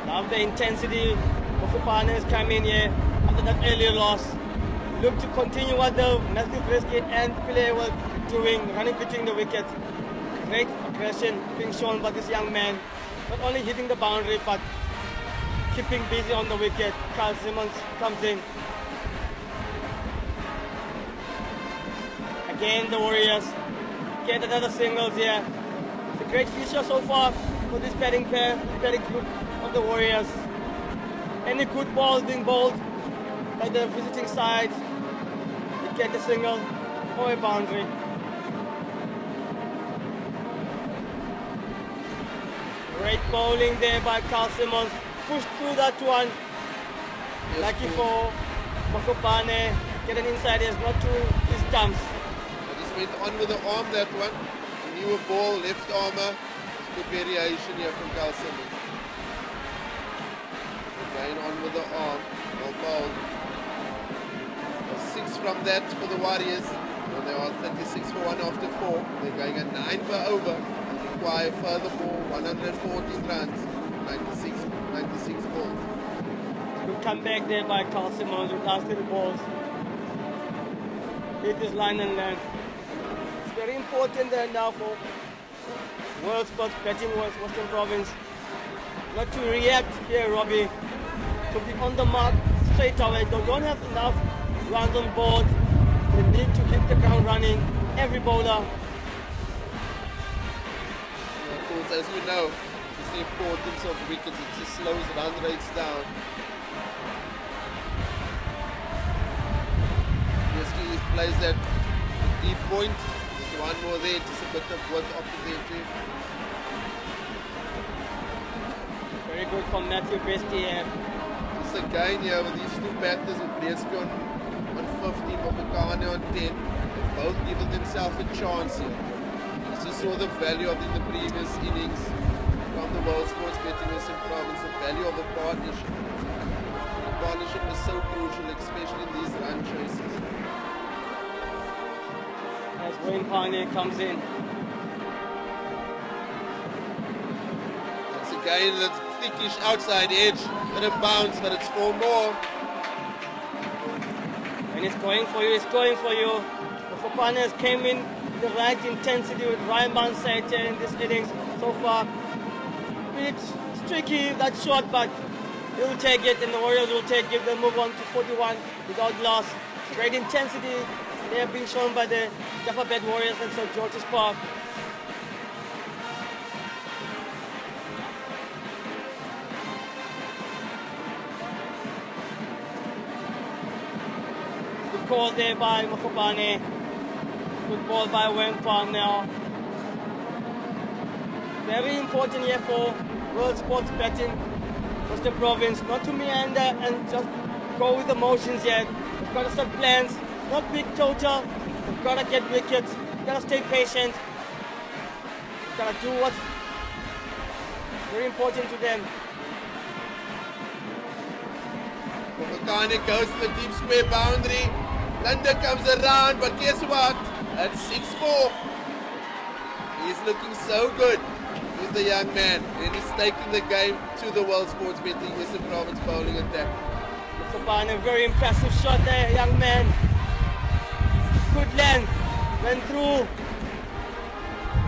Love the intensity of the partners coming here after that earlier loss. Look to continue what the Matthew Breetzke and Pillay were doing, running between the wickets. Great aggression being shown by this young man. Not only hitting the boundary, but keeping busy on the wicket. Carl Simmons comes in. Again, the Warriors get another singles here. It's a great feature so far for this batting pair, batting group of the Warriors. Any good ball being bowled by the visiting side, you get a single or a boundary. Great bowling there by Carl Simmons. Pushed through that one. Yes, Lucky for Mokgakane. Get an inside edge, not to his stumps. Went on with the arm, that one. Newer ball, left armour. Good variation here from Carl Simmons. Again on with the arm. Well bowled. 6 from that for the Warriors. And they are 36 for 1 after 4. They're going at 9 per over. And require further ball, 114 runs. 96 balls. Good comeback there by Carl Simmons with last 3 balls. Hit his line and length. Very important there now for World Sports Betting World Western Province. Not to react here, Robbie. To be on the mark straight away. They don't have enough runs on board. They need to hit the ground running. Every bowler. Of course, as we know, it's the importance of wickets. It just slows run rates down. Breetzke plays that deep point. One more there, just a bit of work off the there too. Very good from Matthew Breetzke here. Just again here with these 2 batters with Breetzke on 15, Mokgakane on 10. They've both given themselves a chance here. You just saw the value of in the previous innings from the World Sports Betting Western Province, the value of the partnership. The partnership is so crucial, especially in these run chases. As Wayne Parnell comes in. Once again, that's thickish outside edge, but a bounce, but it's 4 more. And it's going for you, it's going for you. The partners came in the right intensity with Ryan Bansite in this innings so far. It's tricky, that shot, but he'll take it and the Warriors will take it. They'll move on to 41 without loss. Great intensity. They are being shown by the Dafabet Warriors and St. George's Park. call there by Mokgakane. Good ball by Wayne Parnell. Very important here for world sports betting. Western Province, not to meander and just go with the motions yet. We've got to set plans. It's not big total. We've got to get wickets. We've got to stay patient. We've got to do what's very important to them. Mokgakane goes to the deep square boundary. Lunda comes around, but guess what? That's 6-4. He's looking so good. He's the young man, and he's taking the game to the world sports betting Western Province bowling attack. Mokgakane, a very impressive shot there, young man. Good length, went through.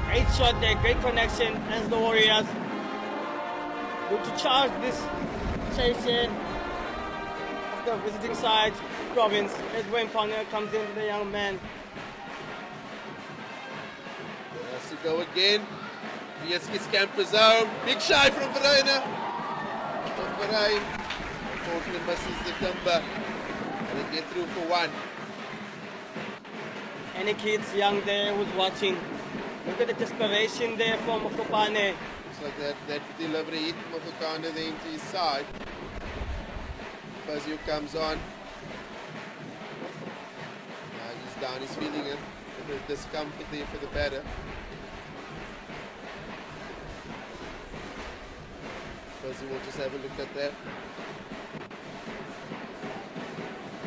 Great shot there, great connection as the Warriors look to charge this chase in of the visiting side province as Wayne Parnell comes in with the young man. Has to go again. Breetzke scampers home. Big shy from Verena. Unfortunately misses the timber. And they get through for one. Any kids young there who's watching, look at the desperation there from Mokgakane. Looks like that delivery hit Mokgakane there into his side. Fazio comes on. He's down, he's feeling it. A bit of discomfort there for the batter. Fazio will just have a look at that.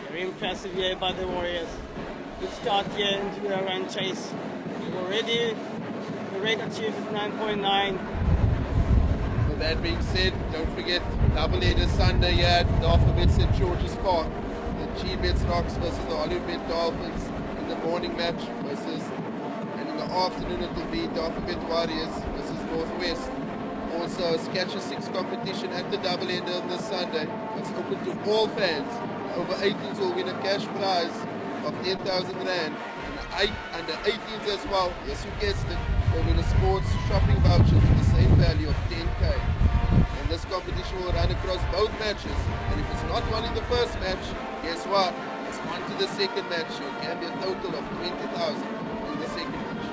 Very impressive here by the Warriors. Good start here into the run chase. Already the rate achieved is 9.9. With that being said, don't forget double-header Sunday here at Dafabet St. George's Park. The G-Bet Rocks versus the Hollywood Dolphins in the morning match versus, and in the afternoon it will be Dafabet Warriors versus Northwest. Also a Catch a 6 competition at the double-header on this Sunday. It's open to all fans. Over 18s will win a cash prize of 10,000 Rand. And under 18s as well, yes you guessed it, will win a sports shopping voucher to the same value of 10K. And this competition will run across both matches. And if it's not won in the first match, guess what? It's on to the second match. So it can be a total of 20,000 in the second match.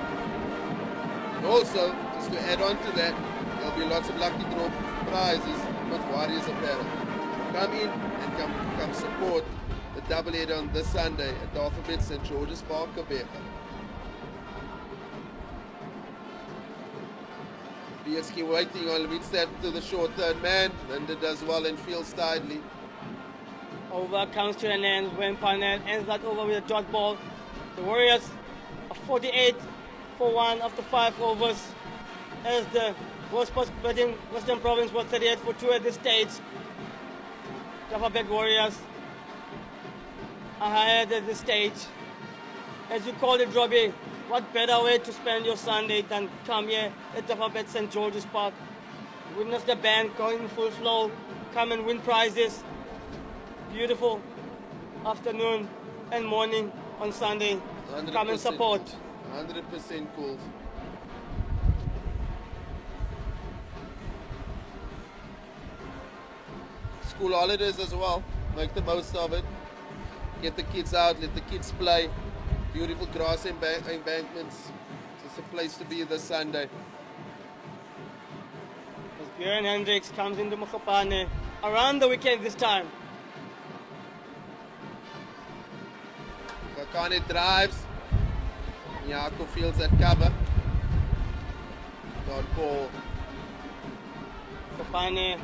And also, just to add on to that, there'll be lots of lucky draw prizes with Warriors apparel. Come in and come support the double-header on this Sunday at Dafabet St. George's Park, Quebec. Breetzke waiting on leads that to the short third man. Linda does well and fields tidily. Over comes to an end. Wayne Parnell ends that over with a dot ball. The Warriors are 48 for 1 after 5 overs as the World Sports Betting Western Province was 38 for 2 at this stage. Dafabet Warriors are higher at this stage. As you called it, Robbie, what better way to spend your Sunday than come here at Dafabet St. George's Park. Witness the band going in full flow, come and win prizes. Beautiful afternoon and morning on Sunday. Come and support. 100% cool. School holidays as well. Make the most of it. Get the kids out, let the kids play. Beautiful grass embankments. It's just a place to be this Sunday. As Björn Hendricks comes into Mokgakane around the weekend this time. Mokgakane drives. Nyako fields that cover. Dot ball. Mokgakane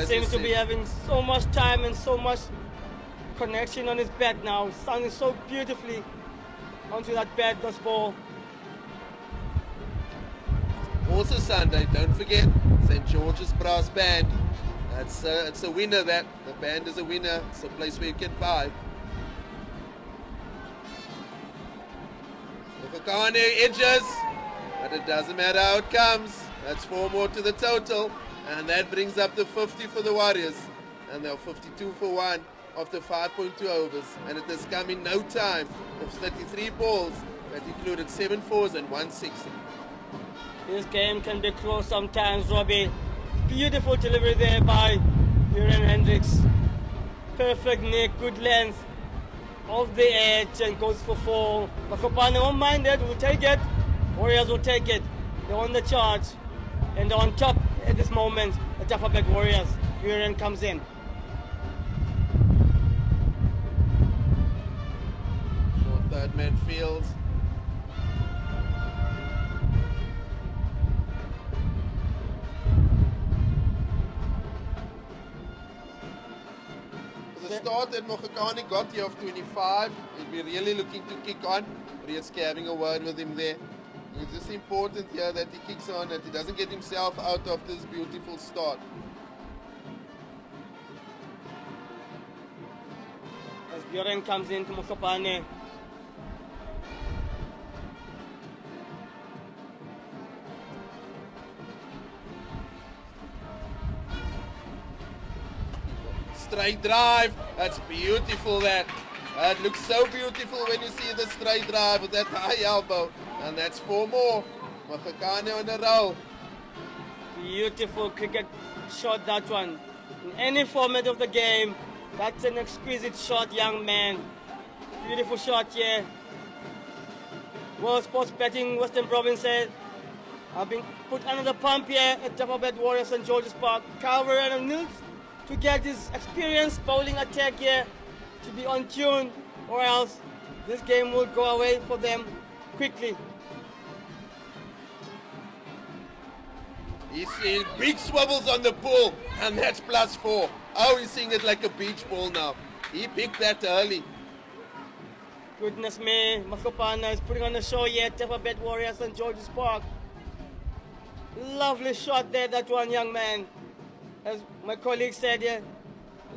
seems to be having so much time and so much connection on his bat now. Sounding so beautifully onto that bat, this ball. Also Sunday, don't forget, St. George's Brass Band. It's a winner that. The band is a winner. It's a place where you can vibe. Mokgakane edges, but it doesn't matter how it comes. That's 4 more to the total. And that brings up the 50 for the Warriors. And they're 52 for 1 after 5.2 overs. And it has come in no time of 33 balls that included 7 fours and 1 6. This game can be close sometimes, Robbie. Beautiful delivery there by Björn Hendricks. Perfect nick, good length. off the edge and goes for 4. Mokgakane won't mind it, will take it. Warriors will take it. They're on the charge. And they're on top at this moment. The Dafabet Warriors. Buren comes in. Short third man fields. The start that Mokgakane got here of 25, he'll be really looking to kick on. Breetzke having a word with him there. It's just important here that he kicks on, that he doesn't get himself out of this beautiful start. As Buren comes into Mokgakane. Straight drive, that's beautiful that. That looks so beautiful when you see the straight drive with that high elbow. And that's 4 more. Mokgakane on a roll. Beautiful cricket shot, that one. In any format of the game, that's an exquisite shot, young man. Beautiful shot here. World Sports Betting Western Province said, I've been put under the pump here at Dafabet Warriors St. George's Park. Carver and Nils to get this experienced bowling attack here to be on tune, or else this game will go away for them quickly. He's seeing big swivels on the pull, and that's +4. Oh, he's seeing it like a beach ball now. He picked that early. Goodness me, Mokgakane is putting on a show here at Dafabet Warriors St. George's Park. Lovely shot there, that one, young man. As my colleague said here,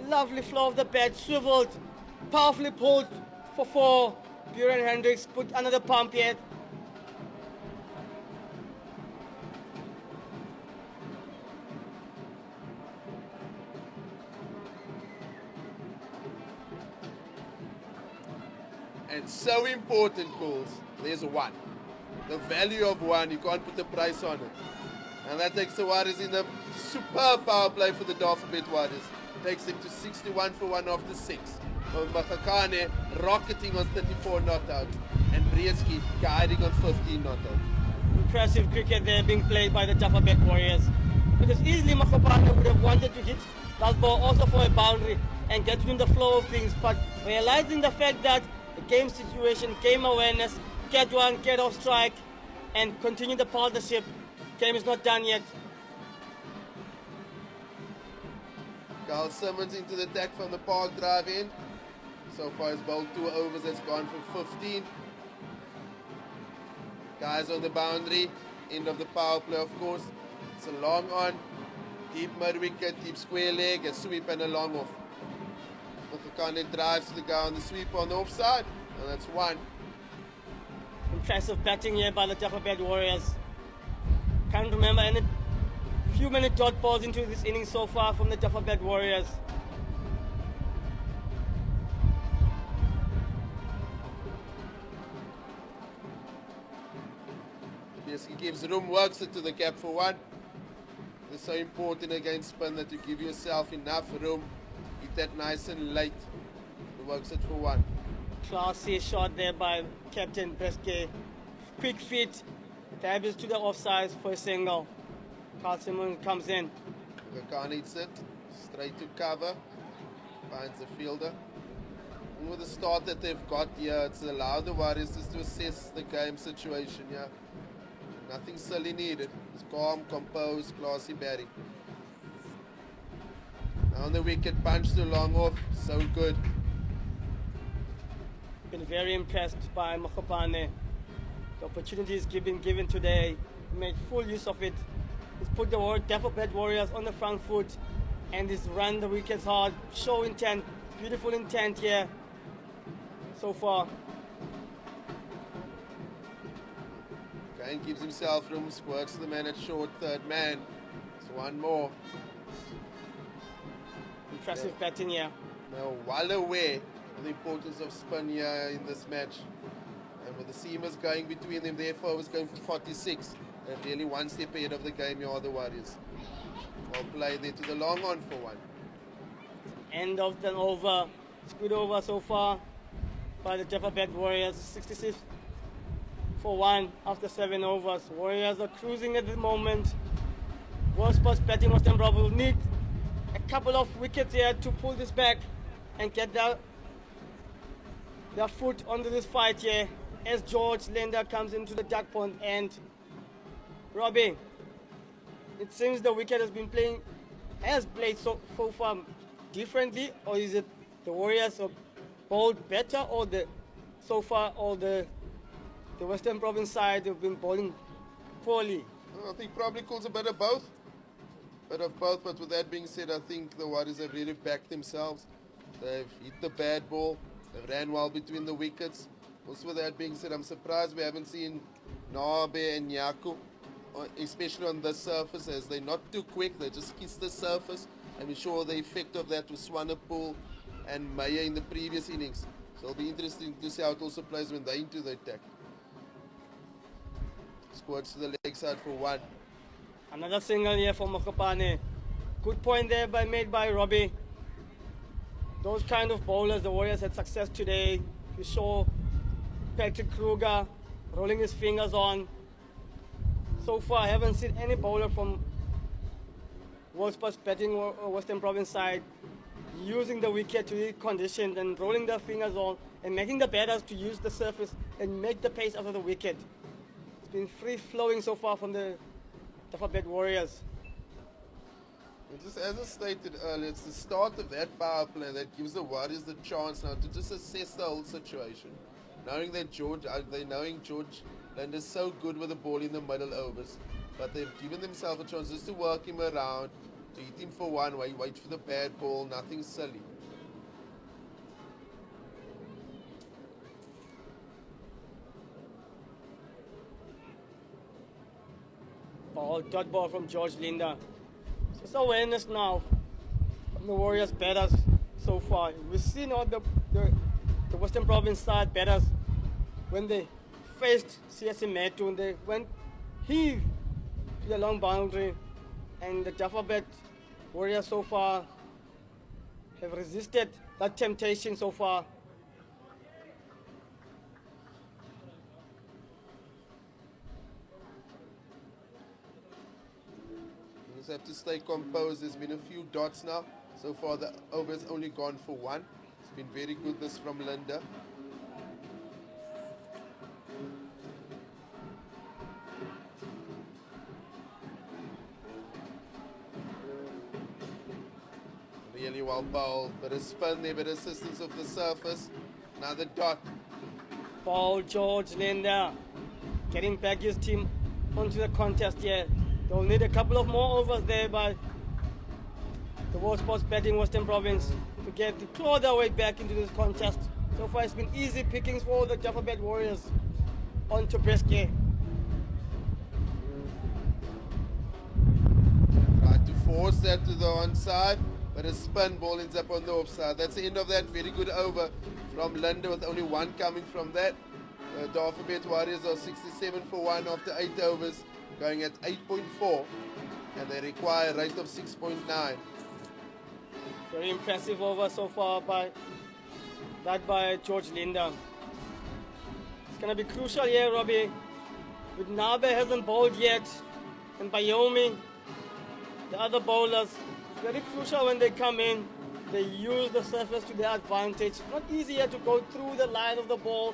lovely flow of the bat, swiveled, powerfully pulled for 4. Buren Hendricks put another pump here. And so important, calls. There's 1. The value of 1, you can't put a price on it. And that takes the Warriors in a superb power play for the Dafabet Warriors. Takes them to 61 for 1 after 6. Mokgakane rocketing on 34 not out. And Breetzke guiding on 15 not out. Impressive cricket there being played by the Dafabet Warriors. Because easily Mokgakane would have wanted to hit that ball also for a boundary and get in the flow of things. But realizing the fact that the game situation, game awareness, get one, get off strike, and continue the partnership. Game is not done yet. Carl Simmons into the attack from the park drive in. So far he's bowled 2 overs, that's gone for 15. Guys on the boundary, end of the power play of course. It's a long on, deep mid wicket, deep square leg, a sweep and a long off. Mokgakane drives to the guy on the sweep on the offside, and that's 1. Impressive batting here by the Dafabet Warriors. Can't remember any few minute dot balls into this inning so far from the Dafabet Warriors. Yes, he gives room, works it to the cap for 1. It's so important against spin that you give yourself enough room, hit that nice and late. He works it for 1. Classy shot there by Captain Breetzke. Quick feet, dabbles to the offside for a single. Carl Simmons comes in. Mokgakane hits it, straight to cover, finds the fielder. And with the start that they've got here, it's allowed the Warriors just to assess the game situation here. Nothing silly needed. It's calm, composed, classy batting. On the wicket, punch to long off, so good. Been very impressed by Mokgakane. The opportunities been given today, he made full use of it. He's put the Dafabet Warriors on the front foot and he's run the wickets hard. Show intent, beautiful intent here so far. Kane gives himself room, squirts the man at short third man. It's 1 more. Impressive batting here. Now well aware of the importance of spin here in this match. And with the seamers going between them, therefore I was going for 46. They're really 1 step ahead of the game, you are the Warriors. Well played there to the long on for 1. End of the over. It's good over so far. by the Dafabet Warriors, 66 for 1 after 7 overs. Warriors are cruising at the moment. World Sports Betting Western Province will need a couple of wickets here to pull this back and get their foot onto this fight here as George Linder comes into the duck pond. And Robbie, it seems the wicket has played so far differently, or is it the Warriors have bowled better, or the Western Province side have been bowling poorly? I think probably calls a bit of both. But with that being said, I think the Warriors have really backed themselves. They've hit the bad ball. They've ran well between the wickets. Also, with that being said, I'm surprised we haven't seen Nabe and Yaku, especially on this surface, as they're not too quick. They just kiss the surface, and we saw the effect of that with Swanepoel and Maya in the previous innings. So it'll be interesting to see how it also plays when they're into the attack. Squads to the leg side for 1. Another single here for Mokgakane. Good point there made by Robbie. Those kind of bowlers, the Warriors had success today. You saw Patrick Kruger rolling his fingers on. So far, I haven't seen any bowler from World Sports Betting or Western Province side using the wicket to hit conditions and rolling their fingers on and making the batters to use the surface and make the pace out of the wicket. It's been free-flowing so far from the Dafabet Warriors. Just as I stated earlier, it's the start of that power play that gives the Warriors the chance now to just assess the whole situation. Knowing George Linder's so good with the ball in the middle overs, but they've given themselves a chance just to work him around, to hit him for 1, wait for the bad ball, nothing silly. Dot ball from George Linder. Just awareness now from the Warriors batters so far. We've seen all the Western Province side batters when they faced CSA T20, and they went heave to the long boundary, and the Dafabet Warriors so far have resisted that temptation so far. Have to stay composed. There's been a few dots now. So far the over's only gone for 1. It's been very good this from Linder. Really well bowled. Bit of spin there, bit of assistance of the surface. Another dot. Paul George Linder getting back his team onto the contest here. They'll need a couple of more overs there by the World Sports Betting Western Province to claw their way back into this contest. So far, it's been easy pickings for the Dafabet Warriors onto Breetzke. Tried to force that to the onside, but a spin ball ends up on the offside. That's the end of that very good over from Linder, with only 1 coming from that. The Dafabet Warriors are 67 for 1 after 8 overs. Going at 8.4, and they require a rate of 6.9. Very impressive over so far by George Linder. It's going to be crucial here, Robbie. With Nabe hasn't bowled yet, and Bayomi, the other bowlers, it's very crucial when they come in. They use the surface to their advantage. It's not easy here to go through the line of the ball.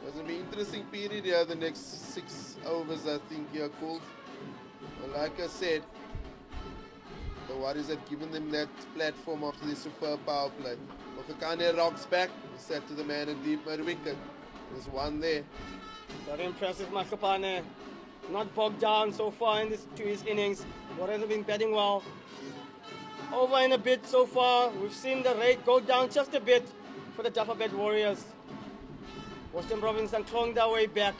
It's going to be an interesting period here, the next 6 overs, I think, here, called. Well, like I said, the Warriors have given them that platform after this superb power play. Mokgakane rocks back, he said to the man in deep mid wicket. There's 1 there. Very impressive, Mokgakane. Not bogged down so far in to his innings. Warriors have been batting well. Over in a bit so far. We've seen the rate go down just a bit for the Dafabet Warriors. Western Province are clawing their way back.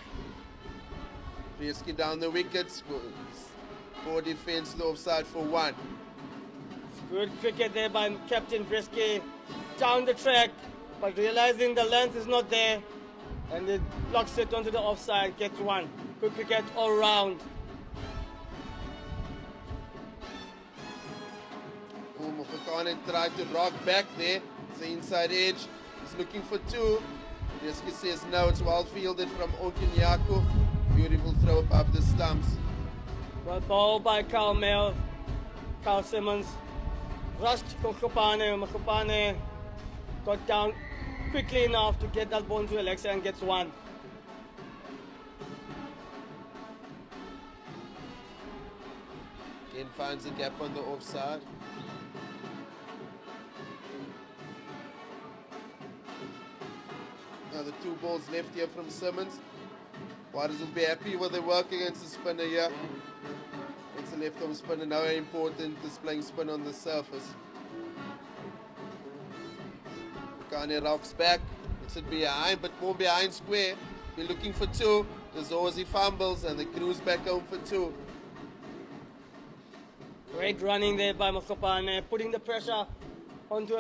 Breetzke down the wickets. Poor defense to the offside for 1. Good cricket there by Captain Breetzke. Down the track, but realizing the length is not there, and it blocks it onto the offside, gets 1. Good cricket all round. Mokgakane tried to rock back there. It's the inside edge. He's looking for two. Breetzke says no, it's well fielded from Okinyaku. Beautiful throw above the stumps. Well, ball by Carl Simmons. Rushed Mokgakane. Mokgakane got down quickly enough to get that ball into the leg side and gets one. Again finds the gap on the offside. Now the two balls left here from Simmons. Warriors will be happy with their work against the spinner here. It's the left arm spinner, now very important, displaying spin on the surface. Mokgakane rocks back, puts it behind, but more behind square. We're looking for two. There's always he fumbles and they cruise back home for two. Great running there by Mokgakane, putting the pressure onto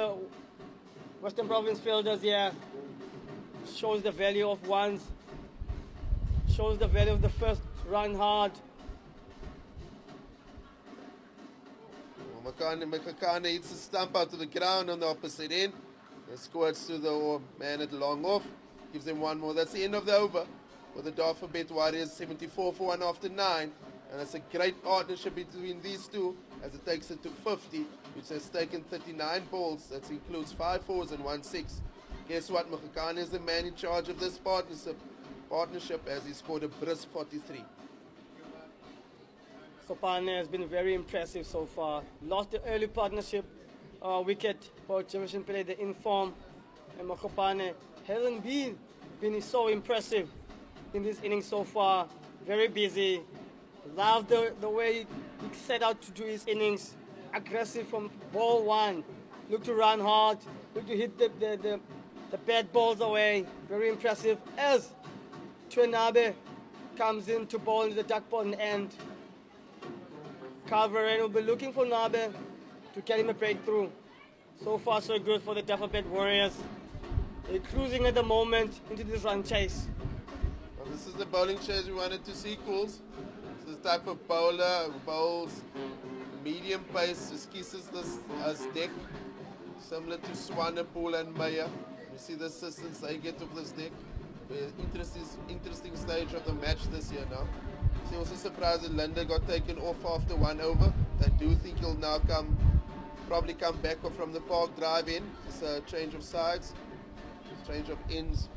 Western Province fielders here. Shows the value of ones. Shows the value of the first run hard. Mokgakane hits the stump out to the ground on the opposite end. And squirts to the man at long off. Gives them one more. That's the end of the over. With the Dafabet Warriors 74 for 1 after 9. And it's a great partnership between these two as it takes it to 50, which has taken 39 balls. That includes 5 4s and 1 6. Guess what? Mokgakane is the man in charge of this partnership as he scored a brisk 43. Mokgakane has been very impressive so far. Lost the early partnership wicket for Jiveshen Pillay, the inform. And Mokgakane hasn't been so impressive in this inning so far. Very busy. Love the way he set out to do his innings. Aggressive from ball one. Look to run hard. Look to hit the bad balls away. Very impressive. As Nabe comes in to bowl in the duck pond end. Calveren will be looking for Nabe to get him a breakthrough. So far so good for the Dafabet Warriors. They're cruising at the moment into this run chase. Well, this is the bowling chase we wanted to see, Cools. This is the type of bowler who bowls medium pace, just kisses this as deck, similar to Swanepoel and Meyer. You see the assistance they get of this deck. Interesting stage of the match this year now. So also surprised that Linde got taken off after 1 over. I do think he'll now probably come back from the park drive in. It's a change of sides, change of ends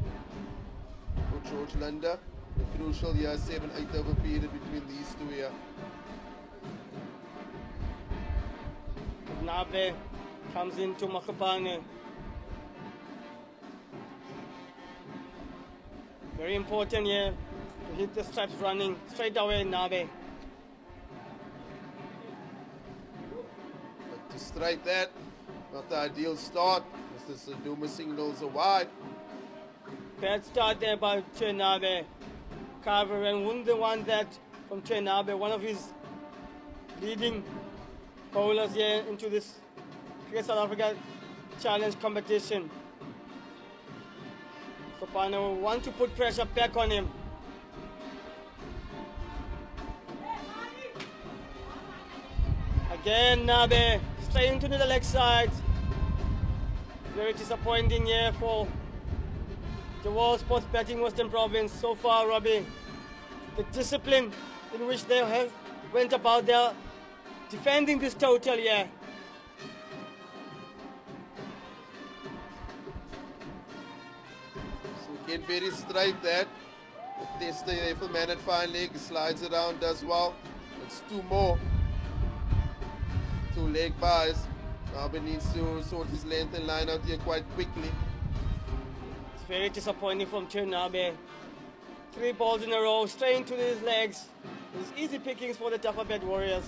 for George Linde. The crucial here 7-8 over period between these two here. Nabe comes into Mokgakane. Very important here to hit the stripes running straight away, Nabe. But to straight that, not the ideal start. This is the Duma signals are wide. Bad start there by Nabe. Calveren wouldn't want that from Nabe, one of his leading bowlers here into this Cricket South Africa Challenge competition. Mokgakane will want to put pressure back on him. Again, Nabe straight into the leg side. Very disappointing here for the World Sports Betting Western Province so far, Robbie. The discipline in which they have went about their defending this total here. So get very straight there. Test the rifle man at fine leg, slides around, does well. It's 2 more. 2 leg buys. Nabe needs to sort his length and line out here quite quickly. It's very disappointing from Nabe. 3 balls in a row, straight into his legs. It's easy pickings for the Dafabet Warriors.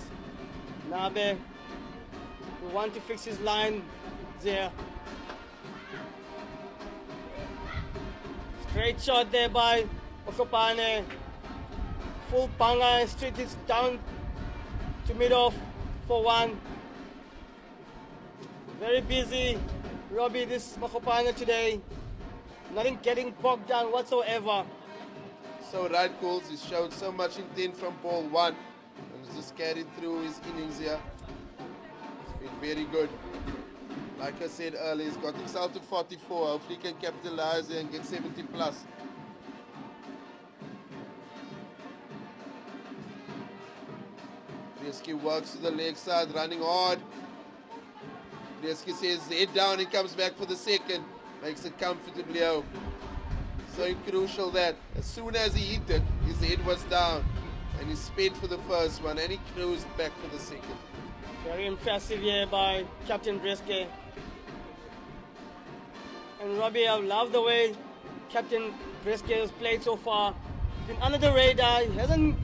Nabe will want to fix his line there. Great shot there by Mokgakane. Full panga and straight is down to mid-off for 1. Very busy, Robbie, this Mokgakane today. Nothing getting bogged down whatsoever. So right, Cools, he showed so much intent from ball 1 and it's just carried through his innings here. It's been very good. Like I said earlier, he's got himself to 44. Hopefully he can capitalize and get 70 plus. Breetzke works to the leg side, running hard. Breetzke says head down and comes back for the second. Makes it comfortably home. So crucial that as soon as he hit it, his head was down. And he sped for the first one and he cruised back for the second. Very impressive here by Captain Breetzke. And Robbie, I love the way Captain Breetzke has played so far. Been under the radar, he hasn't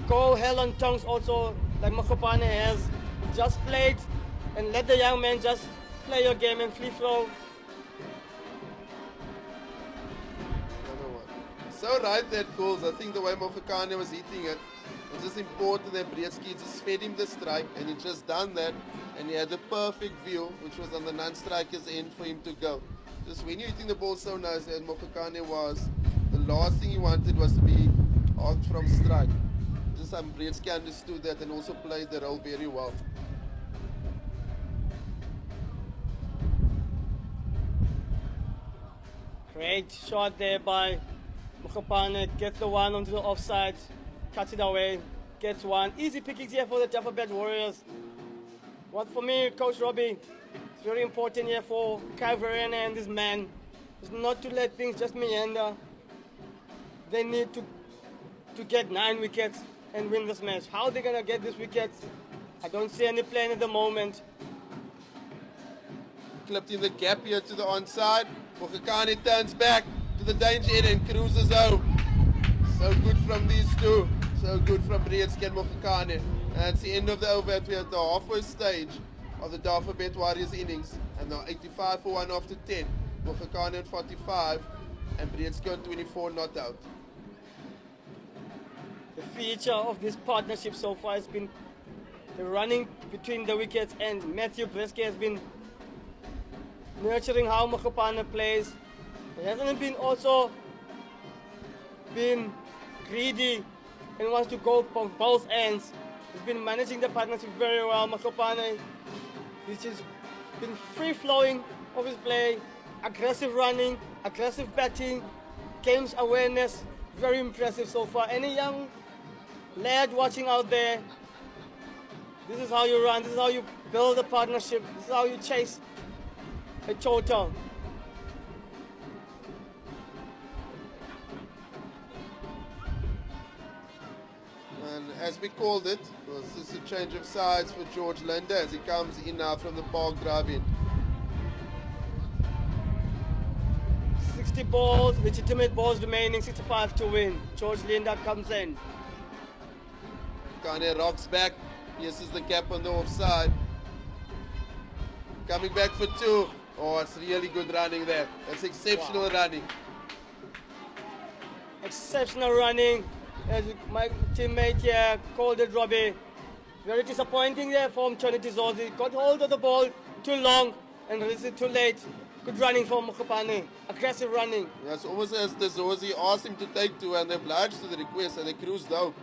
go hell on tongues also like Mokgakane has. Just played and let the young man just play your game and free throw. So right that goals. I think the way Mokgakane was hitting it was just important that Breetzke just fed him the strike and he just done that and he had the perfect view which was on the non-striker's end for him to go. Just when you're hitting the ball so nice as Mokgakane was, the last thing he wanted was to be out from strike. Just Breetzke understood that and also played the role very well. Great shot there by Mokgakane. Gets the one onto the offside, cuts it away, gets one. Easy pickings here for the Dafabet Warriors. What for me, Coach Robbie, it's very important here for Kai Verena and this man is not to let things just meander. They need to get 9 wickets and win this match. How are they gonna get these wickets? I don't see any plan at the moment. Clipped in the gap here to the onside. Mokgakane turns back to the danger area and cruises home. So good from these two. So good from Breetzke and Mokgakane. And that's the end of the over. We are at the halfway stage of the Dafabet Warriors innings. And they're 85 for 1 after 10. Mokgakane on 45 and Breetzke on 24 not out. The feature of this partnership so far has been the running between the wickets, and Matthew Breetzke has been nurturing how Mokgakane plays. He hasn't been also been greedy and wants to go from both ends. He's been managing the partnership very well. Mokgakane, this has been free-flowing of his play, aggressive running, aggressive batting, games awareness, very impressive so far. Any young lad watching out there, this is how you run, this is how you build a partnership, this is how you chase a total. And as we called it, was just a change of sides for George Linda as he comes in now from the park drive-in. 60 balls, legitimate balls remaining, 65 to win. George Linda comes in. Kane rocks back, pierces the gap on the offside. Coming back for 2. Oh, it's really good running there. That's exceptional running. Exceptional running. As my teammate here called it, Robbie. Very disappointing there from Trinity Zozi. Got hold of the ball too long and released it too late. Good running from Mokgakane. Aggressive running. Yeah, it's almost as the Zozi asked him to take 2 and they obliged to the request and they cruised out.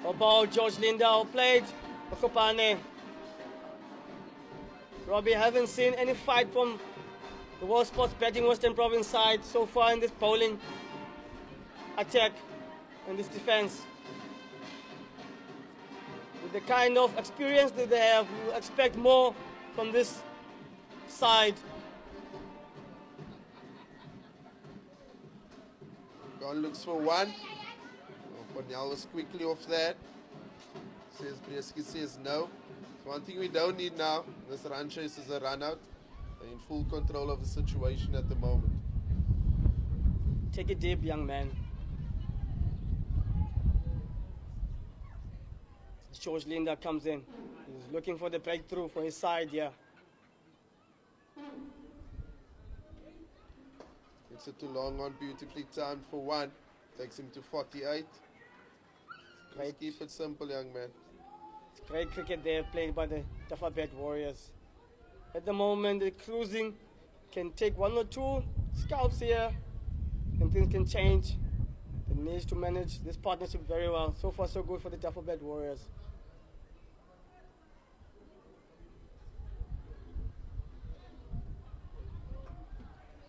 About George Linda played Mokgakane. Robbie, haven't seen any fight from the World Sports Betting Western Province side so far in this bowling attack and this defense. With the kind of experience that they have, we expect more from this side. Gone looks for 1. Parnell was quickly off that. Says Breetzke says no. So one thing we don't need now, this run chase is a run out. They're in full control of the situation at the moment. Take it deep, young man. George Linda comes in. He's looking for the breakthrough for his side here. Gets it too long on, beautifully timed for 1. Takes him to 48. Just keep it simple, young man. Great cricket there played by the Dafabet Warriors. At the moment, they're cruising. Can take 1 or 2 scalps here, and things can change. The needs to manage this partnership very well. So far, so good for the Dafabet Warriors.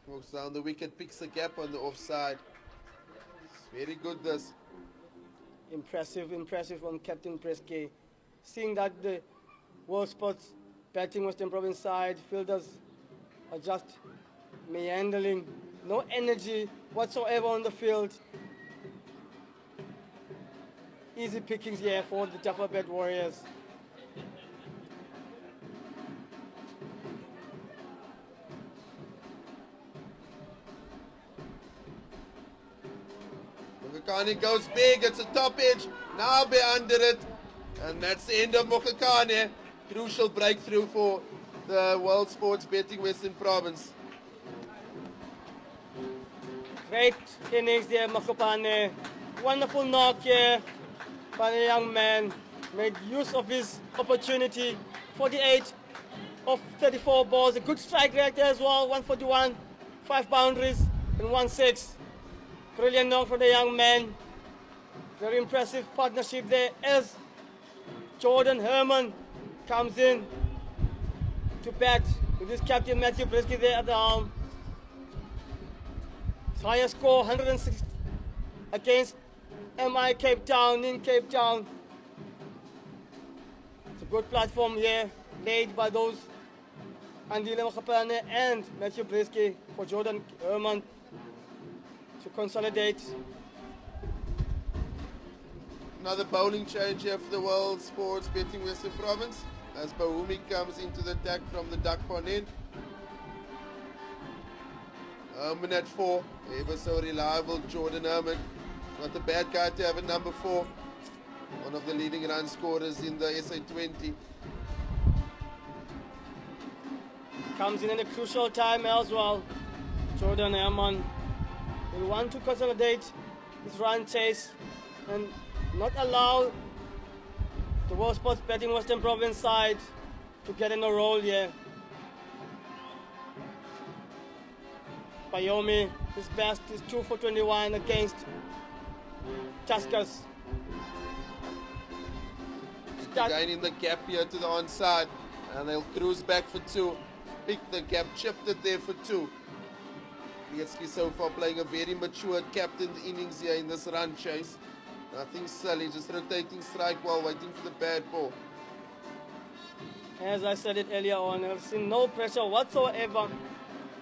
Walks down the wicket, picks the gap on the offside. It's very good this. Impressive from Captain Breetzke. Seeing that the World Sports batting Western Province side, fielders are just meandering, no energy whatsoever on the field. Easy pickings here for the Dafabet Warriors. Mokgakane goes big, it's a top edge, now be under it. And that's the end of Mokgakane. Crucial breakthrough for the World Sports Betting Western Province. Great innings there, Mokgakane. Wonderful knock here by the young man. Made use of his opportunity. 48 of 34 balls. A good strike rate there as well. 141, 5 boundaries and 1-6. Brilliant knock from the young man. Very impressive partnership there as Jordan Herman comes in to bat with his captain Matthew Breetzke there at the helm. His highest score 106 against MI Cape Town in Cape Town. It's a good platform here laid by those Andile Mokgakane and Matthew Breetzke for Jordan Herman to consolidate. Another bowling change here for the World Sports Betting Western Province as Bahumi comes into the attack from the duck pond end. Herman at 4, ever so reliable Jordan Herman. Not a bad guy to have at number 4. One of the leading run scorers in the CSA T20. Comes in at a crucial time as well. Jordan Herman will want to consolidate his run chase and not allow the World Sports Betting Western Province side to get in a roll here. Bayomi, his best is 2 for 21 against Tuskers. Again in the gap here to the onside, and they'll cruise back for 2. Pick the gap, chipped it there for 2. Breetzke so far playing a very mature captain innings here in this run chase. Nothing silly, just rotating strike while waiting for the bad ball. As I said it earlier on, I've seen no pressure whatsoever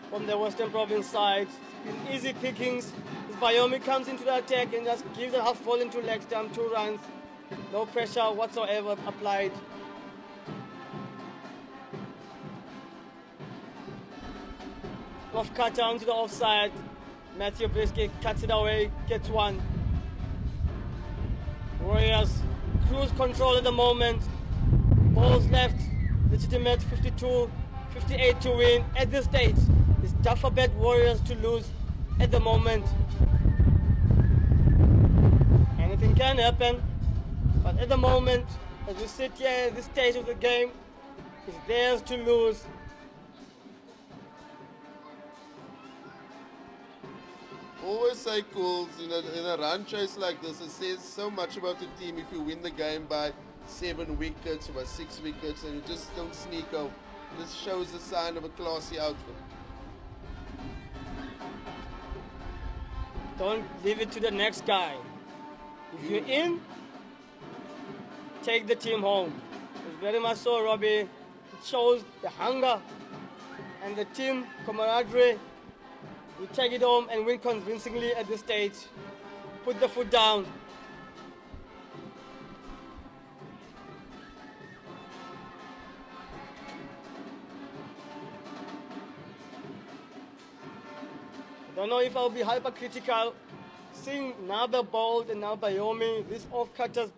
from the Western Province side. It's been easy pickings. As Bayomi comes into the attack and just gives a half ball into leg stump, 2 runs. No pressure whatsoever applied. Off cut down to the offside. Matthew Breetzke cuts it away, gets 1. Warriors cruise control at the moment. Balls left, legitimate 52, 58 to win. At this stage, it's Dafabet Warriors to lose at the moment. Anything can happen, but at the moment, as we sit here at this stage of the game, it's theirs to lose. Always say cool, in a run chase like this, it says so much about the team if you win the game by 7 wickets or by 6 wickets and you just don't sneak out. This shows the sign of a classy outfit. Don't leave it to the next guy. If you're in, take the team home. It's very much so, Robbie. It shows the hunger and the team camaraderie. We take it home and win convincingly at this stage. Put the foot down. I don't know if I'll be hypercritical. Seeing Naba bowled and now Bayomi, this off-cutters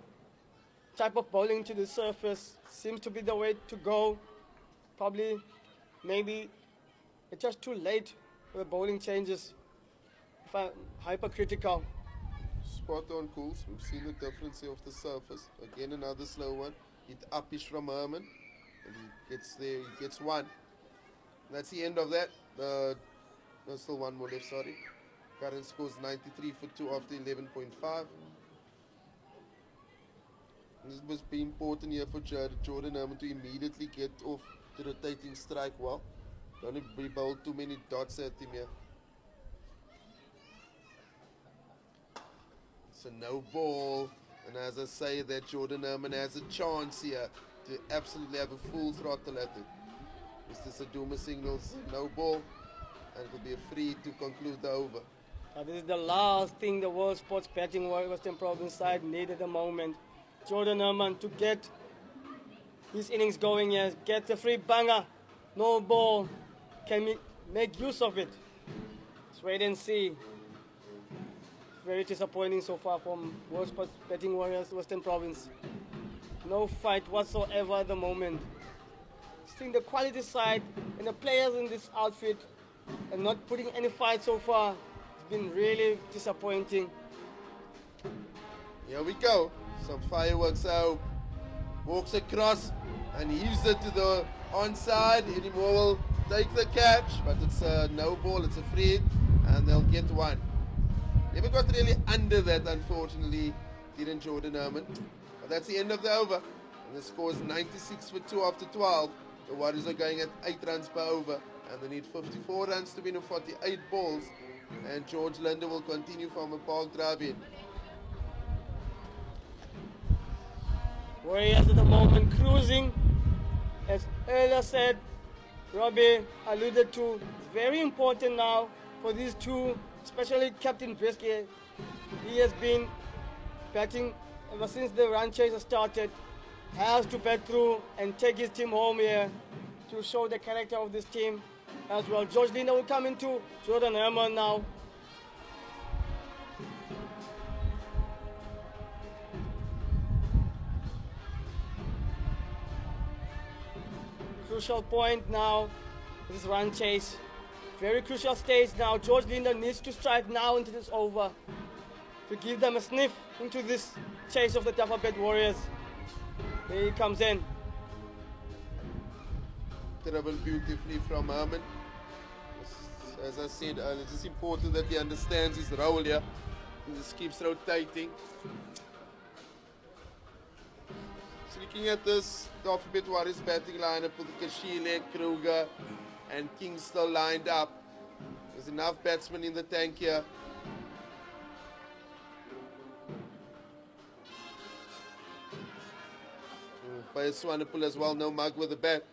type of bowling to the surface seems to be the way to go. Probably, maybe it's just too late for the bowling changes, if I'm hypercritical. Spot on, Cools. We've seen the difference here off the surface. Again, another slow one. Hit upish from Herman. And he gets there, he gets 1. That's the end of that. There's still 1 more left, sorry. Current scores 93 for 2 after 11.5. This must be important here for Jordan Herman to immediately get off the rotating strike well. Don't be bowled too many dots at him here. It's a no ball. And as I say that, Jordan Herman has a chance here to absolutely have a full throttle at it. Mr. Saduma signals no ball. And it will be a free to conclude the over. This is the last thing the World Sports Batting Western Province side needed at the moment. Jordan Herman to get his innings going here, get the free banger, no ball, can make use of it. Let's wait and see. Very disappointing so far from World Sports Batting Warriors Western Province. No fight whatsoever at the moment. Seeing the quality side and the players in this outfit and not putting any fight so far. It's been really disappointing. Here we go. Some fireworks out. Walks across and heaves it to the onside. Eddie Moore will take the catch, but it's a no ball, it's a free hit, and they'll get one. Never got really under that, unfortunately, didn't Jordan Herman. But that's the end of the over. And the score is 96 for 2 after 12. The Warriors are going at 8 runs per over, and they need 54 runs to win in 48 balls. And George Linder will continue from a park drive in. Warriors at the moment cruising. As earlier said, Robbie alluded to, it's very important now for these two, especially Captain Breetzke. He has been batting ever since the run chase has started. Has to bat through and take his team home here to show the character of this team as well. George Linder will come into Jordan Herman now. Crucial point now, this run chase. Very crucial stage now. George Linder needs to strike now into this over to give them a sniff into this chase of the Dafabet Warriors. There he comes in. Travel beautifully from Herman. As I said, it's just important that he understands his role here. He just keeps rotating. So looking at this Dafabet Warriors batting lineup with Kashile, Kruger and King still lined up. There's enough batsmen in the tank here. By Swanepoel as well, no mug with the bat.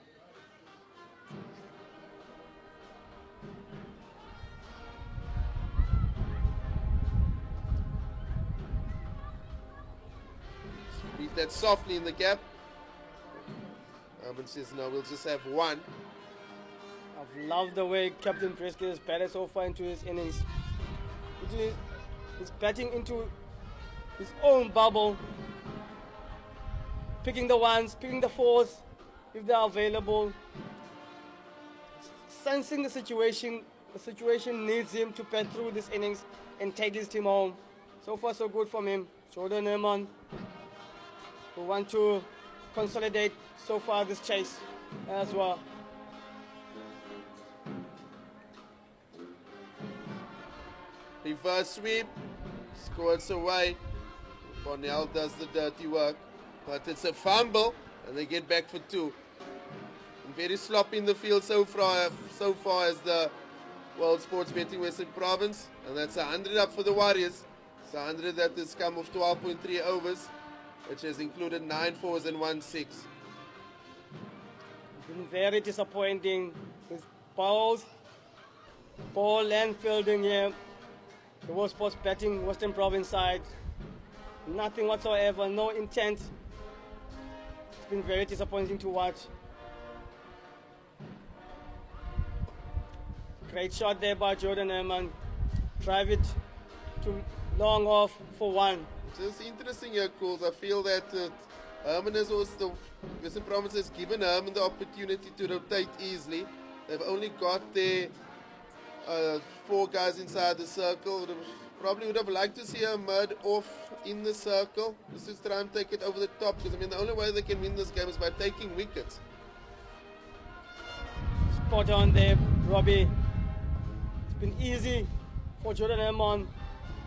Leave that softly in the gap. Herman says no, we'll just have one. I've loved the way Captain Breetzke has batted so far into his innings. He's batting into his own bubble. Picking the ones, picking the fours, if they are available. Sensing the situation needs him to bat through this innings and take his team home. So far so good from him. Jordan Herman, who want to consolidate so far this chase as well. Reverse sweep, scores away. Parnell does the dirty work. But it's a fumble, and they get back for 2. And very sloppy in the field so far as the World Sports Betting Western Province. And that's 100 up for the Warriors. It's 100 that has come of 12.3 overs, which has included 9 fours and 1 6. Been very disappointing with ball and fielding here. The World Sports Betting Western Province side. Nothing whatsoever, no intent. It's been very disappointing to watch. Great shot there by Jordan Herman. Drive it to long off for 1. It's interesting here, Coles. I feel that Herman has also, the Western Province has given Herman the opportunity to rotate easily. They've only got their 4 guys inside the circle. Probably would have liked to see a mud off in the circle. Just to try and take it over the top, because I mean the only way they can win this game is by taking wickets. Spot on there, Robbie. It's been easy for Jordan Herman.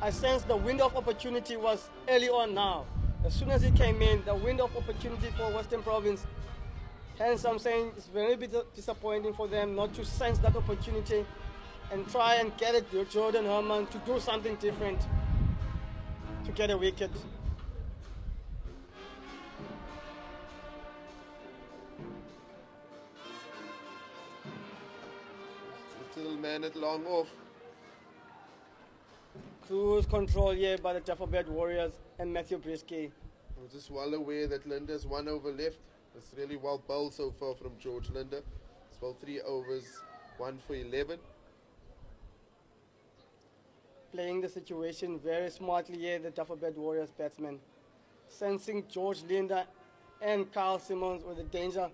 I sense the window of opportunity was early on now. As soon as he came in, the window of opportunity for Western Province. Hence, I'm saying it's very bit disappointing for them not to sense that opportunity and try and get it to Jordan Herman to do something different to get a wicket. Little man at long off. Cruise control here by the Dafabet Warriors and Matthew Breetzke. I'm just well aware that Linda's 1 over left. It's really well bowled so far from George Linda. It's well 3 overs, 1 for 11. Playing the situation very smartly here, the Dafabet Warriors batsmen. Sensing George Linda and Carl Simmons were the danger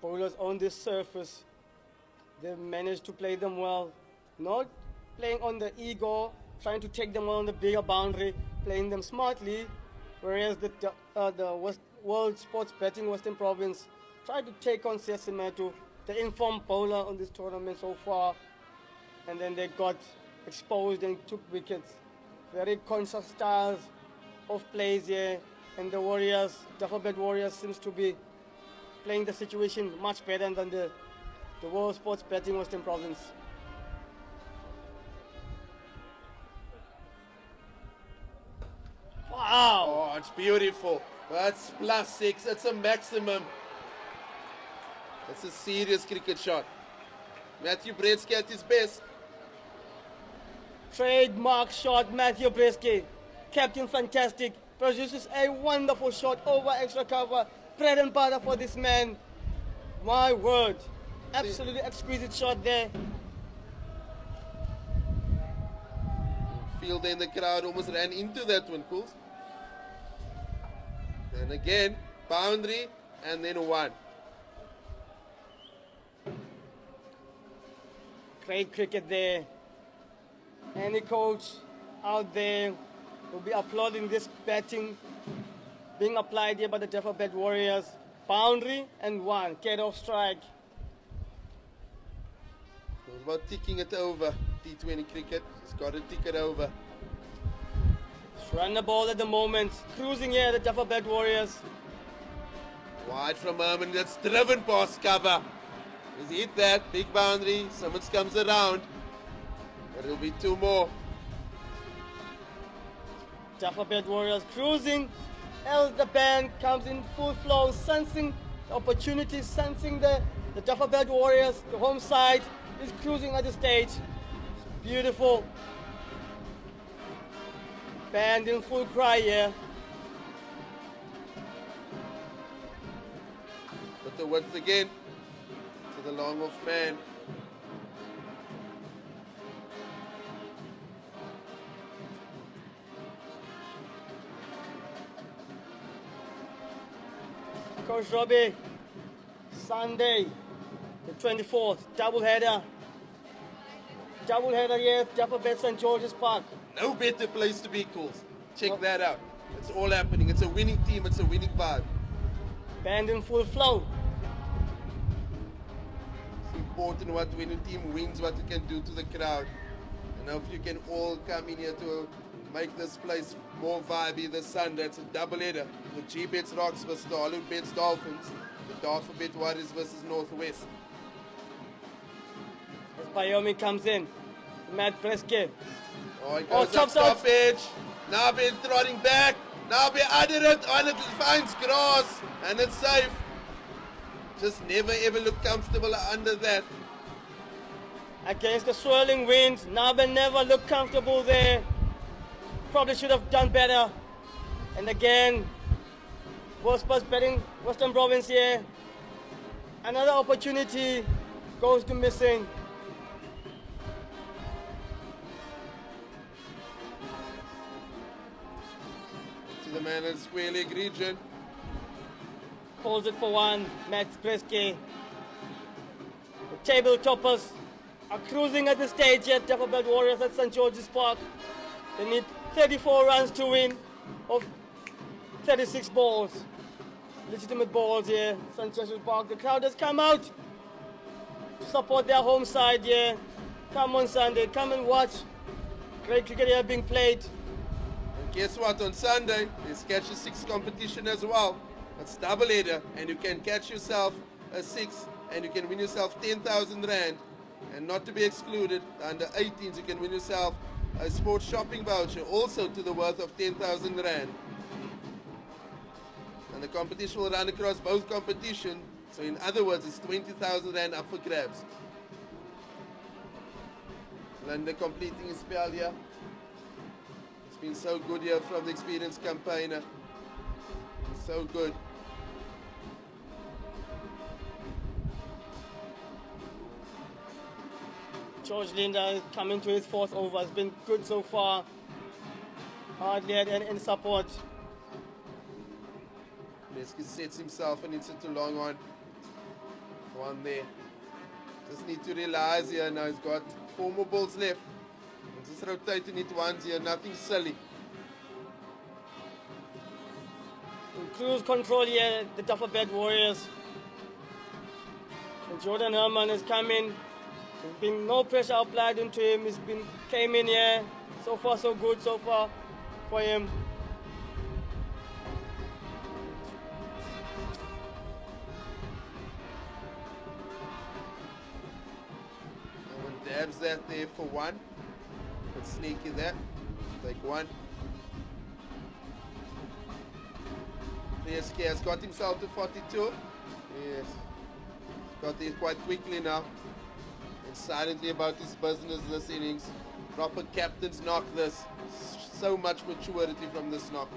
bowlers on this surface. They've managed to play them well. Not playing on the ego, trying to take them on the bigger boundary, playing them smartly. Whereas the World Sports Betting Western Province tried to take on CSA Simetu, the informed bowler on this tournament so far. And then they got exposed and took wickets. Very conscious styles of plays here. And the Warriors, Dafabet Warriors, seems to be playing the situation much better than the World Sports Betting Western Province. Wow! Oh, it's beautiful. That's +6. It's a maximum. That's a serious cricket shot. Matthew Breetzke at his best. Trademark shot, Matthew Breetzke. Captain fantastic. Produces a wonderful shot over extra cover. Bread and butter for this man. My word. Absolutely exquisite shot there. Fielder in the crowd almost ran into that one, Cools. And again, boundary, and then 1. Great cricket there. Any coach out there will be applauding this batting being applied here by the Dafabet Warriors. Boundary and 1, get off strike. It was about ticking it over. T20 cricket, just got to tick it over. Run the ball at the moment. Cruising here, the Dafabet Warriors. Wide from Herman, that's driven past cover. He's hit that, big boundary. Simmons comes around. But it'll be 2 more. Dafabet Warriors cruising. As the band comes in full flow, sensing the opportunity, sensing the Dafabet Warriors, the home side is cruising at the stage. It's beautiful. Band in full cry here. But the once again to the long off man. Coach Robbie, Sunday, the 24th, double header. Double header here, Dafabet St. George's Park. No better place to be, Cools. Check that out. It's all happening. It's a winning team. It's a winning vibe. Band in full flow. It's important what winning team wins, what it can do to the crowd. And hope you can all come in here to make this place more vibey this Sunday. It's a double header. The G-Bets Rocks versus the Hollywood Bets Dolphins. The Dafabet Warriors versus Northwest. As Bayomi comes in, Matt Breetzke. Oh, he goes up chops out. stoppage. Nabe trotting back. Nabe under it. On it finds grass. And it's safe. Just never ever look comfortable under that. Against the swirling wind, Nabe never looked comfortable there. Probably should have done better. And again, World Sports Betting Western Province here. Another opportunity goes to missing. To the man in square leg region. Calls it for 1, Matt Breetzke. The table toppers are cruising at the stage yet, Dafabet Warriors at St. George's Park. They need 34 runs to win of 36 balls. Legitimate balls here, St. George's Park. The crowd has come out to support their home side here. Come on Sunday, come and watch Great cricket here being played. And guess what? On Sunday, there's Catch a Six competition as well. It's double header, and you can catch yourself a six, and you can win yourself 10,000 rand. And not to be excluded, under 18s, you can win yourself a sports shopping voucher, also to the worth of 10,000 rand. And the competition will run across both competitions. So in other words, it's 20,000 rand up for grabs. Linde completing his spell here. It's been so good here from the experienced campaigner. So good. George Linda coming to his 4th over. It's been good so far. Hardly had any support. Breetzke sets himself and hits it to long on. One there. Just need to realize here now he's got 4 more balls left. Just rotating it once here, nothing silly. In cruise control here, the Dafabet Warriors. And Jordan Herman has come in. There's been no pressure applied into him. Came in here. So far so good so far for him. Dabs that there for 1. Let's sneak in that. Take 1. Breetzke has got himself to 42. Yes. He's got there quite quickly now. And silently about his business this innings. Proper captain's knock this. So much maturity from this knock.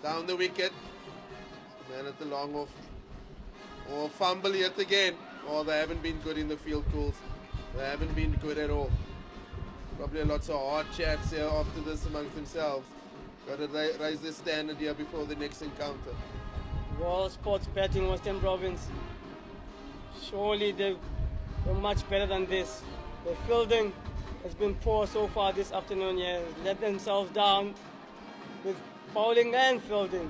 Down the wicket. Man at the long off. Or fumble yet again. Oh, they haven't been good in the field tools. They haven't been good at all. Probably lots of hard chats here after this amongst themselves. Got to raise their standard here before the next encounter. World Sports Betting Western Province. Surely they're much better than this. Their fielding has been poor so far this afternoon. Yeah, let themselves down with bowling and fielding.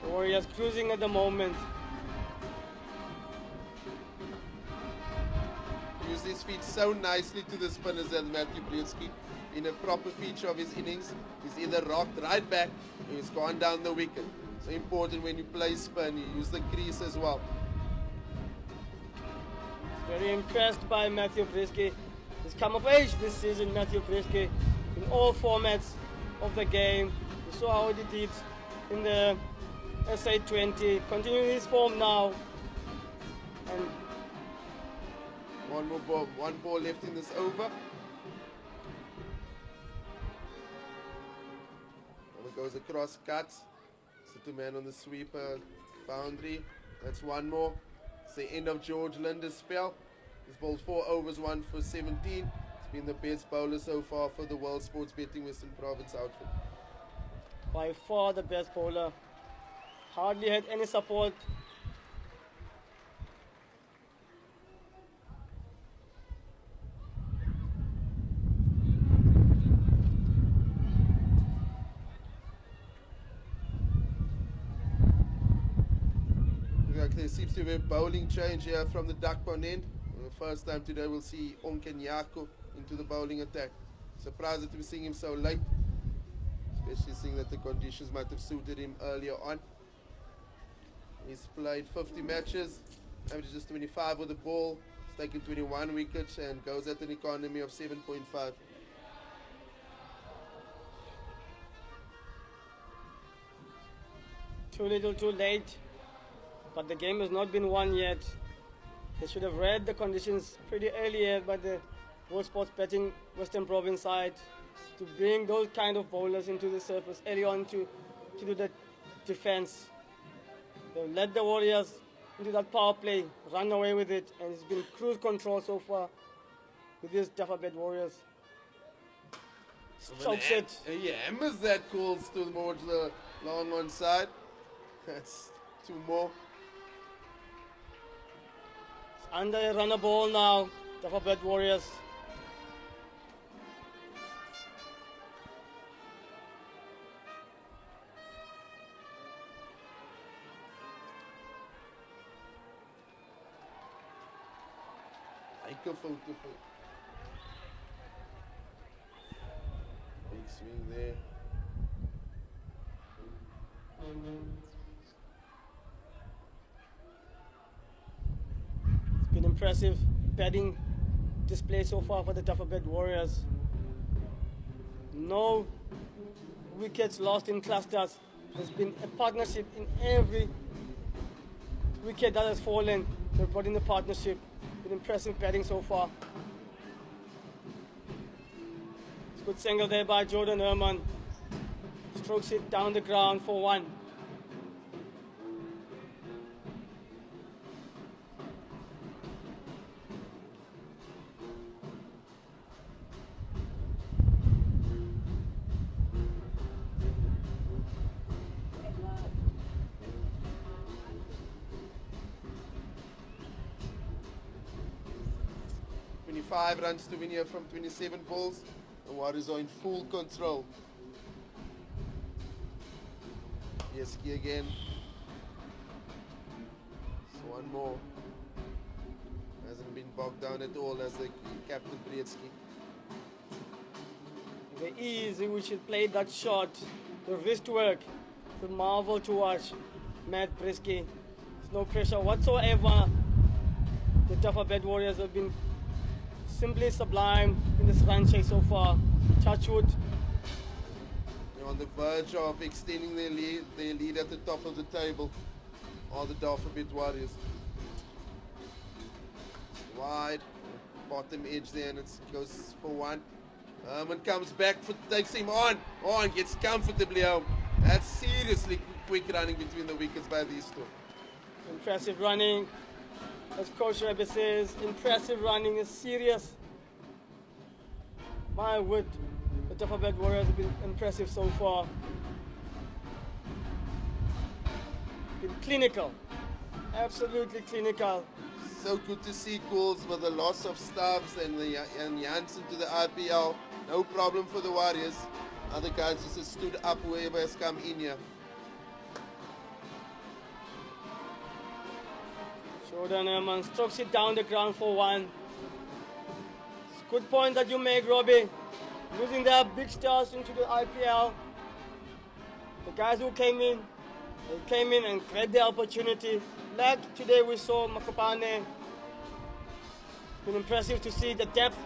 The Warriors cruising at the moment. Use his feet so nicely to the spinners as Matthew Breetzke. In a proper feature of his innings, he's either rocked right back or he's gone down the wicket. So important when you play spin, you use the crease as well. Very impressed by Matthew Breetzke. He's come of age this season, Matthew Breetzke, in all formats of the game. We saw how he did in the CSA T20, continuing his form now. And one ball left in this over. And it goes across, cuts. It's a man on the sweeper boundary. That's one more. It's the end of George Linde's spell. He's bowled 4 overs, 1 for 17. He's been the best bowler so far for the World Sports Betting Western Province outfit. By far the best bowler. Hardly had any support. There seems to be a bowling change here from the Duckpond end. For the first time today we'll see Onkenyako into the bowling attack. Surprised that we're seeing him so late, especially seeing that the conditions might have suited him earlier on. He's played 50 matches, averages 25 with the ball, he's taken 21 wickets and goes at an economy of 7.5. Too little, too late. But the game has not been won yet. They should have read the conditions pretty earlier by the World Sports Betting Western Province side to bring those kind of bowlers into the surface early on to do the defense. They've led the Warriors into that power play, run away with it, and it's been cruise control so far with these Dafabet Warriors. Chokes it. He hammers that, calls towards the long on side. That's 2 more. Under a runner ball now, Dafabet Warriors. Lekker foto. Big swing there. It's been impressive batting display so far for the Dafabet Warriors. No wickets lost in clusters. There's been a partnership in every wicket that has fallen. They've brought in the partnership. Been impressive batting so far. It's a good single there by Jordan Herman. Strokes it down the ground for 1. Five runs to win here from 27 balls. The Warriors are in full control. Breetzke again. So one more. Hasn't been bogged down at all as the captain Breetzke. The ease in which he played that shot, the wrist work, the marvel to watch. Matt Breetzke. There's no pressure whatsoever. The Dafabet Warriors have been simply sublime in this run chase so far. Touchwood. They're on the verge of extending their lead at the top of the table. All the Dafabet Warriors. Wide, bottom edge there, and it goes for 1. Herman comes back, takes him on, gets comfortably home. That's seriously quick running between the wickets by these two. Impressive running. As Coach Rebbe says, impressive running is serious. My word, the Dafabet Warriors have been impressive so far. Been clinical, absolutely clinical. So good to see goals with the loss of Stubbs and Janssen to the IPL. No problem for the Warriors. Other guys just stood up whoever has come in here. Jordan Herman strokes it down the ground for 1. It's a good point that you make, Robbie. Losing their big stars into the IPL. The guys who came in, they came in and grabbed the opportunity. Like today we saw Mokgakane. It's been impressive to see the depth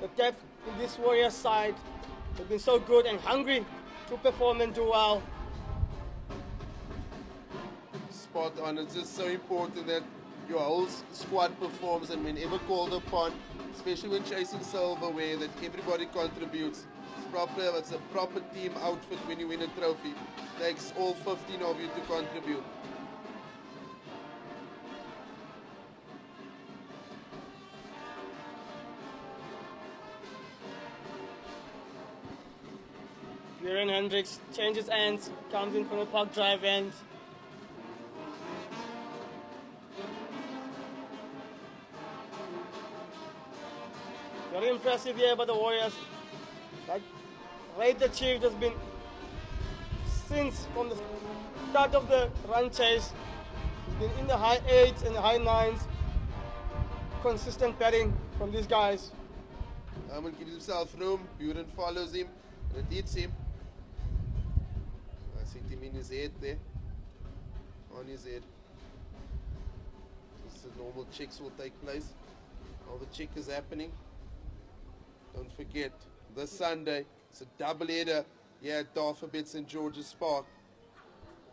in this Warriors side. They've been so good and hungry to perform and do well. Spot on. It's just so important that your whole squad performs, and whenever called upon, especially when chasing silverware, that everybody contributes. It's a proper team outfit when you win a trophy. It takes all 15 of you to contribute. Björn Hendricks changes ends, comes in from the park drive end. Very impressive here by the Warriors. Like rate achieved has been since from the start of the run chase. It's been in the high 8s and the high 9s. Consistent batting from these guys. Herman gives himself room. Buren follows him, and it hits him. I see him in his head there. On his head. Just the normal checks will take place. All the check is happening. Don't forget, this Sunday, it's a double-header here at Dafabet St. George's Park,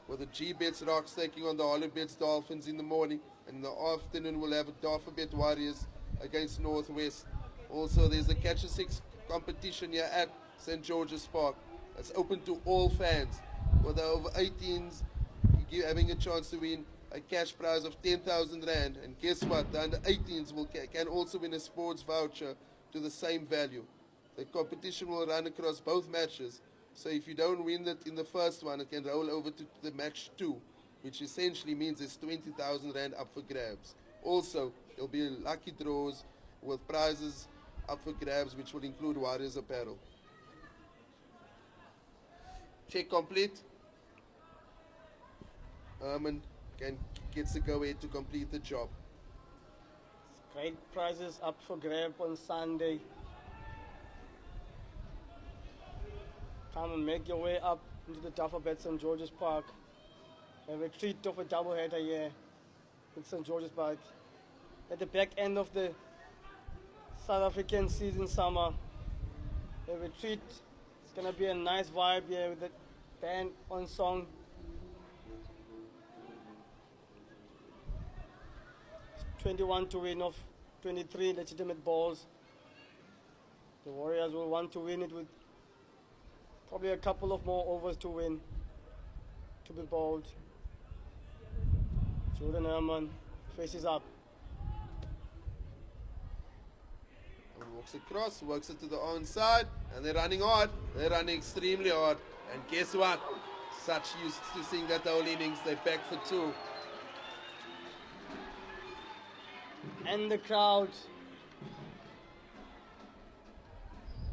with the G-Bets Rocks taking on the Holibets Dolphins in the morning, and in the afternoon we'll have a Dafabet Warriors against Northwest. Also, there's a Catch-a-Six competition here at St. George's Park. It's open to all fans, with the over 18s having a chance to win a cash prize of 10,000 Rand. And guess what? The under 18s can also win a sports voucher to the same value. The competition will run across both matches, so if you don't win it in the first one, it can roll over to the match 2, which essentially means there's 20,000 Rand up for grabs. Also, there'll be lucky draws with prizes up for grabs, which will include Warriors apparel. Check complete. Herman gets the go-ahead to complete the job. Great prizes up for grab on Sunday. Come and make your way up into the Dafabet St. George's Park. Have a treat of a doubleheader here in St. George's Park. At the back end of the South African season summer. Have a treat. It's gonna be a nice vibe here with the band on song. 21 to win of 23 legitimate balls. The Warriors will want to win it with probably a couple of more overs to win, to be bowled. Jordan Herman faces up. And walks across, works it to the onside, and they're running hard. They're running extremely hard. And guess what? Such used to seeing that whole innings, they're back for 2. And the crowd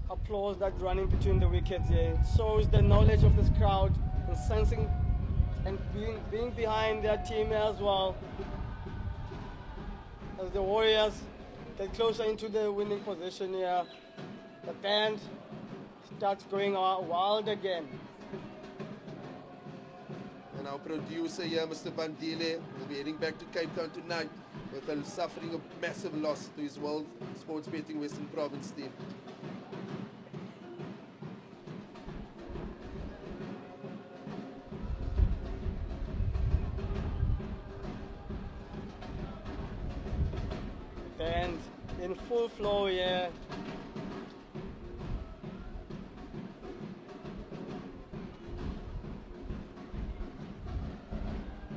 applause that running between the wickets here. It shows the knowledge of this crowd and sensing and being behind their team as well. As the Warriors get closer into the winning position here, the band starts going wild again. And our producer here, Mr. Andile, will be heading back to Cape Town tonight with suffering a massive loss to his World Sports Betting Western Province team. And in full flow here.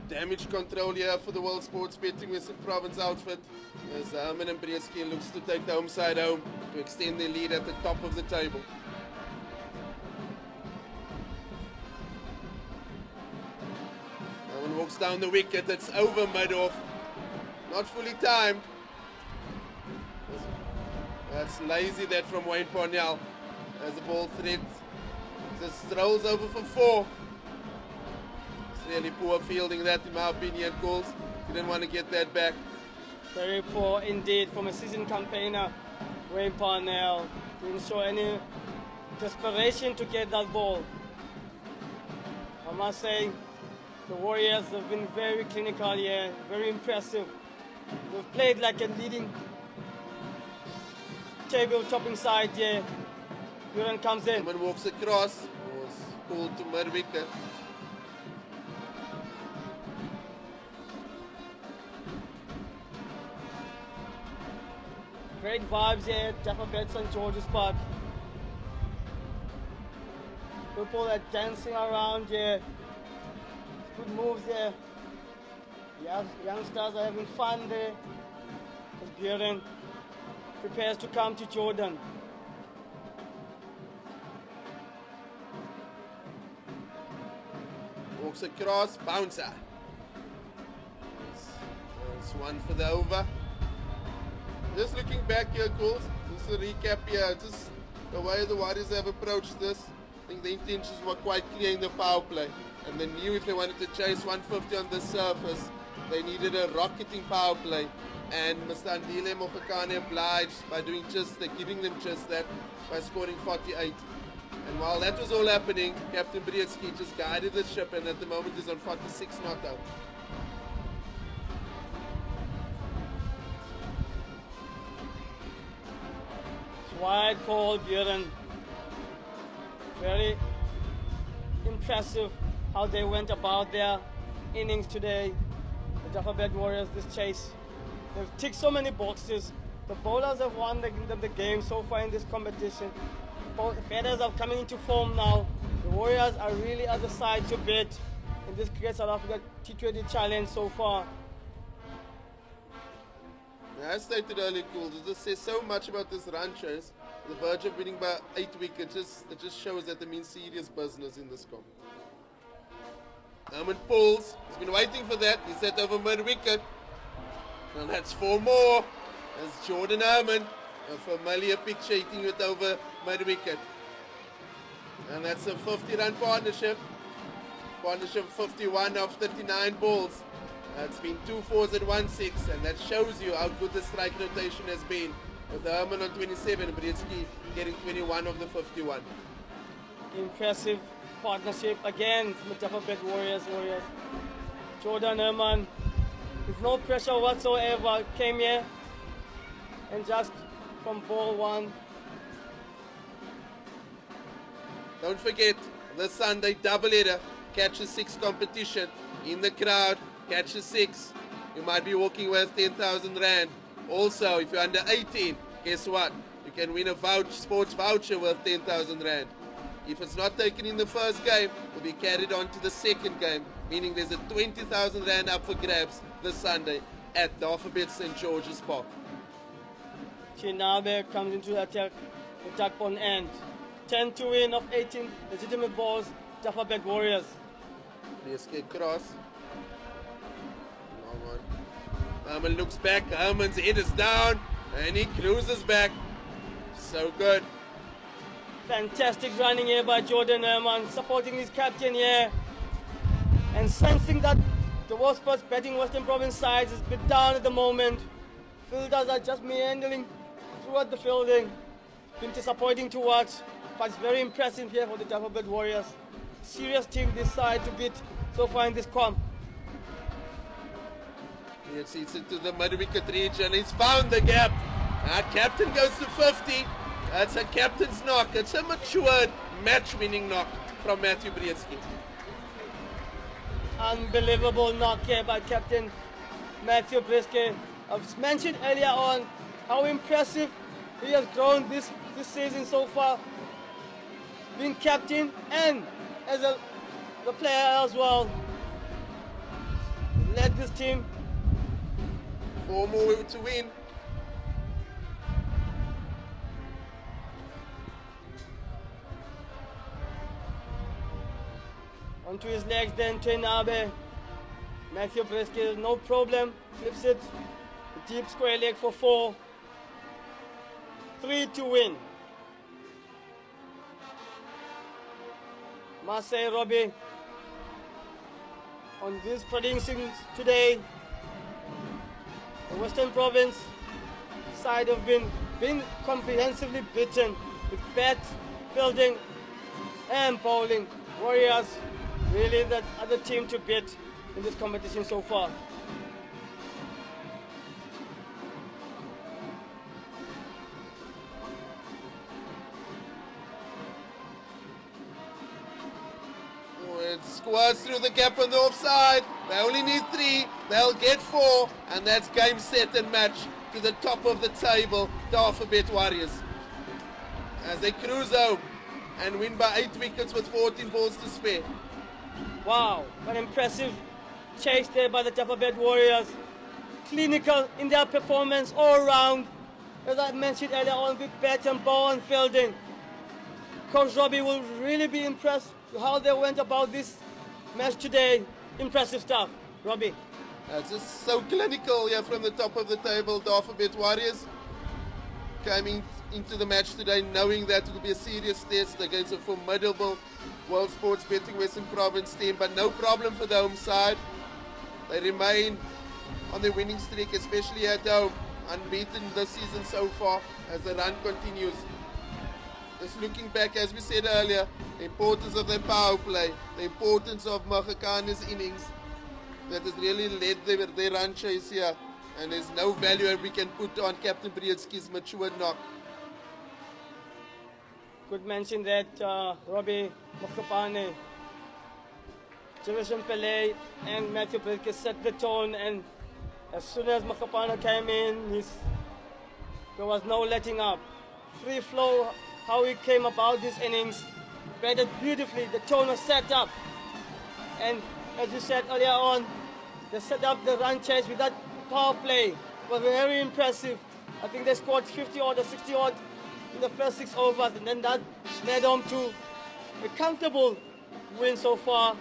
Damage control here for the World Sports Betting Western Province outfit as Matthew Breetzke looks to take the home side home to extend their lead at the top of the table. That one walks down the wicket, it's over mid-off, not fully timed. That's lazy that from Wayne Parnell as the ball threads. Just rolls over for 4. Really poor fielding that, in my opinion, calls. Didn't want to get that back. Very poor indeed from a seasoned campaigner, Wayne Parnell. Didn't show any desperation to get that ball. I must say, the Warriors have been very clinical here, very impressive. They've played like a leading table topping side here. Buren comes in. Someone walks across, was pulled to mid-wicket. Great vibes here at Dafabet St. George's Park. People are dancing around here. Good moves here. Youngsters are having fun there. As Buren prepares to come to Jordan. Walks across, bouncer. That's one for the over. Just looking back here, Cools, just a recap here, just the way the Warriors have approached this. I think the intentions were quite clear in the power play. And they knew if they wanted to chase 150 on the surface, they needed a rocketing power play. And Mr. Andile Mokgakane obliged by doing just that, giving them just that, by scoring 48. And while that was all happening, Captain Breetzke just guided the ship and at the moment is on 46 not out. Wide call, Buren. Very impressive how they went about their innings today. The Dafabet Warriors, this chase. They've ticked so many boxes. The bowlers have won the game so far in this competition. Batters are coming into form now. The Warriors are really at the side to beat in this Cricket South Africa T20 challenge so far. As stated earlier, Cools, it just says so much about this run chase. The verge of winning by 8 wickets, it just shows that they mean serious business in this comp. Herman pulls, he's been waiting for that, he's set over mid-wicket. And that's 4 more. That's Jordan Herman, a familiar picture hitting it over mid-wicket. And that's a 50-run partnership. Partnership 51 of 39 balls. It's been 2 4s and 1 6, and that shows you how good the strike rotation has been. With the Herman on 27, Breetzke getting 21 of the 51. Impressive partnership again from the Dafabet Warriors. Jordan Herman, with no pressure whatsoever, came here and just from ball one. Don't forget, this Sunday doubleheader, catch a 6 competition. In the crowd, catch a 6. You might be walking with 10,000 Rand. Also, if you're under 18, guess what? You can win a sports voucher worth 10,000 Rand. If it's not taken in the first game, it will be carried on to the second game, meaning there's a 20,000 Rand up for grabs this Sunday at Dafabet St. George's Park. Chinabe comes into the attack on end. 10 to win of 18 legitimate balls, Dafabet Warriors. Breetzke cross. Long one. Herman looks back, Herman's head is down, and he cruises back. So good. Fantastic running here by Jordan Herman, supporting his captain here. And sensing that the Warriors batting Western Province sides is a bit down at the moment. Fielders are just meandering throughout the fielding. Been disappointing to watch, but it's very impressive here for the Dafabet Warriors. Serious team this side to beat so far in this comp. It's into the mid-wicket region. He's found the gap. Captain goes to 50. That's a captain's knock. It's a matured match-winning knock from Matthew Breetzke. Unbelievable knock here by Captain Matthew Breetzke. I've mentioned earlier on how impressive he has grown this season so far. Being captain and as the player as well. Led this team. 4 more to win. Onto his legs then, Chinabe. Matthew Breetzke, no problem. Flips it. Deep square leg for 4. 3 to win. Marseille Robbie on these predictions today. The Western Province side have been comprehensively beaten with bat, fielding and bowling. Warriors really the other team to beat in this competition so far. It squares through the gap on the offside. They only need 3. They'll get 4. And that's game, set and match to the top of the table, Dafabet Warriors. As they cruise home and win by 8 wickets with 14 balls to spare. Wow, an impressive chase there by the Dafabet Warriors. Clinical in their performance all round. As I mentioned earlier on, with bat and ball and fielding. Coach Robbie will really be impressed with how they went about this match today. Impressive stuff, Robbie. It's just so clinical here from the top of the table. Dafabet Warriors coming into the match today knowing that it will be a serious test against a formidable World Sports Betting Western Province team, but no problem for the home side. They remain on the winning streak, especially at home, unbeaten this season so far as the run continues. Just looking back, as we said earlier, the importance of their power play, the importance of Mokgakane's innings that has really led their run chase here, and there's no value that we can put on Captain Breetzke's matured knock. Could mention that Robbie Mokgakane, Jiveshen Pillay and Matthew Breetzke set the tone, and as soon as Mokgakane came in, there was no letting up. Free flow, how he came about this innings, batted beautifully, the tone was set up. And as you said earlier on, they set up the run chase with that power play. It was very impressive. I think they scored 50 odd or 60 odd in the first 6 overs, and then that led on to a comfortable win so far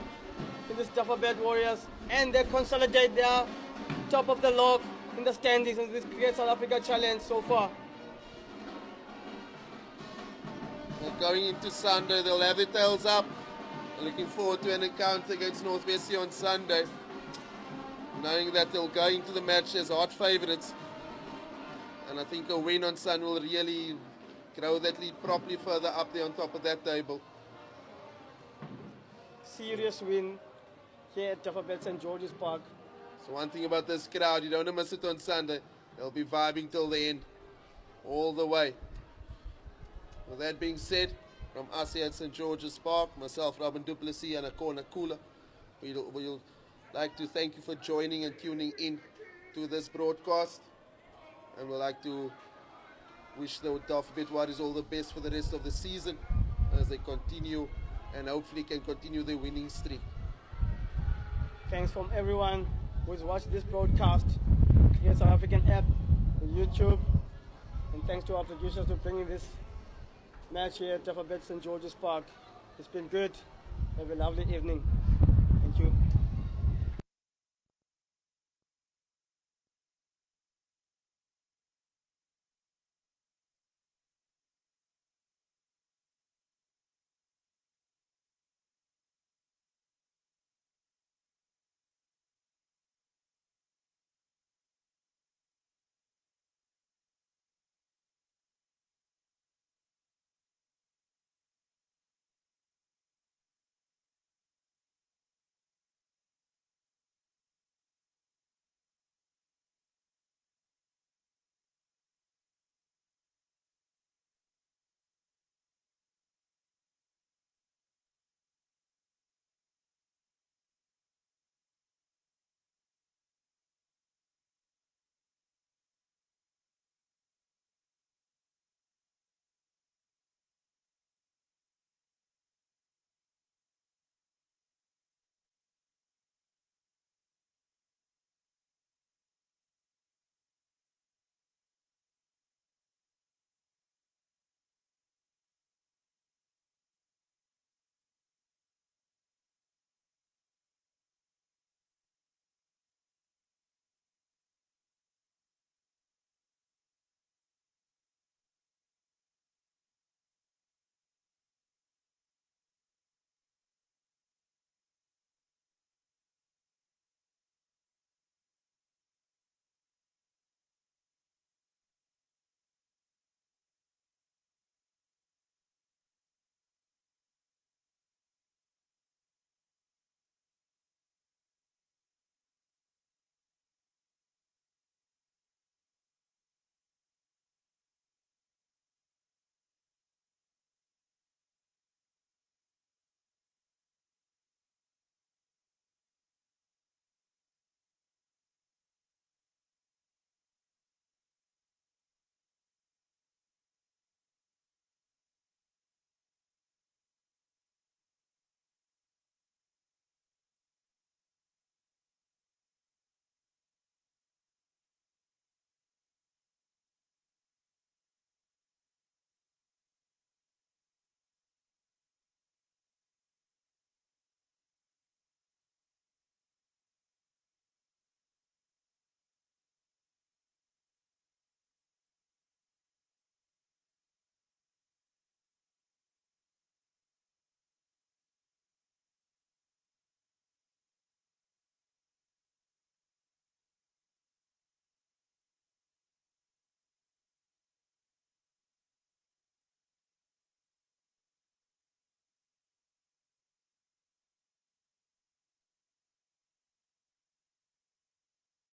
in this Dafabet Warriors, and they consolidate their top of the log in the standings in this Great South Africa Challenge so far. They're going into Sunday, they'll have their tails up. They're looking forward to an encounter against North Westie on Sunday. knowing that they'll go into the match as hot favourites. And I think a win on Sun will really grow that lead properly further up there on top of that table. Serious win here at Dafabet St. George's Park. So one thing about this crowd, you don't want to miss it on Sunday. They'll be vibing till the end, all the way. With that being said, from us here at St. George's Park, myself, Robin du Plessis, and Akona Kula, we'll like to thank you for joining and tuning in to this broadcast. And we'd like to wish the Dafabet Warriors all the best for the rest of the season as they continue and hopefully can continue their winning streak. Thanks from everyone who's watched this broadcast here South African app, on YouTube, and thanks to our producers for bringing this match here at Dafabet St. George's Park. It's been good. Have a lovely evening. Thank you.